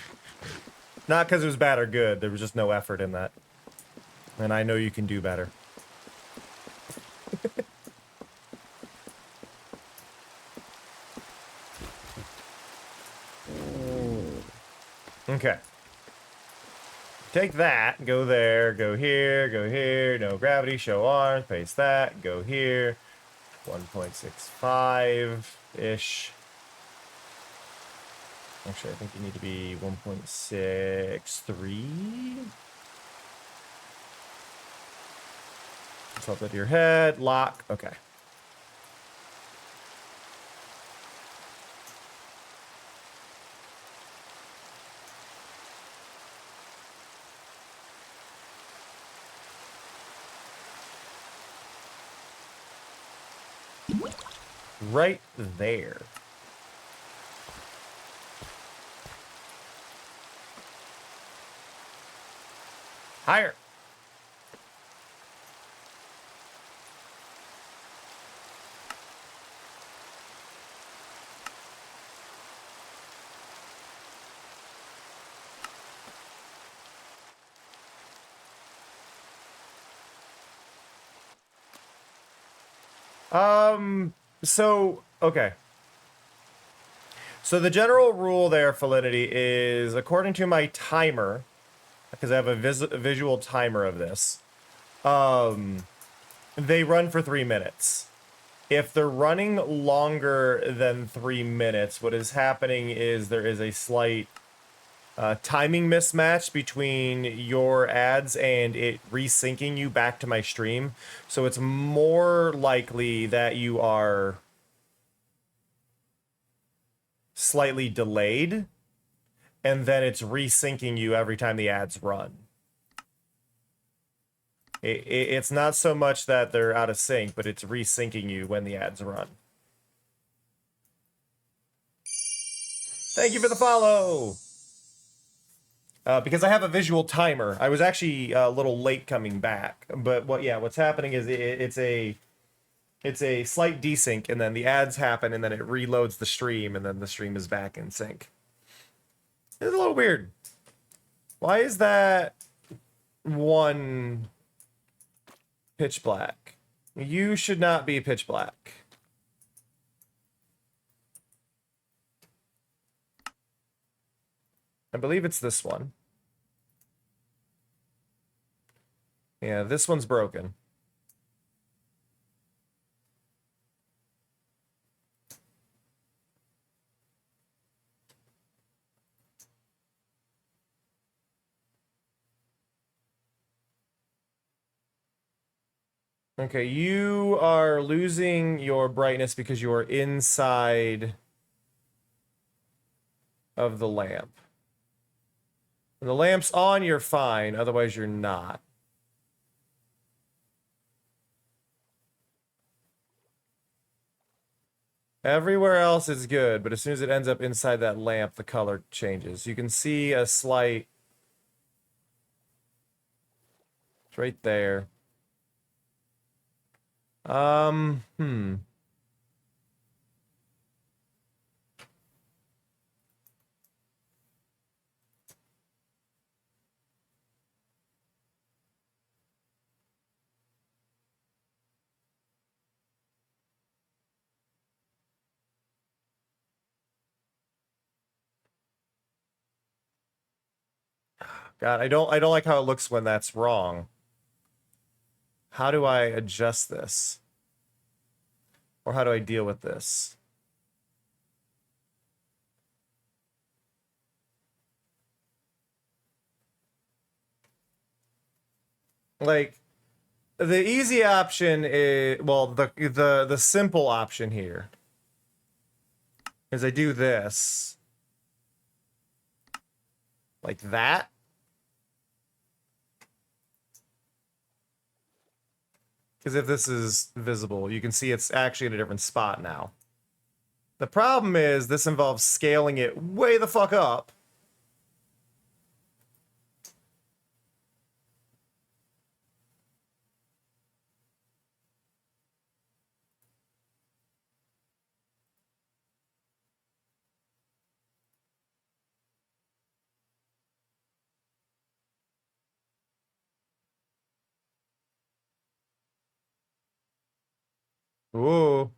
Not because it was bad or good. There was just no effort in that. And I know you can do better. Okay. Take that, go there, go here, no gravity, show arms, paste that, go here. 1.65-ish. Actually, I think you need to be 1.63. Swap that to your head, lock, okay. Right there. Higher. So, okay. So the general rule there, Felinity, is according to my timer, because I have a visual timer of this, they run for 3 minutes. If they're running longer than 3 minutes, what is happening is there is a slight timing mismatch between your ads and it resyncing you back to my stream. So it's more likely that you are slightly delayed, and then it's resyncing you every time the ads run. It's not so much that they're out of sync, but it's resyncing you when the ads run. Thank you for the follow. Because I have a visual timer. I was actually a little late coming back, but what's happening is it's a slight desync, and then the ads happen, and then it reloads the stream, and then the stream is back in sync. It's a little weird. Why is that one pitch black? You should not be pitch black. I believe it's this one. Yeah, this one's broken. Okay, you are losing your brightness because you are inside of the lamp. When the lamp's on, you're fine. Otherwise, you're not. Everywhere else is good, but as soon as it ends up inside that lamp, the color changes. You can see a slight... It's right there. Hmm. God, I don't like how it looks when that's wrong. How do I adjust this? Or how do I deal with this? Like, the easy option is, well, the simple option here is I do this. Like that. Because if this is visible, you can see it's actually in a different spot now. The problem is this involves scaling it way the fuck up. Ooh.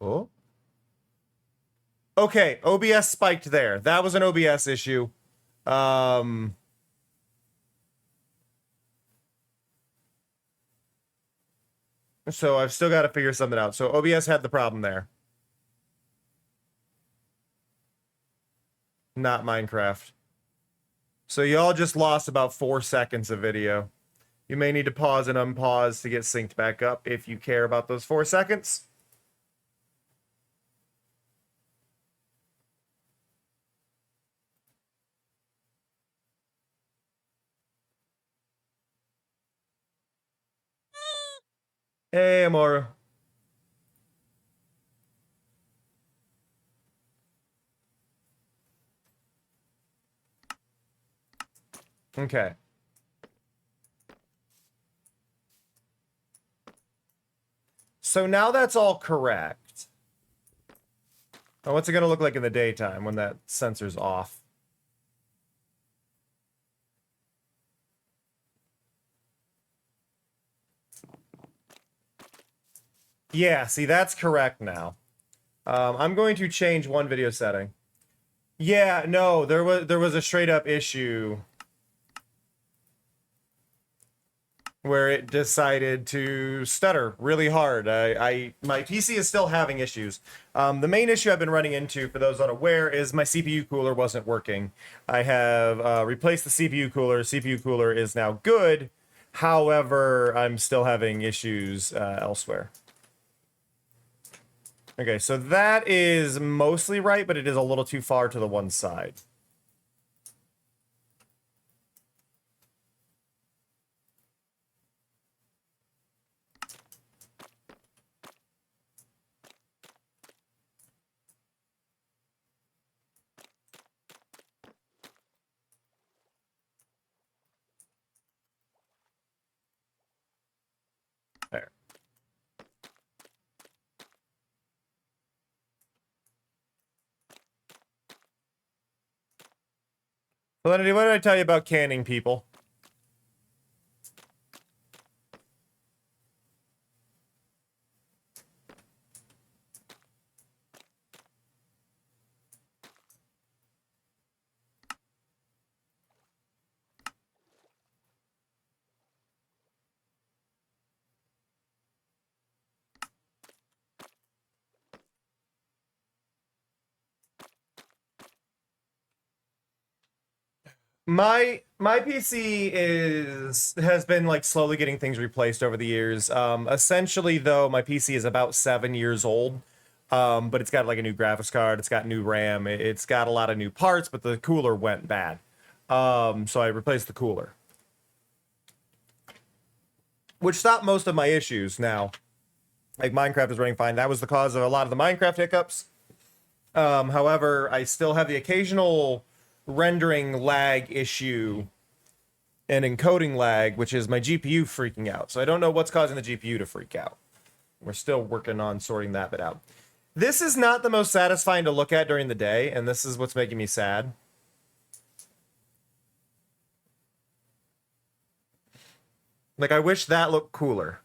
Oh. Okay, OBS spiked there. That was an OBS issue. So I've still got to figure something out. So OBS had the problem there. Not Minecraft. So y'all just lost about 4 seconds of video. You may need to pause and unpause to get synced back up if you care about those 4 seconds. Hey, Amora. Okay. So now that's all correct. Now what's it going to look like in the daytime when that sensor's off? Yeah, see, that's correct now. I'm going to change one video setting. Yeah, no, there was a straight up issue where it decided to stutter really hard. My PC is still having issues. The main issue I've been running into, for those unaware, is my CPU cooler wasn't working. I have replaced the CPU cooler. CPU cooler is now good. However, I'm still having issues elsewhere. Okay, so that is mostly right, but it is a little too far to the one side. Validity, what did I tell you about canning people? My PC has been like slowly getting things replaced over the years. Essentially though, my PC is about 7 years old. But it's got like a new graphics card, it's got new RAM, it's got a lot of new parts, but the cooler went bad. So I replaced the cooler. Which stopped most of my issues now. Like Minecraft is running fine. That was the cause of a lot of the Minecraft hiccups. However, I still have the occasional rendering lag issue and encoding lag, which is my GPU freaking out. So I don't know what's causing the GPU to freak out. We're still working on sorting that bit out. This is not the most satisfying to look at during the day, and this is what's making me sad. Like, I wish that looked cooler.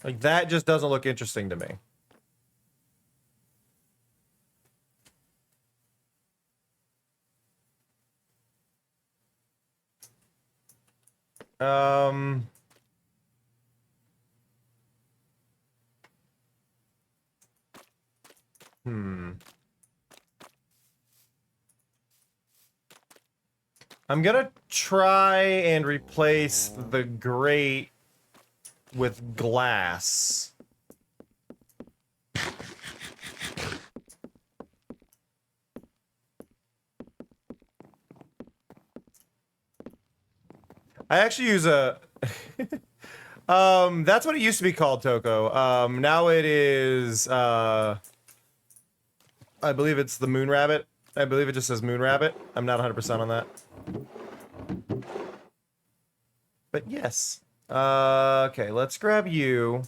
Like, that just doesn't look interesting to me. I'm gonna try and replace the grate with glass. I actually use a that's what it used to be called, Toko. Now it is I believe it's the Moon Rabbit. I believe it just says Moon Rabbit. I'm not 100% on that. But yes. Okay, let's grab you.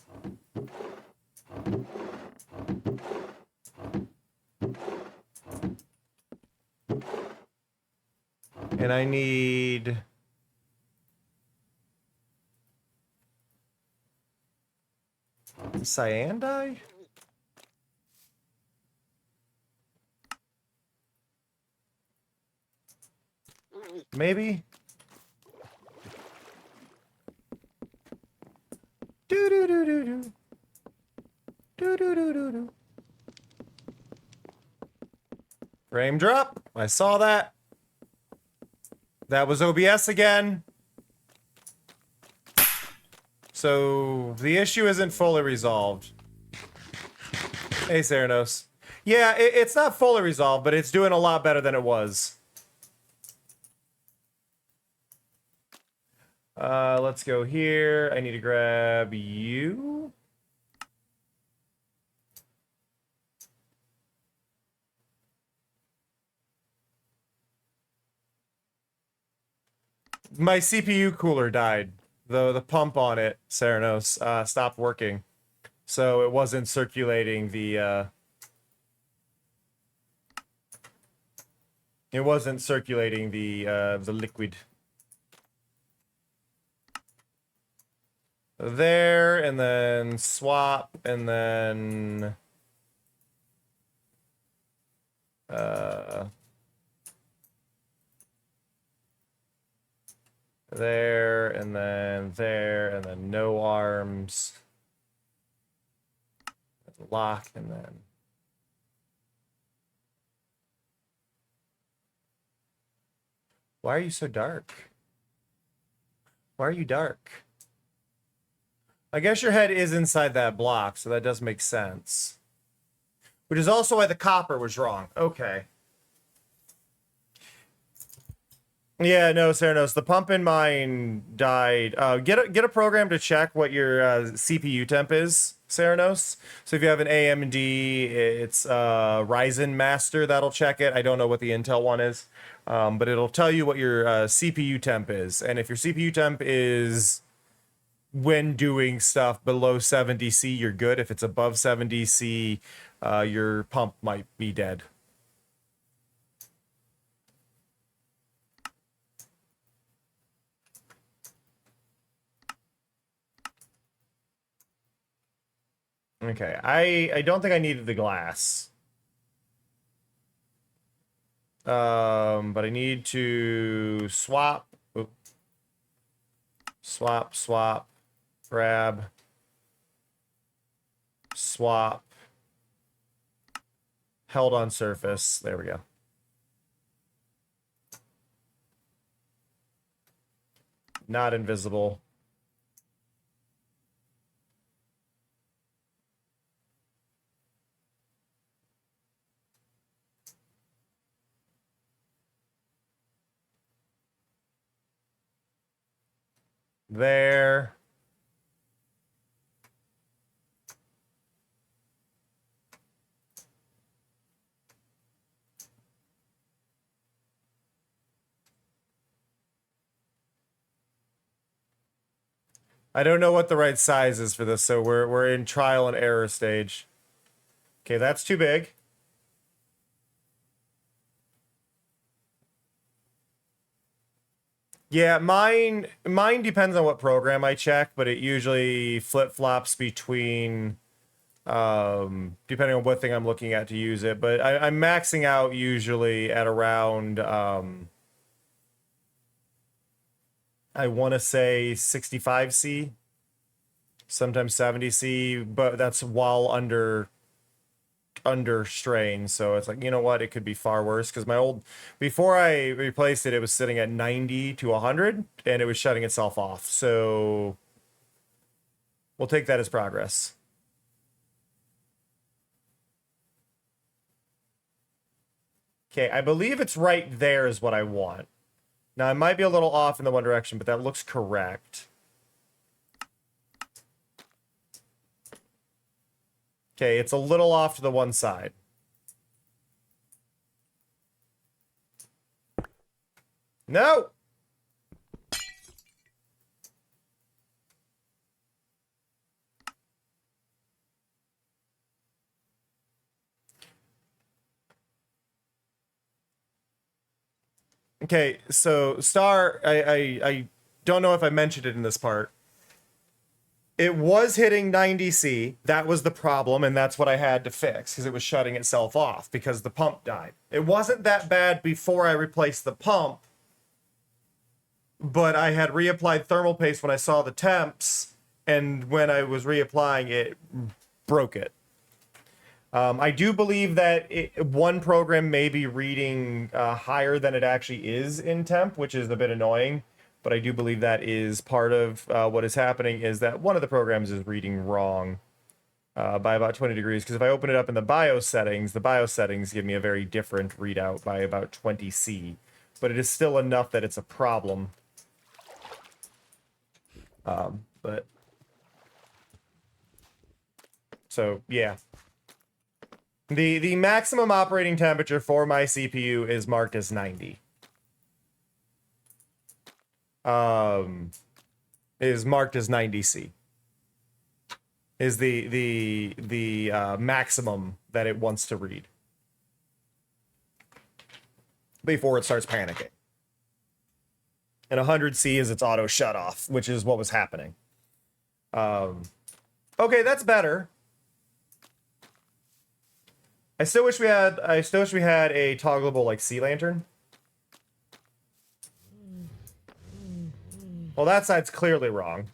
And I need cyan dye? Maybe? Do do do do do. Do do do do do. Frame drop. I saw that. That was OBS again. So the issue isn't fully resolved. Hey, Ceranos. Yeah, it's not fully resolved, but it's doing a lot better than it was. Let's go here. I need to grab you. My CPU cooler died. The pump on it, Ceranos, stopped working. So it wasn't circulating the the liquid. There, and then swap, and then there, and then there, and then no arms. Lock, and then why are you so dark? Why are you dark? I guess your head is inside that block, so that does make sense. Which is also why the copper was wrong. Okay. Yeah, no, Ceranos, the pump in mine died. Get a program to check what your CPU temp is, Ceranos. So if you have an AMD, it's Ryzen Master that'll check it. I don't know what the Intel one is, but it'll tell you what your CPU temp is. And if your CPU temp is when doing stuff below 70C, you're good. If it's above 70C, your pump might be dead. Okay, I don't think I needed the glass. But I need to swap. Oop. Swap, grab, swap, held on surface. There we go. Not invisible. There. I don't know what the right size is for this, so we're in trial and error stage. Okay, that's too big. Yeah, mine depends on what program I check, but it usually flip-flops between depending on what thing I'm looking at to use it. But I'm maxing out usually at around I want to say 65C, sometimes 70C, but that's while under strain. So it's like, you know what, it could be far worse, because my old, before I replaced it, it was sitting at 90 to 100 and it was shutting itself off. So we'll take that as progress. Okay, I believe it's right there is what I want. Now I might be a little off in the one direction, but that looks correct. Okay, it's a little off to the one side. No! Okay, so Star, I don't know if I mentioned it in this part. It was hitting 90C. That was the problem, and that's what I had to fix, because it was shutting itself off because the pump died. It wasn't that bad before I replaced the pump, but I had reapplied thermal paste when I saw the temps, and when I was reapplying it, broke it. I do believe that one program may be reading higher than it actually is in temp, which is a bit annoying. But I do believe that is part of what is happening, is that one of the programs is reading wrong by about 20 degrees. Because if I open it up in the BIOS settings give me a very different readout by about 20C. But it is still enough that it's a problem. But so, yeah. The maximum operating temperature for my CPU is marked as 90. Is marked as 90C. Is the maximum that it wants to read before it starts panicking. And 100C is its auto shut off, which is what was happening. Okay, that's better. I still wish we had a toggleable like sea lantern. Well, that side's clearly wrong.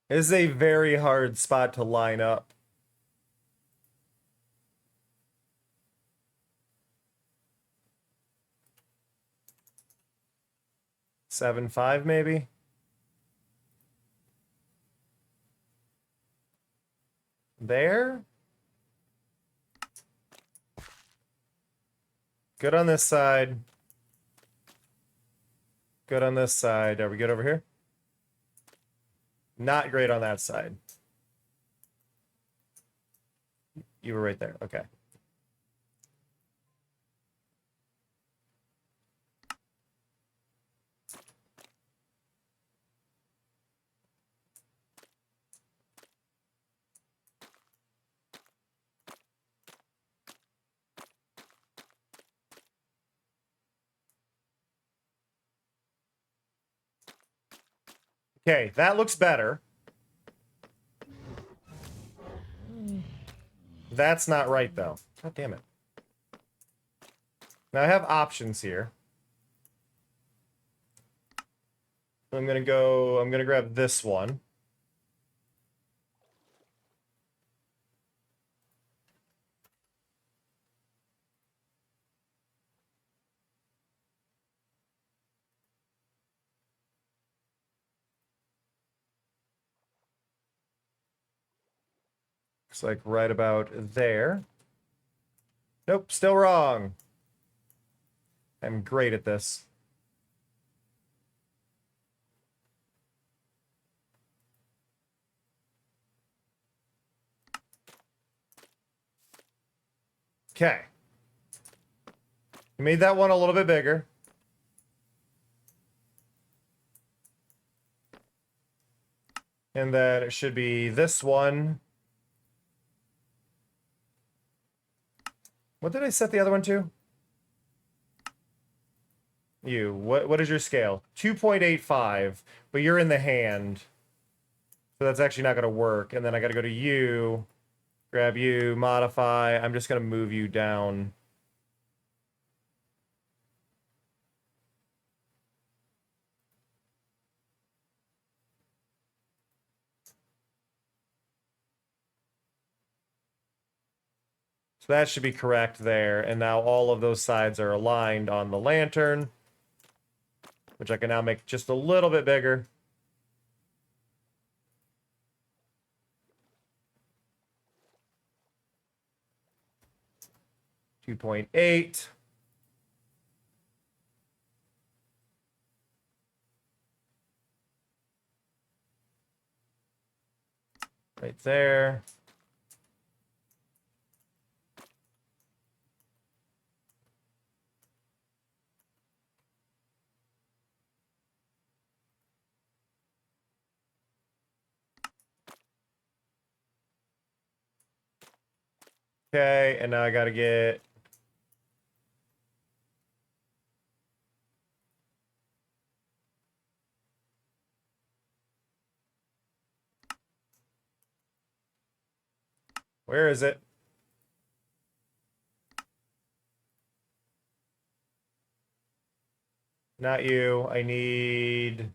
This is a very hard spot to line up. Seven, 5, maybe. There. Good on this side. Good on this side. Are we good over here? Not great on that side. You were right there. Okay. Okay, that looks better. That's not right, though. God damn it. Now I have options here. I'm gonna grab this one. Looks like right about there. Nope, still wrong. I'm great at this. Okay. Made that one a little bit bigger. And then it should be this one. What did I set the other one to? You. What is your scale? 2.85, but you're in the hand. So that's actually not going to work. And then I got to go to you, grab you, modify. I'm just going to move you down. So that should be correct there. And now all of those sides are aligned on the lantern, which I can now make just a little bit bigger. .8. Right there. Okay, and now I gotta get... Where is it? Not you. I need...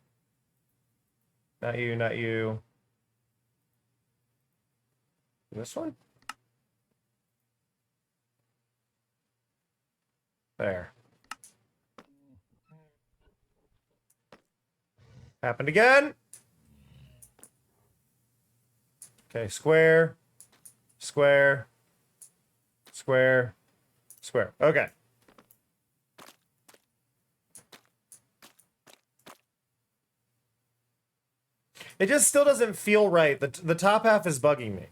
Not you, not you. This one? There. Happened again. Okay, square, square, square, square. Okay. It just still doesn't feel right. The top half is bugging me.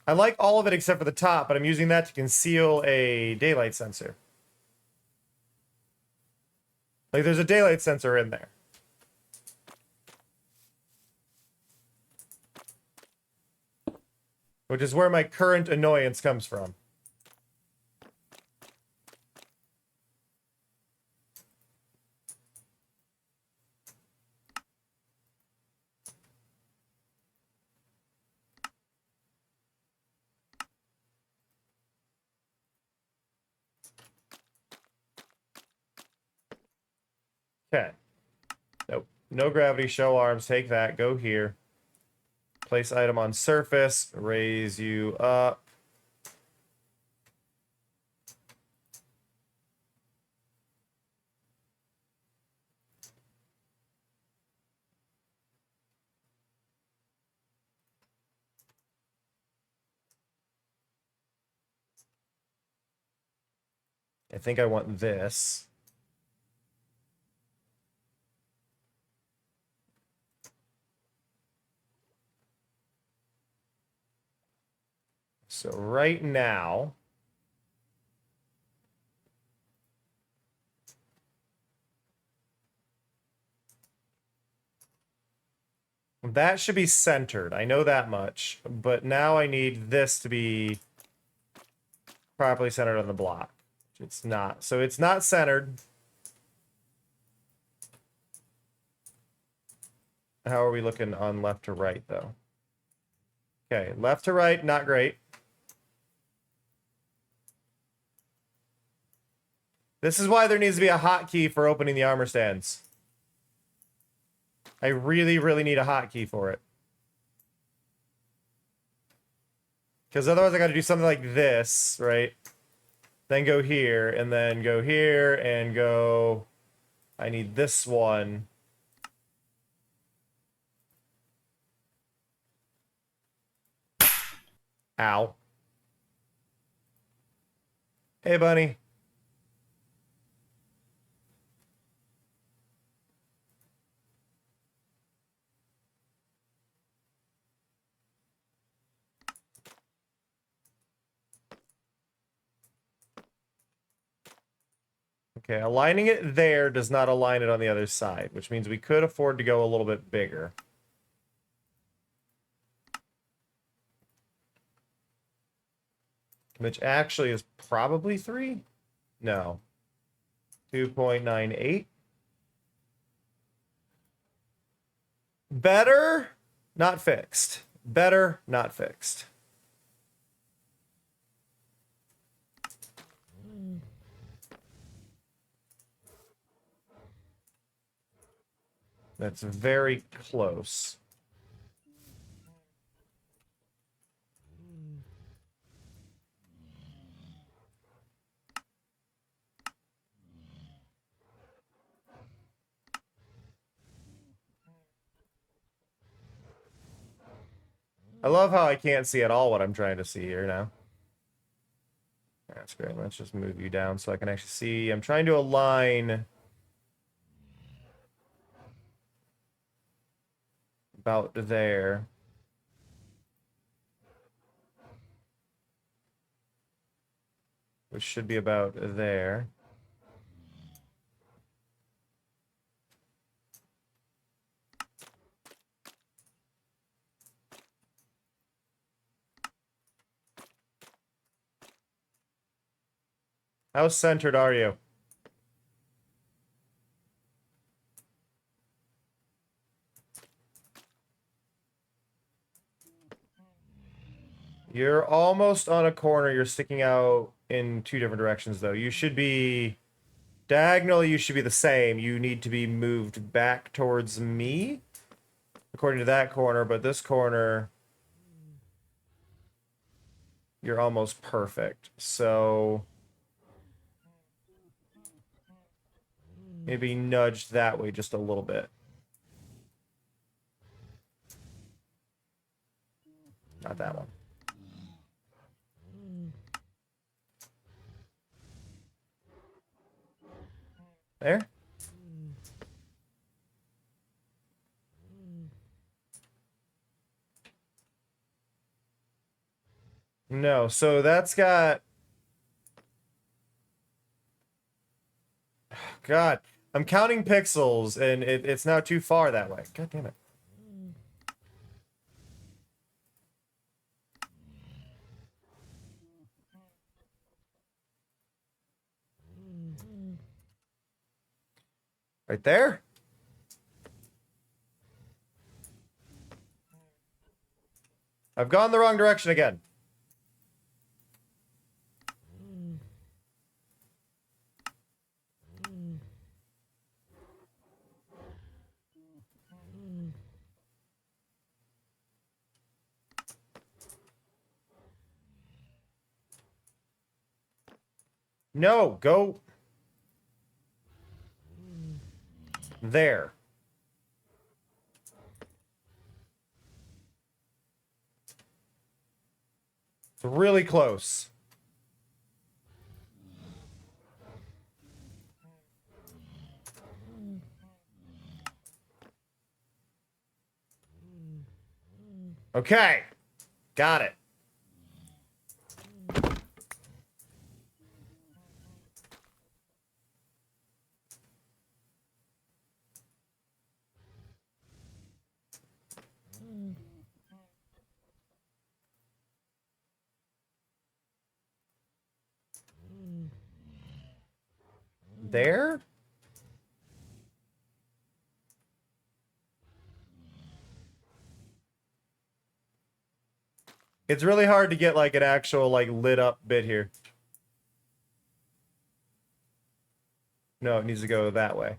I like all of it except for the top, but I'm using that to conceal a daylight sensor. Like, there's a daylight sensor in there. Which is where my current annoyance comes from. Okay. Nope. No gravity, show arms, take that, go here. Place item on surface, raise you up. I think I want this. So right now, that should be centered. I know that much. But now I need this to be properly centered on the block. It's not. So it's not centered. How are we looking on left to right, though? Okay, left to right, not great. This is why there needs to be a hotkey for opening the armor stands. I really, really need a hotkey for it. Because otherwise I got to do something like this, right? Then go here, and then go here, and go... I need this one. Ow. Hey, bunny. Okay, aligning it there does not align it on the other side, which means we could afford to go a little bit bigger. Which actually is probably 3? No. 2.98. Better, not fixed. Better, not fixed. That's very close. I love how I can't see at all what I'm trying to see here now. That's great. Let's just move you down so I can actually see. I'm trying to align about there. Which should be about there. How centered are you? You're almost on a corner. You're sticking out in 2 different directions, though. You should be... Diagonally, you should be the same. You need to be moved back towards me, according to that corner, but this corner... You're almost perfect. So... Maybe nudge that way just a little bit. Not that one. There? No, so that's got... God, I'm counting pixels, and it's now too far that way. God damn it. Right there? I've gone the wrong direction again. No, go there. It's really close. Okay. Got it. there? It's really hard to get like an actual like lit up bit here. No, it needs to go that way.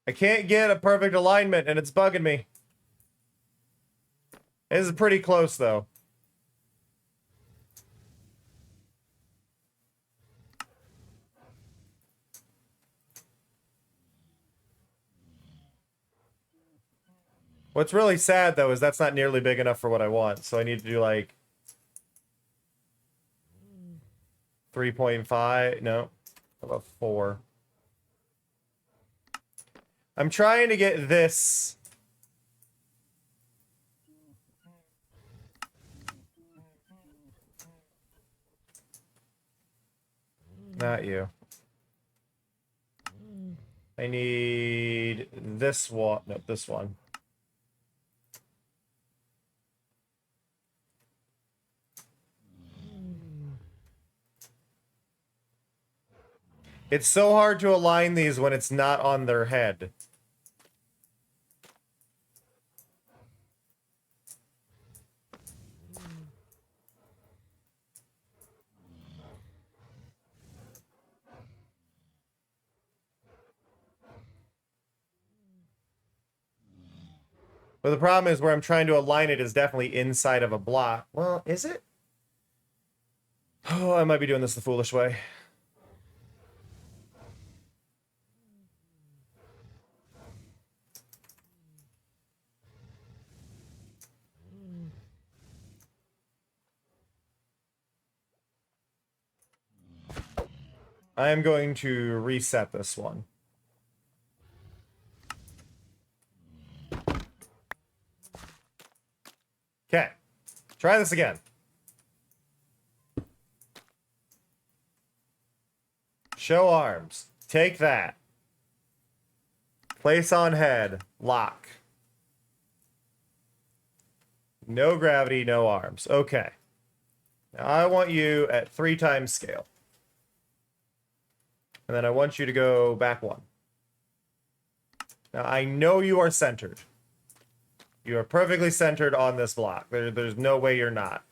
I can't get a perfect alignment and it's bugging me. This is pretty close though. What's really sad though is that's not nearly big enough for what I want. So I need to do like 3.5. No, about 4. I'm trying to get this. Not you. I need this one. No, this one. It's so hard to align these when it's not on their head. But the problem is where I'm trying to align it is definitely inside of a block. Well, is it? Oh, I might be doing this the foolish way. I am going to reset this one. Okay. Try this again. Show arms. Take that. Place on head. Lock. No gravity, no arms. Okay. Now I want you at 3 times scale. And then I want you to go back 1. Now I know you are centered. You are perfectly centered on this block. There's no way you're not.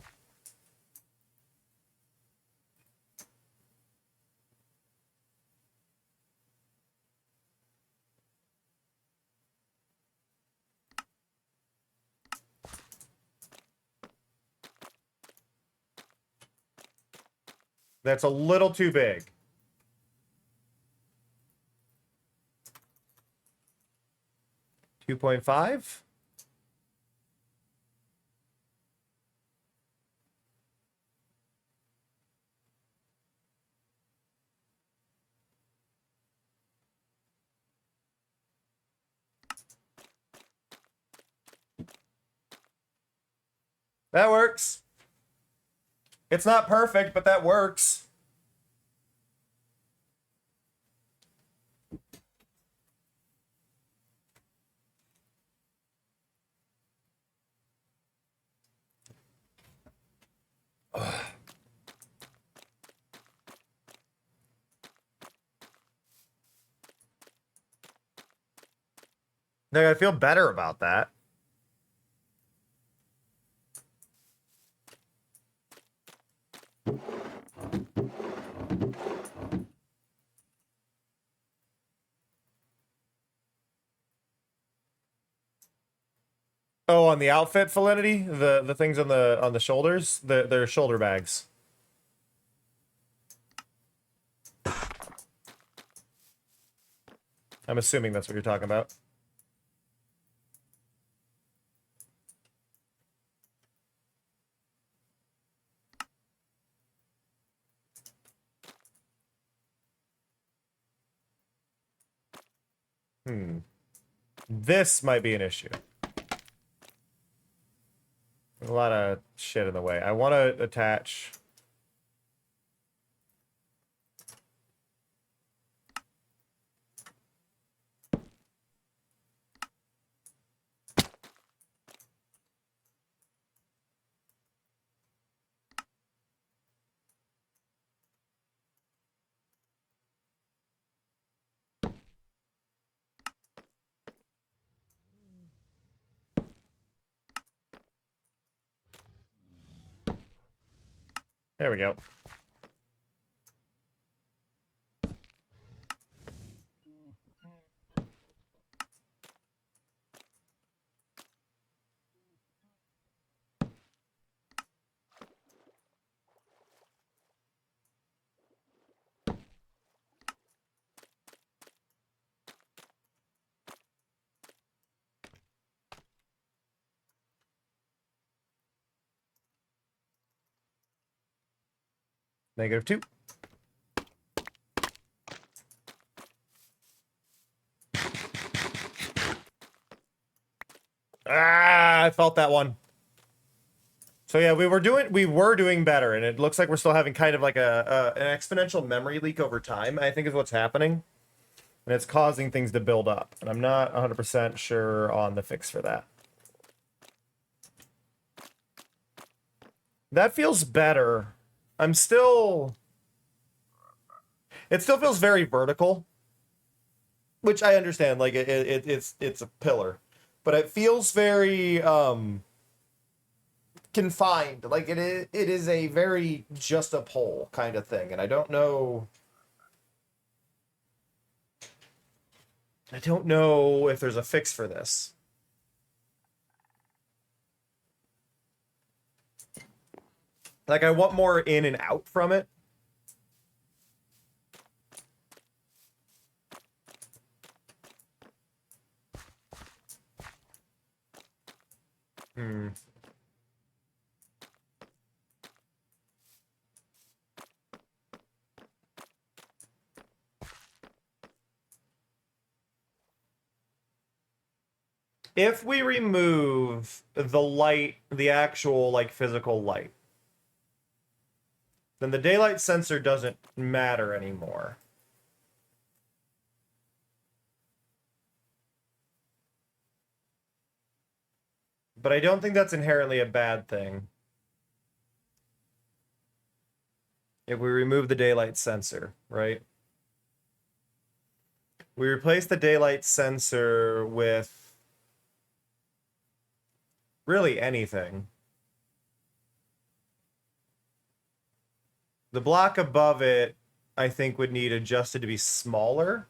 That's a little too big. $2.5. That works. It's not perfect, but that works. Like, I feel better about that. Oh, on the outfit validity, the things on the shoulders, they're shoulder bags. I'm assuming that's what you're talking about. This might be an issue. There's a lot of shit in the way. I want to attach... There we go. -2. Ah, I felt that one. So yeah, we were doing better, and it looks like we're still having kind of like an exponential memory leak over time, I think is what's happening. And it's causing things to build up. And I'm not 100% sure on the fix for that. That feels better. I'm still... It still feels very vertical. Which I understand, like it's a pillar. But it feels very confined. Like it is a very just a pole kind of thing. And I don't know if there's a fix for this. Like I want more in and out from it. If we remove the light, the actual like physical light, then the daylight sensor doesn't matter anymore. But I don't think that's inherently a bad thing. If we remove the daylight sensor, right? We replace the daylight sensor with really anything. The block above it, I think, would need adjusted to be smaller.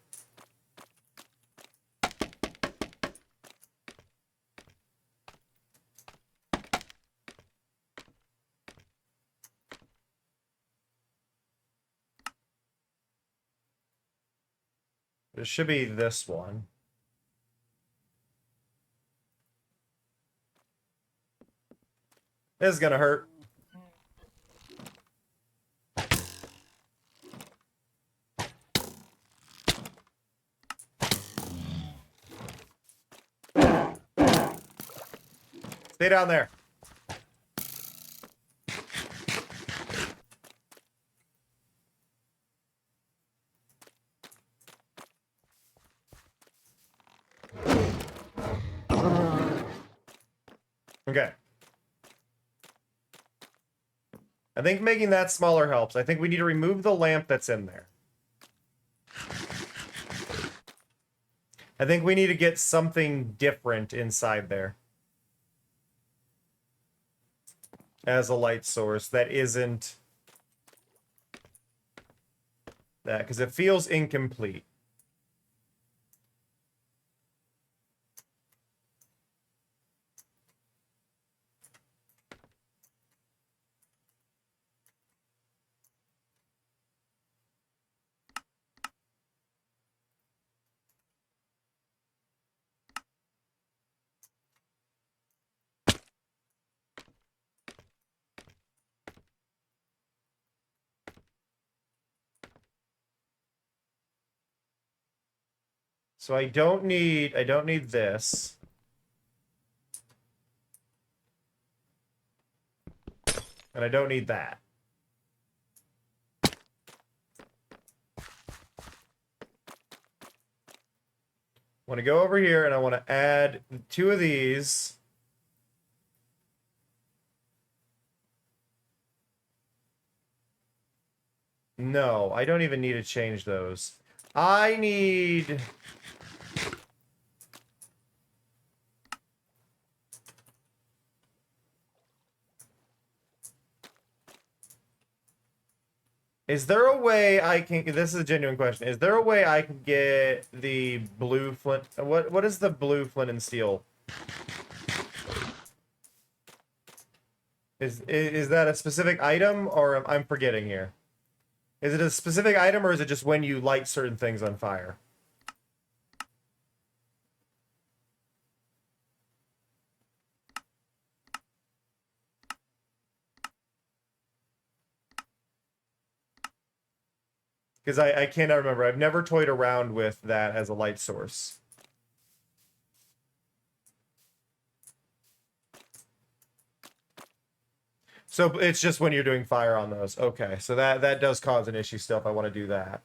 It should be this one. This is gonna hurt. Stay down there. Okay. I think making that smaller helps. I think we need to remove the lamp that's in there. I think we need to get something different inside there as a light source that isn't that, because it feels incomplete. So I don't need this. And I don't need that. I want to go over here and I want to add 2 of these. No, I don't even need to change those. I need... Is there a way I can... This is a genuine question. Is there a way I can get the blue flint... What is the blue flint and steel? Is that a specific item, or I'm forgetting here? Is it a specific item, or is it just when you light certain things on fire? Because I cannot remember. I've never toyed around with that as a light source. So it's just when you're doing fire on those. Okay, so that does cause an issue still if I want to do that.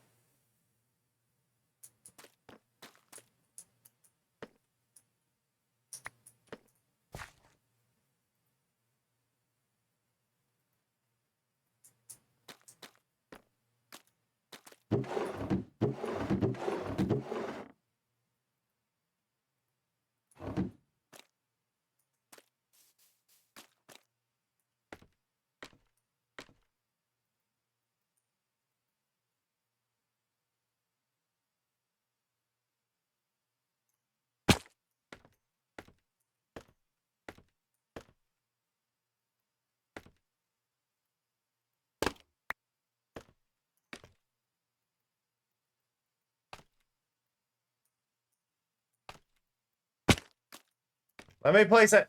Let me place it.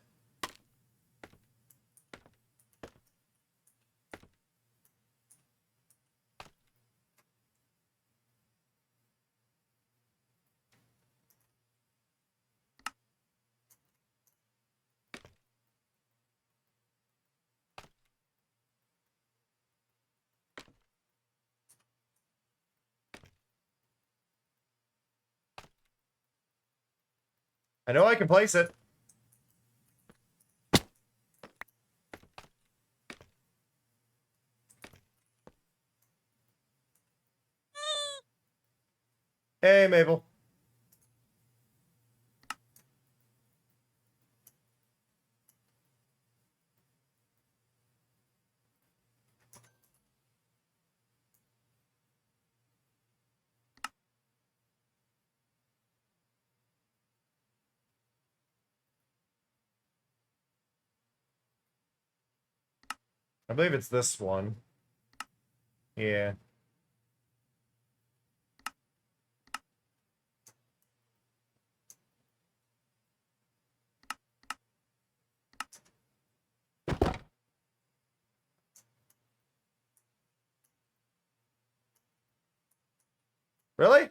I know I can place it. Hey, Mabel. I believe it's this one. Yeah. Really?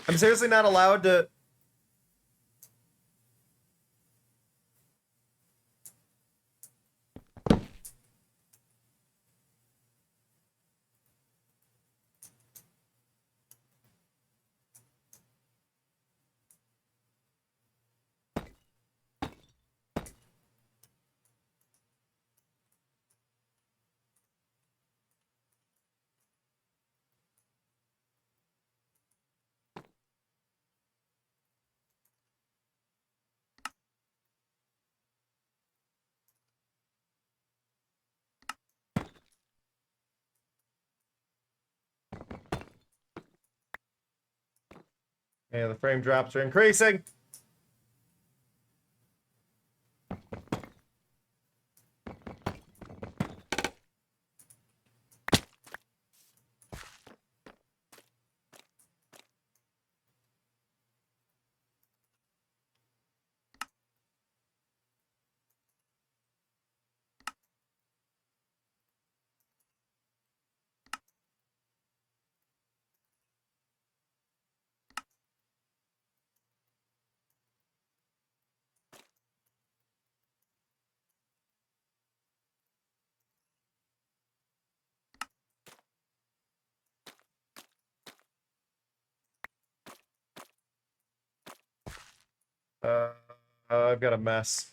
I'm seriously not allowed to... Yeah, the frame drops are increasing. Uh, I've got a mess.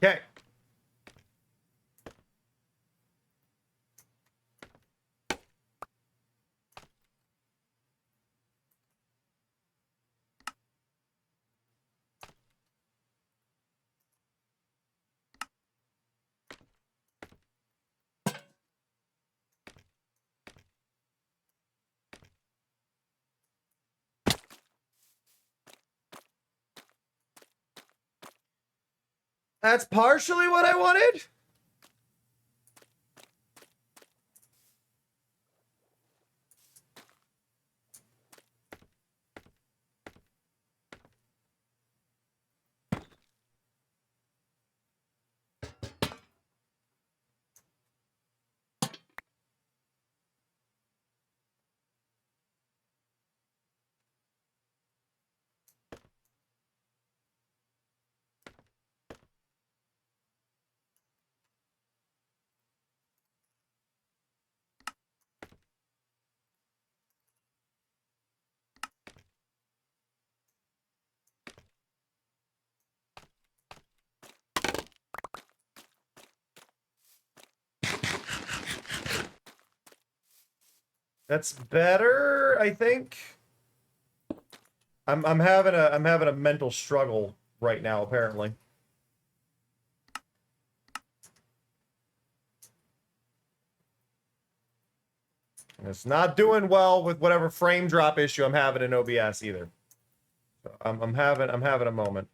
Okay. That's partially what I wanted. That's better, I think. I'm having a mental struggle right now, apparently. And it's not doing well with whatever frame drop issue I'm having in OBS either. So I'm having a moment.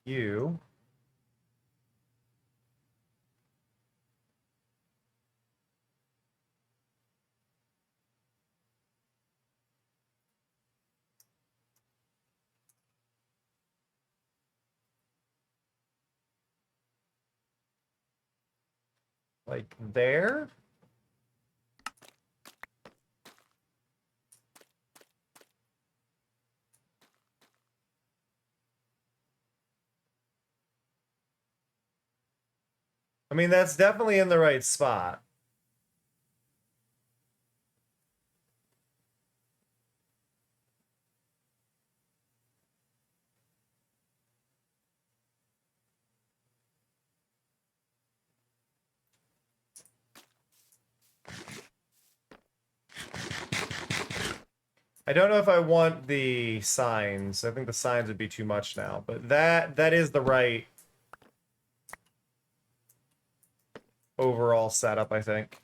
You. Like there? I mean, that's definitely in the right spot. I don't know if I want the signs. I think the signs would be too much now, but that is the right overall setup, I think.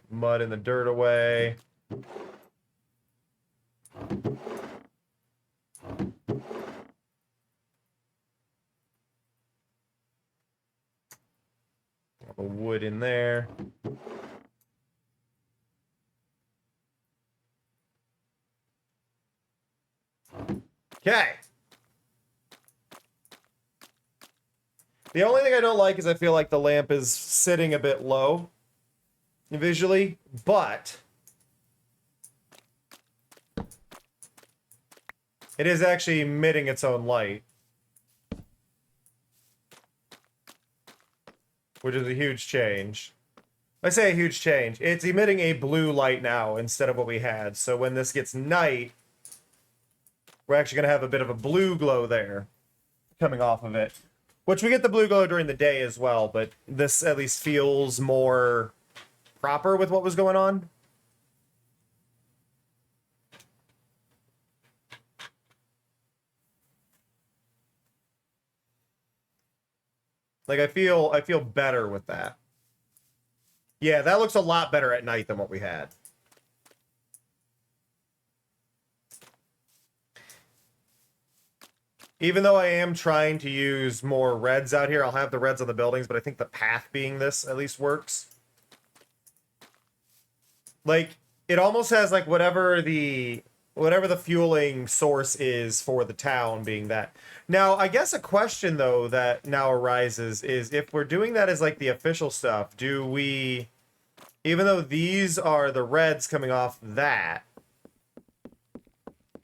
Mud and the dirt away. The wood in there. Okay. The only thing I don't like is I feel like the lamp is sitting a bit low visually, but it is actually emitting its own light, which is a huge change. I say a huge change. It's emitting a blue light now instead of what we had. So when this gets night, we're actually going to have a bit of a blue glow there coming off of it. Which we get the blue glow during the day as well, but this at least feels more proper with what was going on. Like I feel better with that. Yeah, that looks a lot better at night than what we had. Even though I am trying to use more reds out here, I'll have the reds on the buildings, but I think the path being this at least works. Like, it almost has like whatever the fueling source is for the town being that. Now, I guess a question though that now arises is if we're doing that as like the official stuff, do we, even though these are the reds coming off that,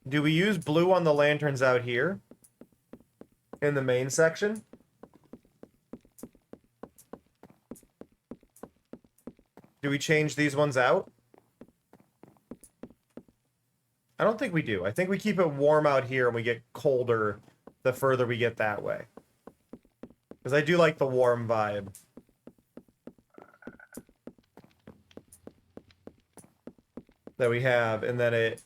do we use blue on the lanterns out here in the main section? Do we change these ones out? I don't think we do. I think we keep it warm out here and we get colder the further we get that way. Because I do like the warm vibe. That we have, and then it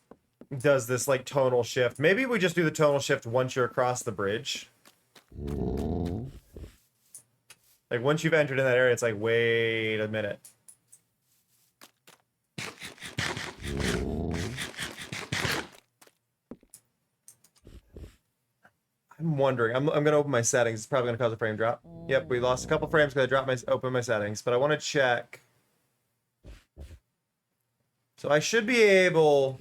does this like tonal shift. Maybe we just do the tonal shift once you're across the bridge. Like once you've entered in that area, it's like, wait a minute. I'm wondering. I'm gonna open my settings. It's probably gonna cause a frame drop. Yep, we lost a couple frames because I dropped open my settings, but I want to check. So I should be able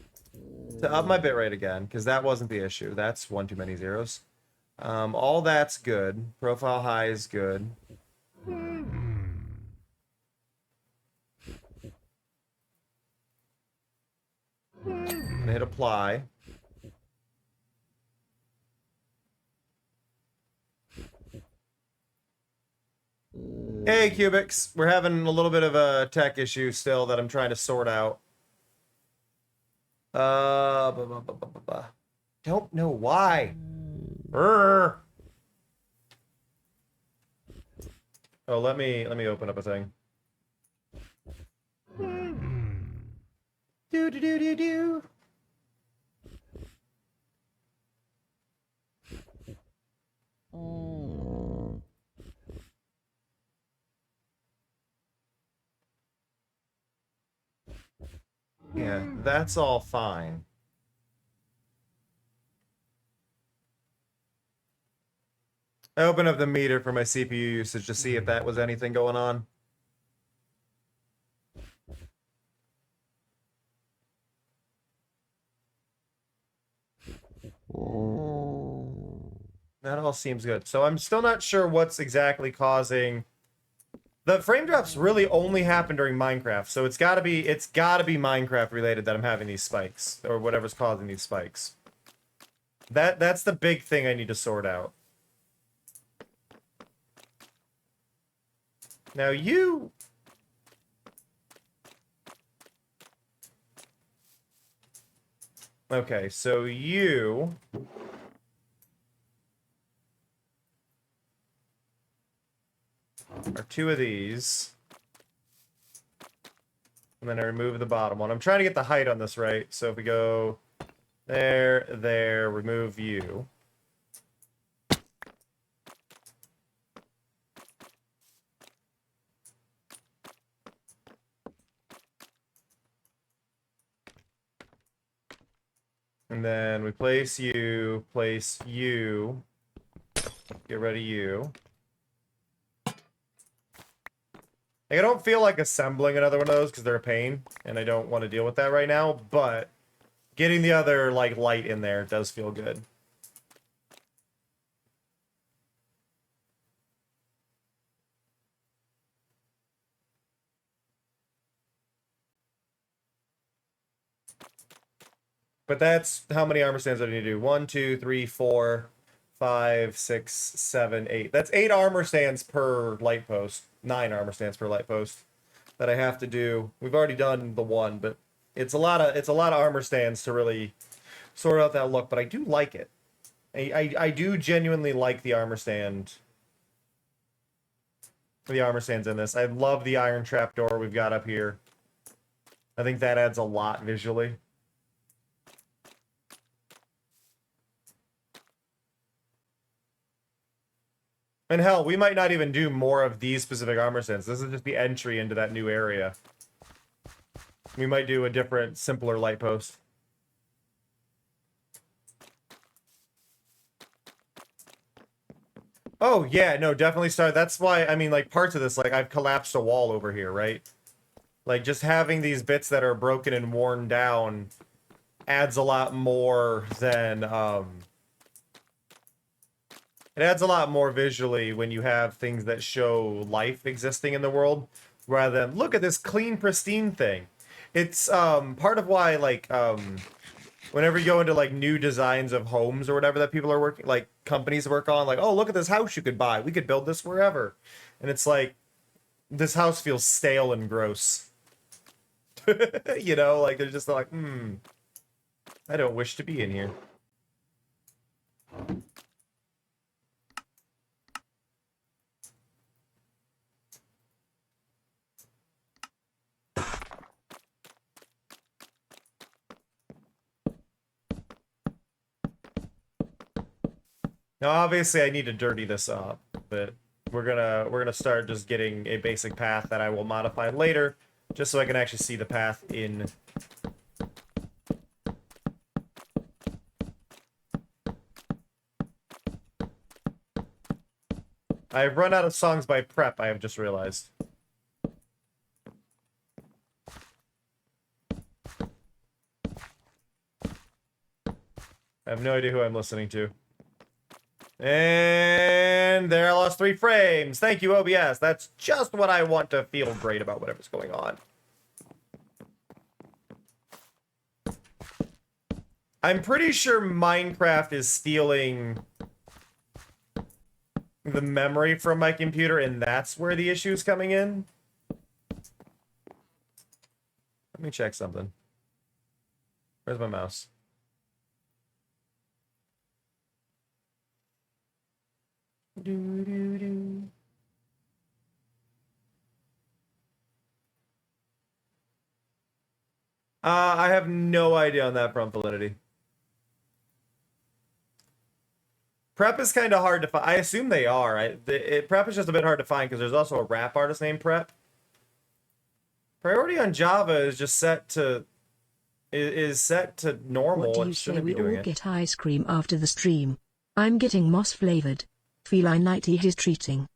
to up my bitrate again because that wasn't the issue. That's one too many zeros. All that's good. Profile high is good. And hit apply. Hey, Cubics. We're having a little bit of a tech issue still that I'm trying to sort out. Don't know why. Oh, let me open up a thing. Do do do do do. Yeah, that's all fine. I opened up the meter for my CPU usage to see if that was anything going on. That all seems good. So I'm still not sure what's exactly causing... The frame drops really only happen during Minecraft, so it's gotta be Minecraft related that I'm having these spikes, or whatever's causing these spikes. That's the big thing I need to sort out. Now you... Okay, so you... are two of these. And then I remove the bottom one. I'm trying to get the height on this right. So if we go there, remove you. And then we place you, get rid of you. Like, I don't feel like assembling another one of those because they're a pain, and I don't want to deal with that right now, but getting the other, like, light in there does feel good. But that's how many armor stands I need to do. 1, 2, 3, 4, 5, 6, 7, 8. That's 8 armor stands per light post. 9 armor stands per light post that I have to do. We've already done the one, but it's a lot of armor stands to really sort out that look. But I do like it. I do genuinely like the armor stand. The armor stands in this. I love the iron trapdoor we've got up here. I think that adds a lot visually. And hell, we might not even do more of these specific armor stands. This is just the entry into that new area. We might do a different, simpler light post. Oh, yeah, no, definitely start. That's why, I mean, like, parts of this, like, I've collapsed a wall over here, right? Like, just having these bits that are broken and worn down adds a lot more than, it adds a lot more visually when you have things that show life existing in the world, rather than, look at this clean, pristine thing. It's, part of why, like, whenever you go into, like, new designs of homes or whatever that people are working, like, companies work on, like, oh, look at this house you could buy. We could build this wherever. And it's like, this house feels stale and gross. You know, like, they're just like, I don't wish to be in here. Now, obviously, I need to dirty this up, but we're gonna start just getting a basic path that I will modify later, just so I can actually see the path in. I've run out of songs by Prep, I have just realized. I have no idea who I'm listening to. And there, I lost 3 frames. Thank you, OBS. That's just what I want to feel great about whatever's going on. I'm pretty sure Minecraft is stealing the memory from my computer, and that's where the issue is coming in. Let me check something. Where's my mouse? I have no idea on that front, Validity. Prep is kind of hard to find. I assume they are. Prep is just a bit hard to find because there's also a rap artist named Prep. Priority on Java is just set to set to normal. What do you It say shouldn't we be doing all it. get ice cream after the stream? I'm getting moss flavored. Feline nighty is treating.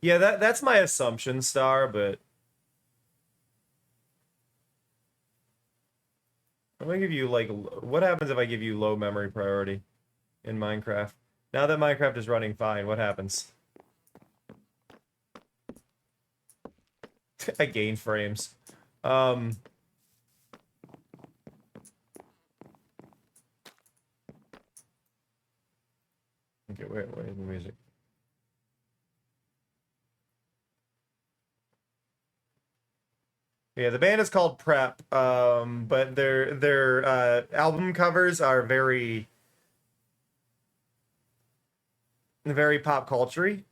Yeah, that's my assumption, Star, but I'm gonna give you, like, what happens if I give you low memory priority in Minecraft? Now that Minecraft is running fine, what happens? I gain frames. Okay, where's the music? Yeah, the band is called Prep, but their album covers are very pop culture-y.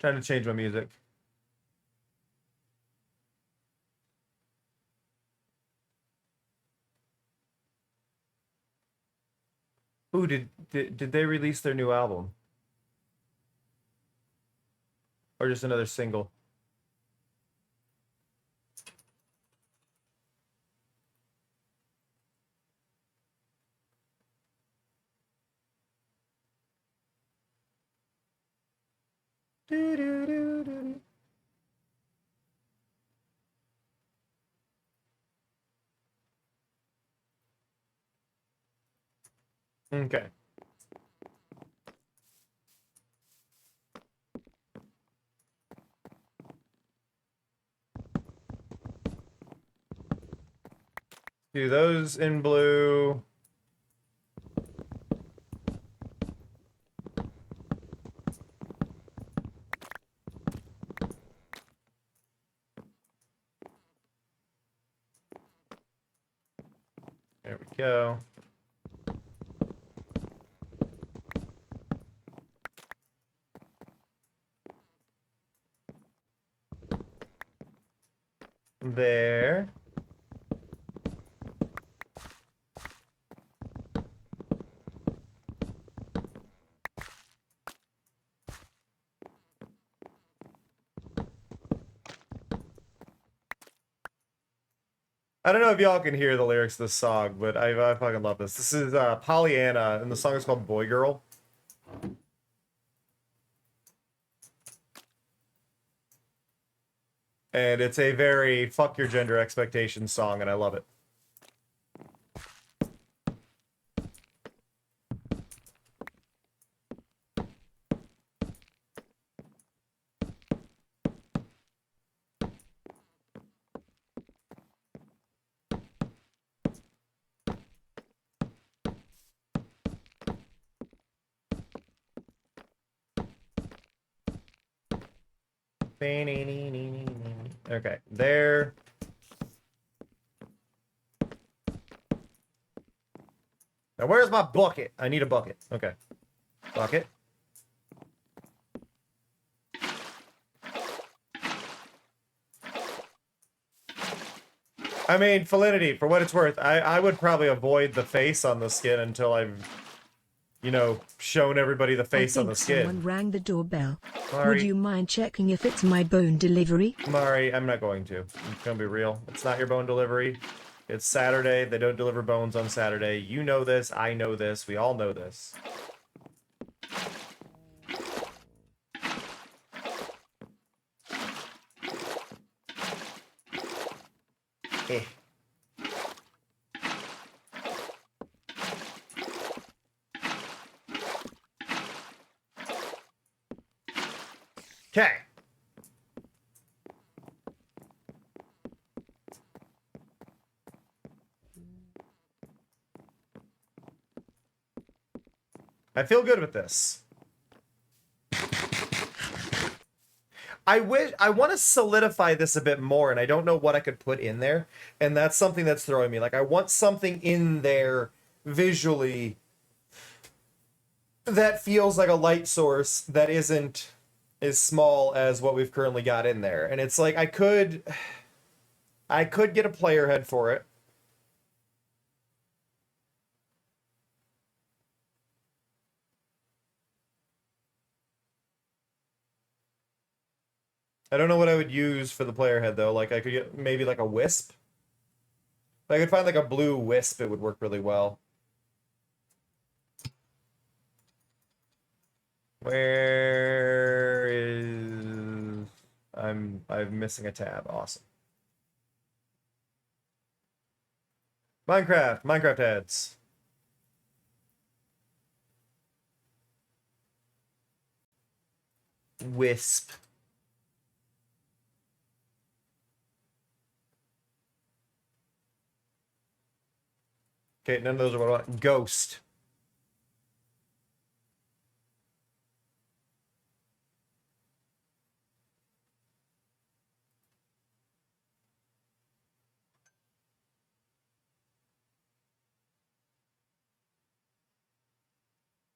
Trying to change my music. Ooh, did they release their new album? Or just another single? Okay. Do those in blue. There we go. There. I don't know if y'all can hear the lyrics of this song, but I fucking love this. This is Pollyanna, and the song is called Boy Girl. And it's a very fuck your gender expectations song, and I love it. Okay, there. Now where's my bucket? I need a bucket. Okay. Bucket. I mean, Felinity, for what it's worth, I would probably avoid the face on the skin until I've, you know, shown everybody the face on the skin. Someone rang the doorbell. Mari, Would you mind checking if it's my bone delivery? Mari, I'm not going to. I'm gonna be real. It's not your bone delivery. It's Saturday. They don't deliver bones on Saturday. You know this. I know this. We all know this. Eh. Okay. I feel good with this. I want to solidify this a bit more, and I don't know what I could put in there, and that's something that's throwing me. Like, I want something in there visually that feels like a light source that isn't as small as what we've currently got in there. And it's like, I could get a player head for it. I don't know what I would use for the player head though. Like I could get maybe like a wisp. If I could find like a blue wisp, it would work really well. Where is... I'm missing a tab. Awesome. Minecraft heads. Wisp. Okay, none of those are what I want. Ghost.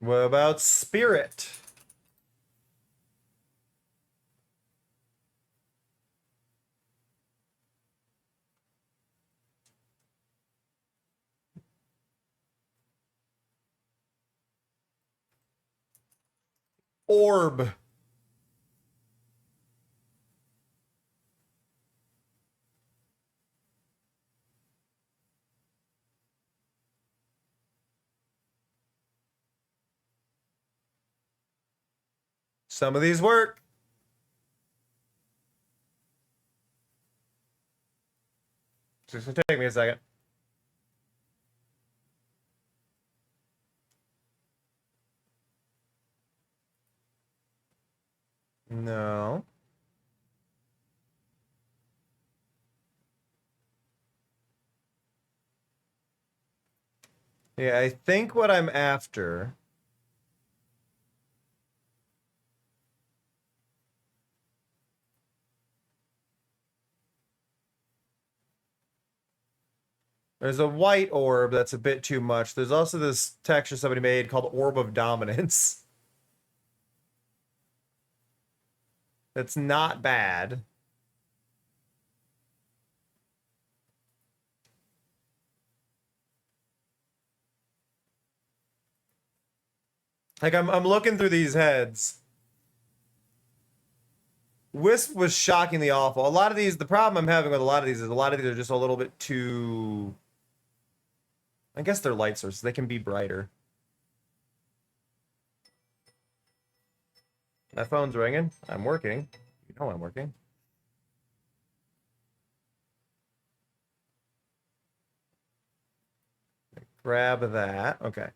What about spirit? Orb. Some of these work. It's gonna take me a second. No. Yeah, I think what I'm after... There's a white orb that's a bit too much. There's also this texture somebody made called Orb of Dominance. That's not bad. Like I'm looking through these heads. Wisp was shockingly awful. A lot of these, the problem I'm having with a lot of these is a lot of these are just a little bit too... I guess they're light sources. They can be brighter. My phone's ringing. I'm working. You know I'm working. Grab that. Okay.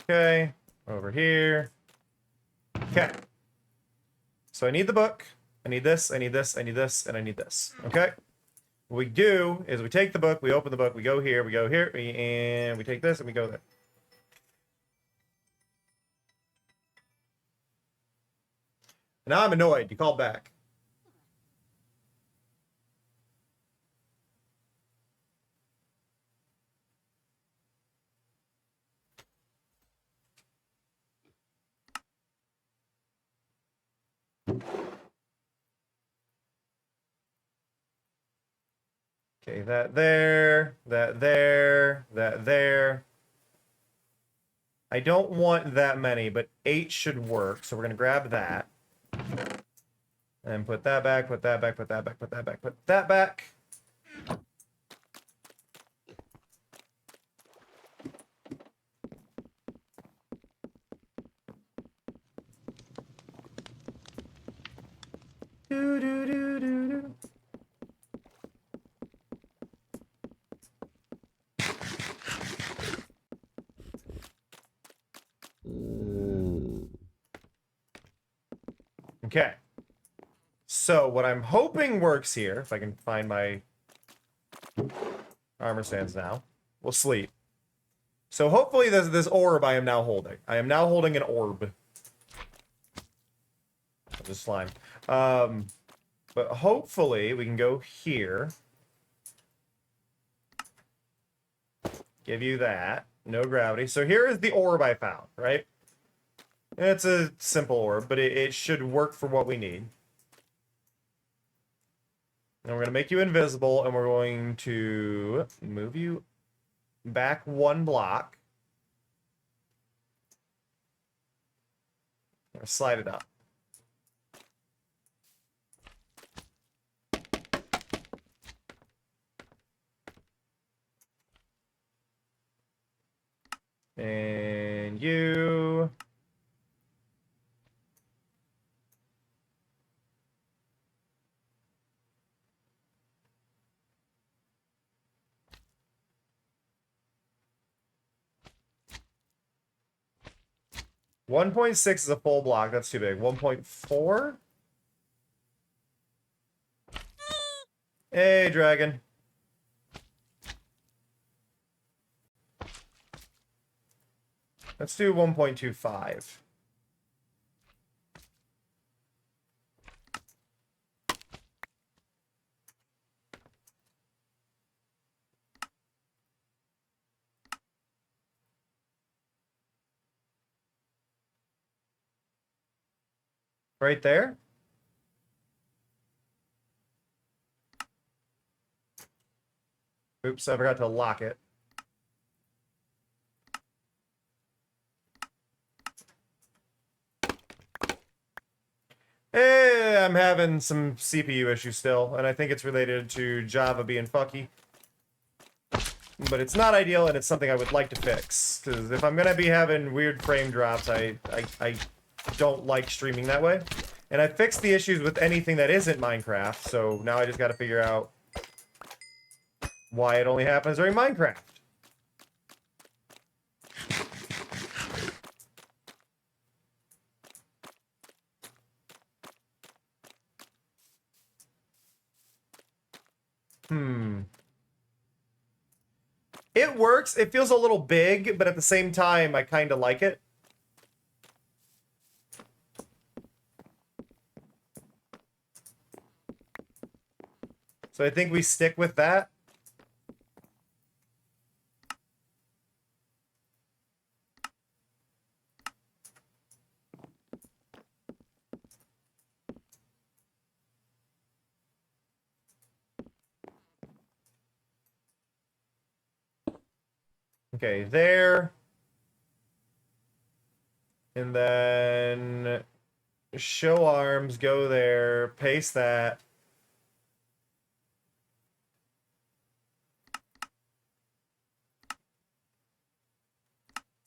Okay, over here. Okay. So I need the book. I need this, I need this, I need this, and I need this. Okay? What we do is we take the book, we open the book, we go here, and we take this and we go there. Now I'm annoyed. You called back. Okay, that there, that there, that there. I don't want that many, but 8 should work. So we're going to grab that. And put that back, put that back, put that back, put that back, put that back. Do, do, do, do, do. Okay. So what I'm hoping works here, if I can find my armor stands now, we'll sleep. So hopefully this orb I am now holding. I am now holding an orb. Just slime. But hopefully we can go here. Give you that. No gravity. So here is the orb I found, right? It's a simple orb, but it should work for what we need. And we're going to make you invisible, and we're going to move you back 1 block. Slide it up. And you... .6 is a full block. That's too big. 1.4? Hey, dragon. Let's do 1.25. Right there. Oops, I forgot to lock it. Hey, I'm having some CPU issues still, and I think it's related to Java being fucky. But it's not ideal, and it's something I would like to fix. Because if I'm going to be having weird frame drops, I don't like streaming that way. And I fixed the issues with anything that isn't Minecraft, so now I just got to figure out why it only happens during Minecraft. It works. It feels a little big, but at the same time, I kind of like it. So I think we stick with that. Okay, there. And then show arms, go there, paste that.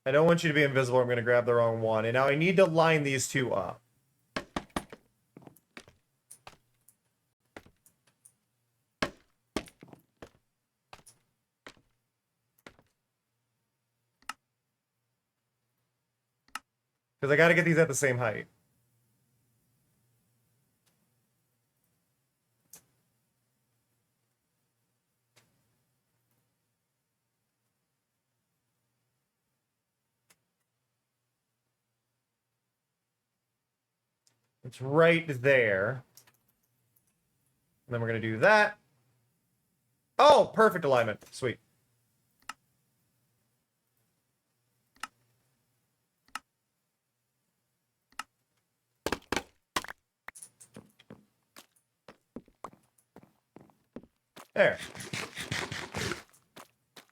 I don't want you to be invisible. I'm going to grab the wrong one. And now I need to line these two up. Because I got to get these at the same height. It's right there. And then we're going to do that. Oh, perfect alignment. Sweet. There.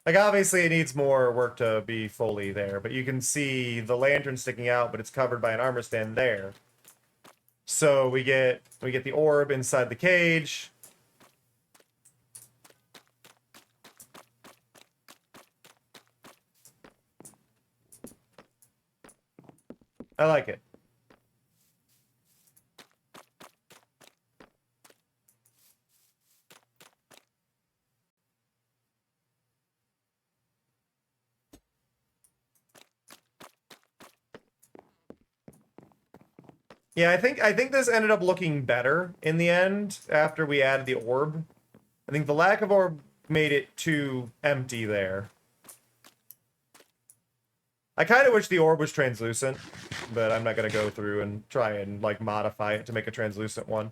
Like, obviously it needs more work to be fully there, but you can see the lantern sticking out, but it's covered by an armor stand there. So we get the orb inside the cage. I like it. Yeah, I think this ended up looking better in the end after we added the orb. I think the lack of orb made it too empty there. I kind of wish the orb was translucent, but I'm not going to go through and try and, like, modify it to make a translucent one.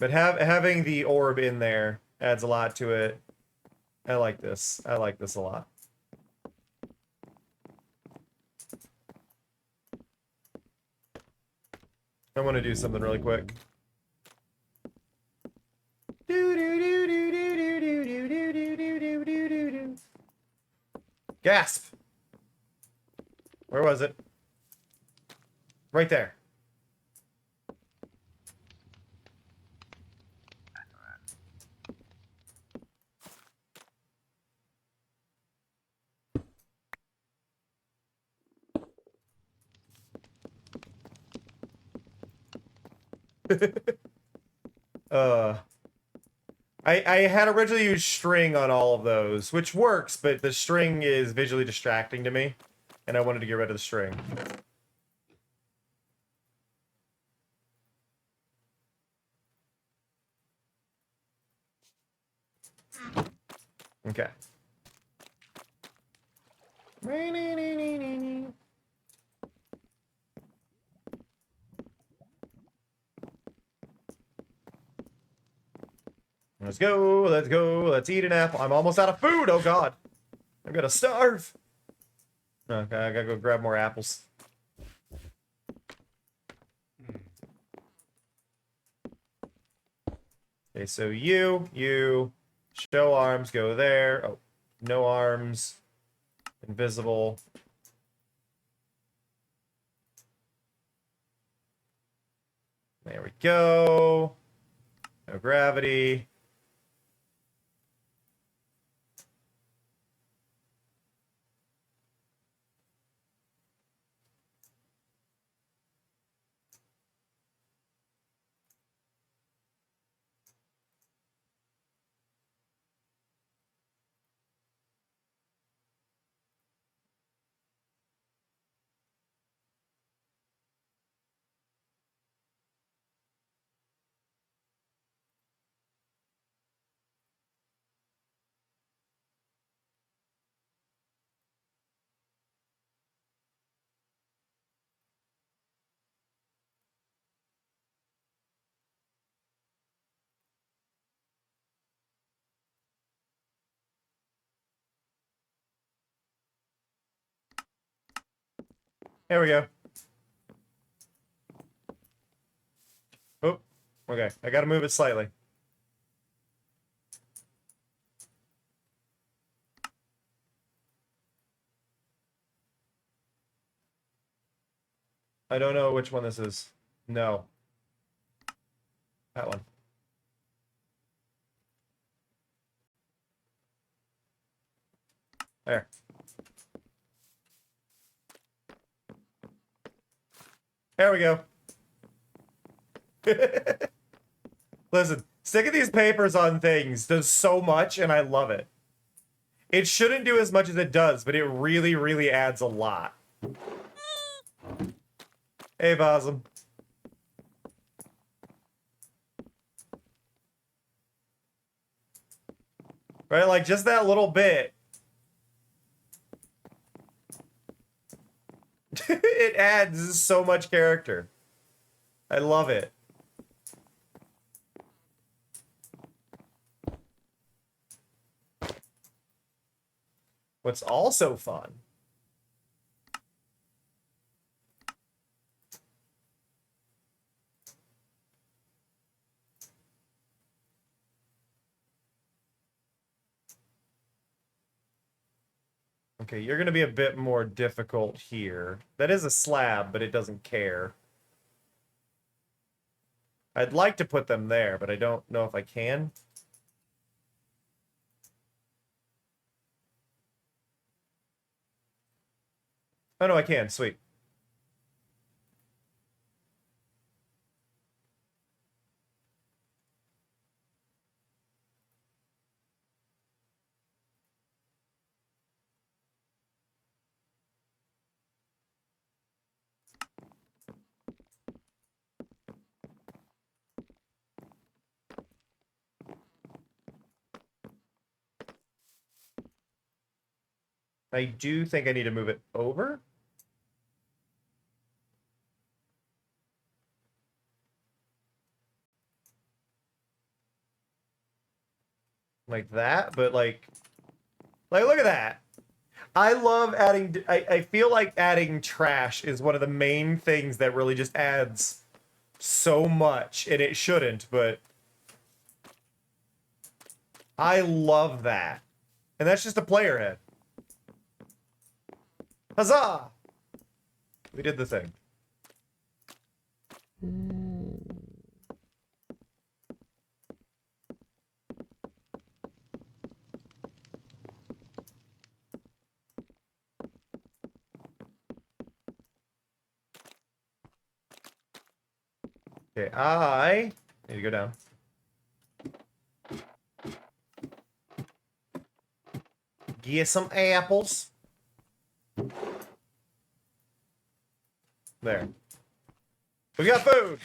But having the orb in there adds a lot to it. I like this. I like this a lot. I want to do something really quick. Gasp! Where was it? Right there. I had originally used string on all of those, which works, but the string is visually distracting to me, and I wanted to get rid of the string. Okay. Let's go, let's go, let's eat an apple. I'm almost out of food, oh god. I'm gonna starve. Okay, I gotta go grab more apples. Okay, so you, show arms, go there. Oh, no arms, invisible. There we go. No gravity. There we go. Oh, okay. I gotta move it slightly. I don't know which one this is. No. That one. There. There we go. Listen, sticking these papers on things does so much, and I love it. It shouldn't do as much as it does, but it really, really adds a lot. Hey, Possum. Right, like just that little bit. It adds so much character. I love it. What's also fun okay, you're gonna be a bit more difficult here. That is a slab, but it doesn't care. I'd like to put them there, but I don't know if I can. Oh no, I can. Sweet. I do think I need to move it over. Like that, but like look at that. I love adding, I feel like adding trash is one of the main things that really just adds so much, and it shouldn't, but I love that. And that's just a player head. Huzzah! We did the thing. Okay, I need to go down. Get some apples. There. We got food.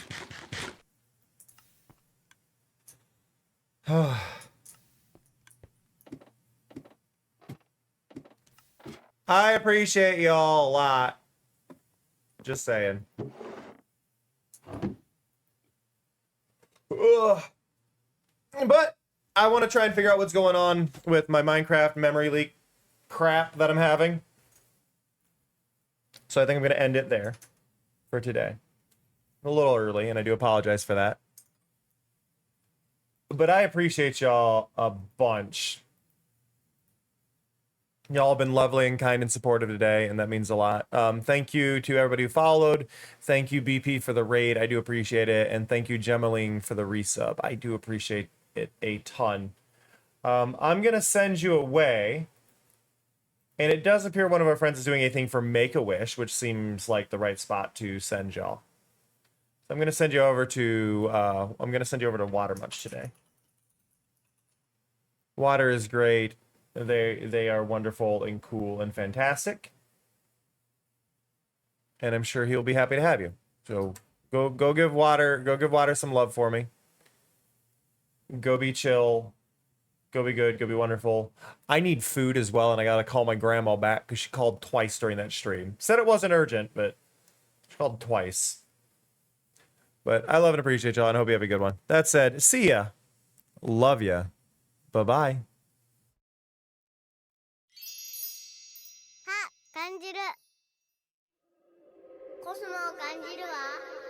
I appreciate y'all a lot. Just saying. Ugh. But I want to try and figure out what's going on with my Minecraft memory leak crap that I'm having. So I think I'm going to end it there for today. A little early, and I do apologize for that. But I appreciate y'all a bunch. Y'all have been lovely and kind and supportive today, and that means a lot. Thank you to everybody who followed. Thank you, BP, for the raid. I do appreciate it. And thank you, Gemaline, for the resub. I do appreciate it a ton. I'm going to send you away. And it does appear one of our friends is doing a thing for Make-A-Wish, which seems like the right spot to send y'all. So I'm going to send you over to Water Munch today. Water is great. They are wonderful and cool and fantastic. And I'm sure he'll be happy to have you. So go give Water some love for me. Go be chill. Go be good. Go be wonderful. I need food as well, and I gotta call my grandma back because she called twice during that stream. Said it wasn't urgent, but she called twice. But I love and appreciate y'all, and I hope you have a good one. That said, see ya. Love ya. Bye-bye. あ、感じる。コスモを感じるわ。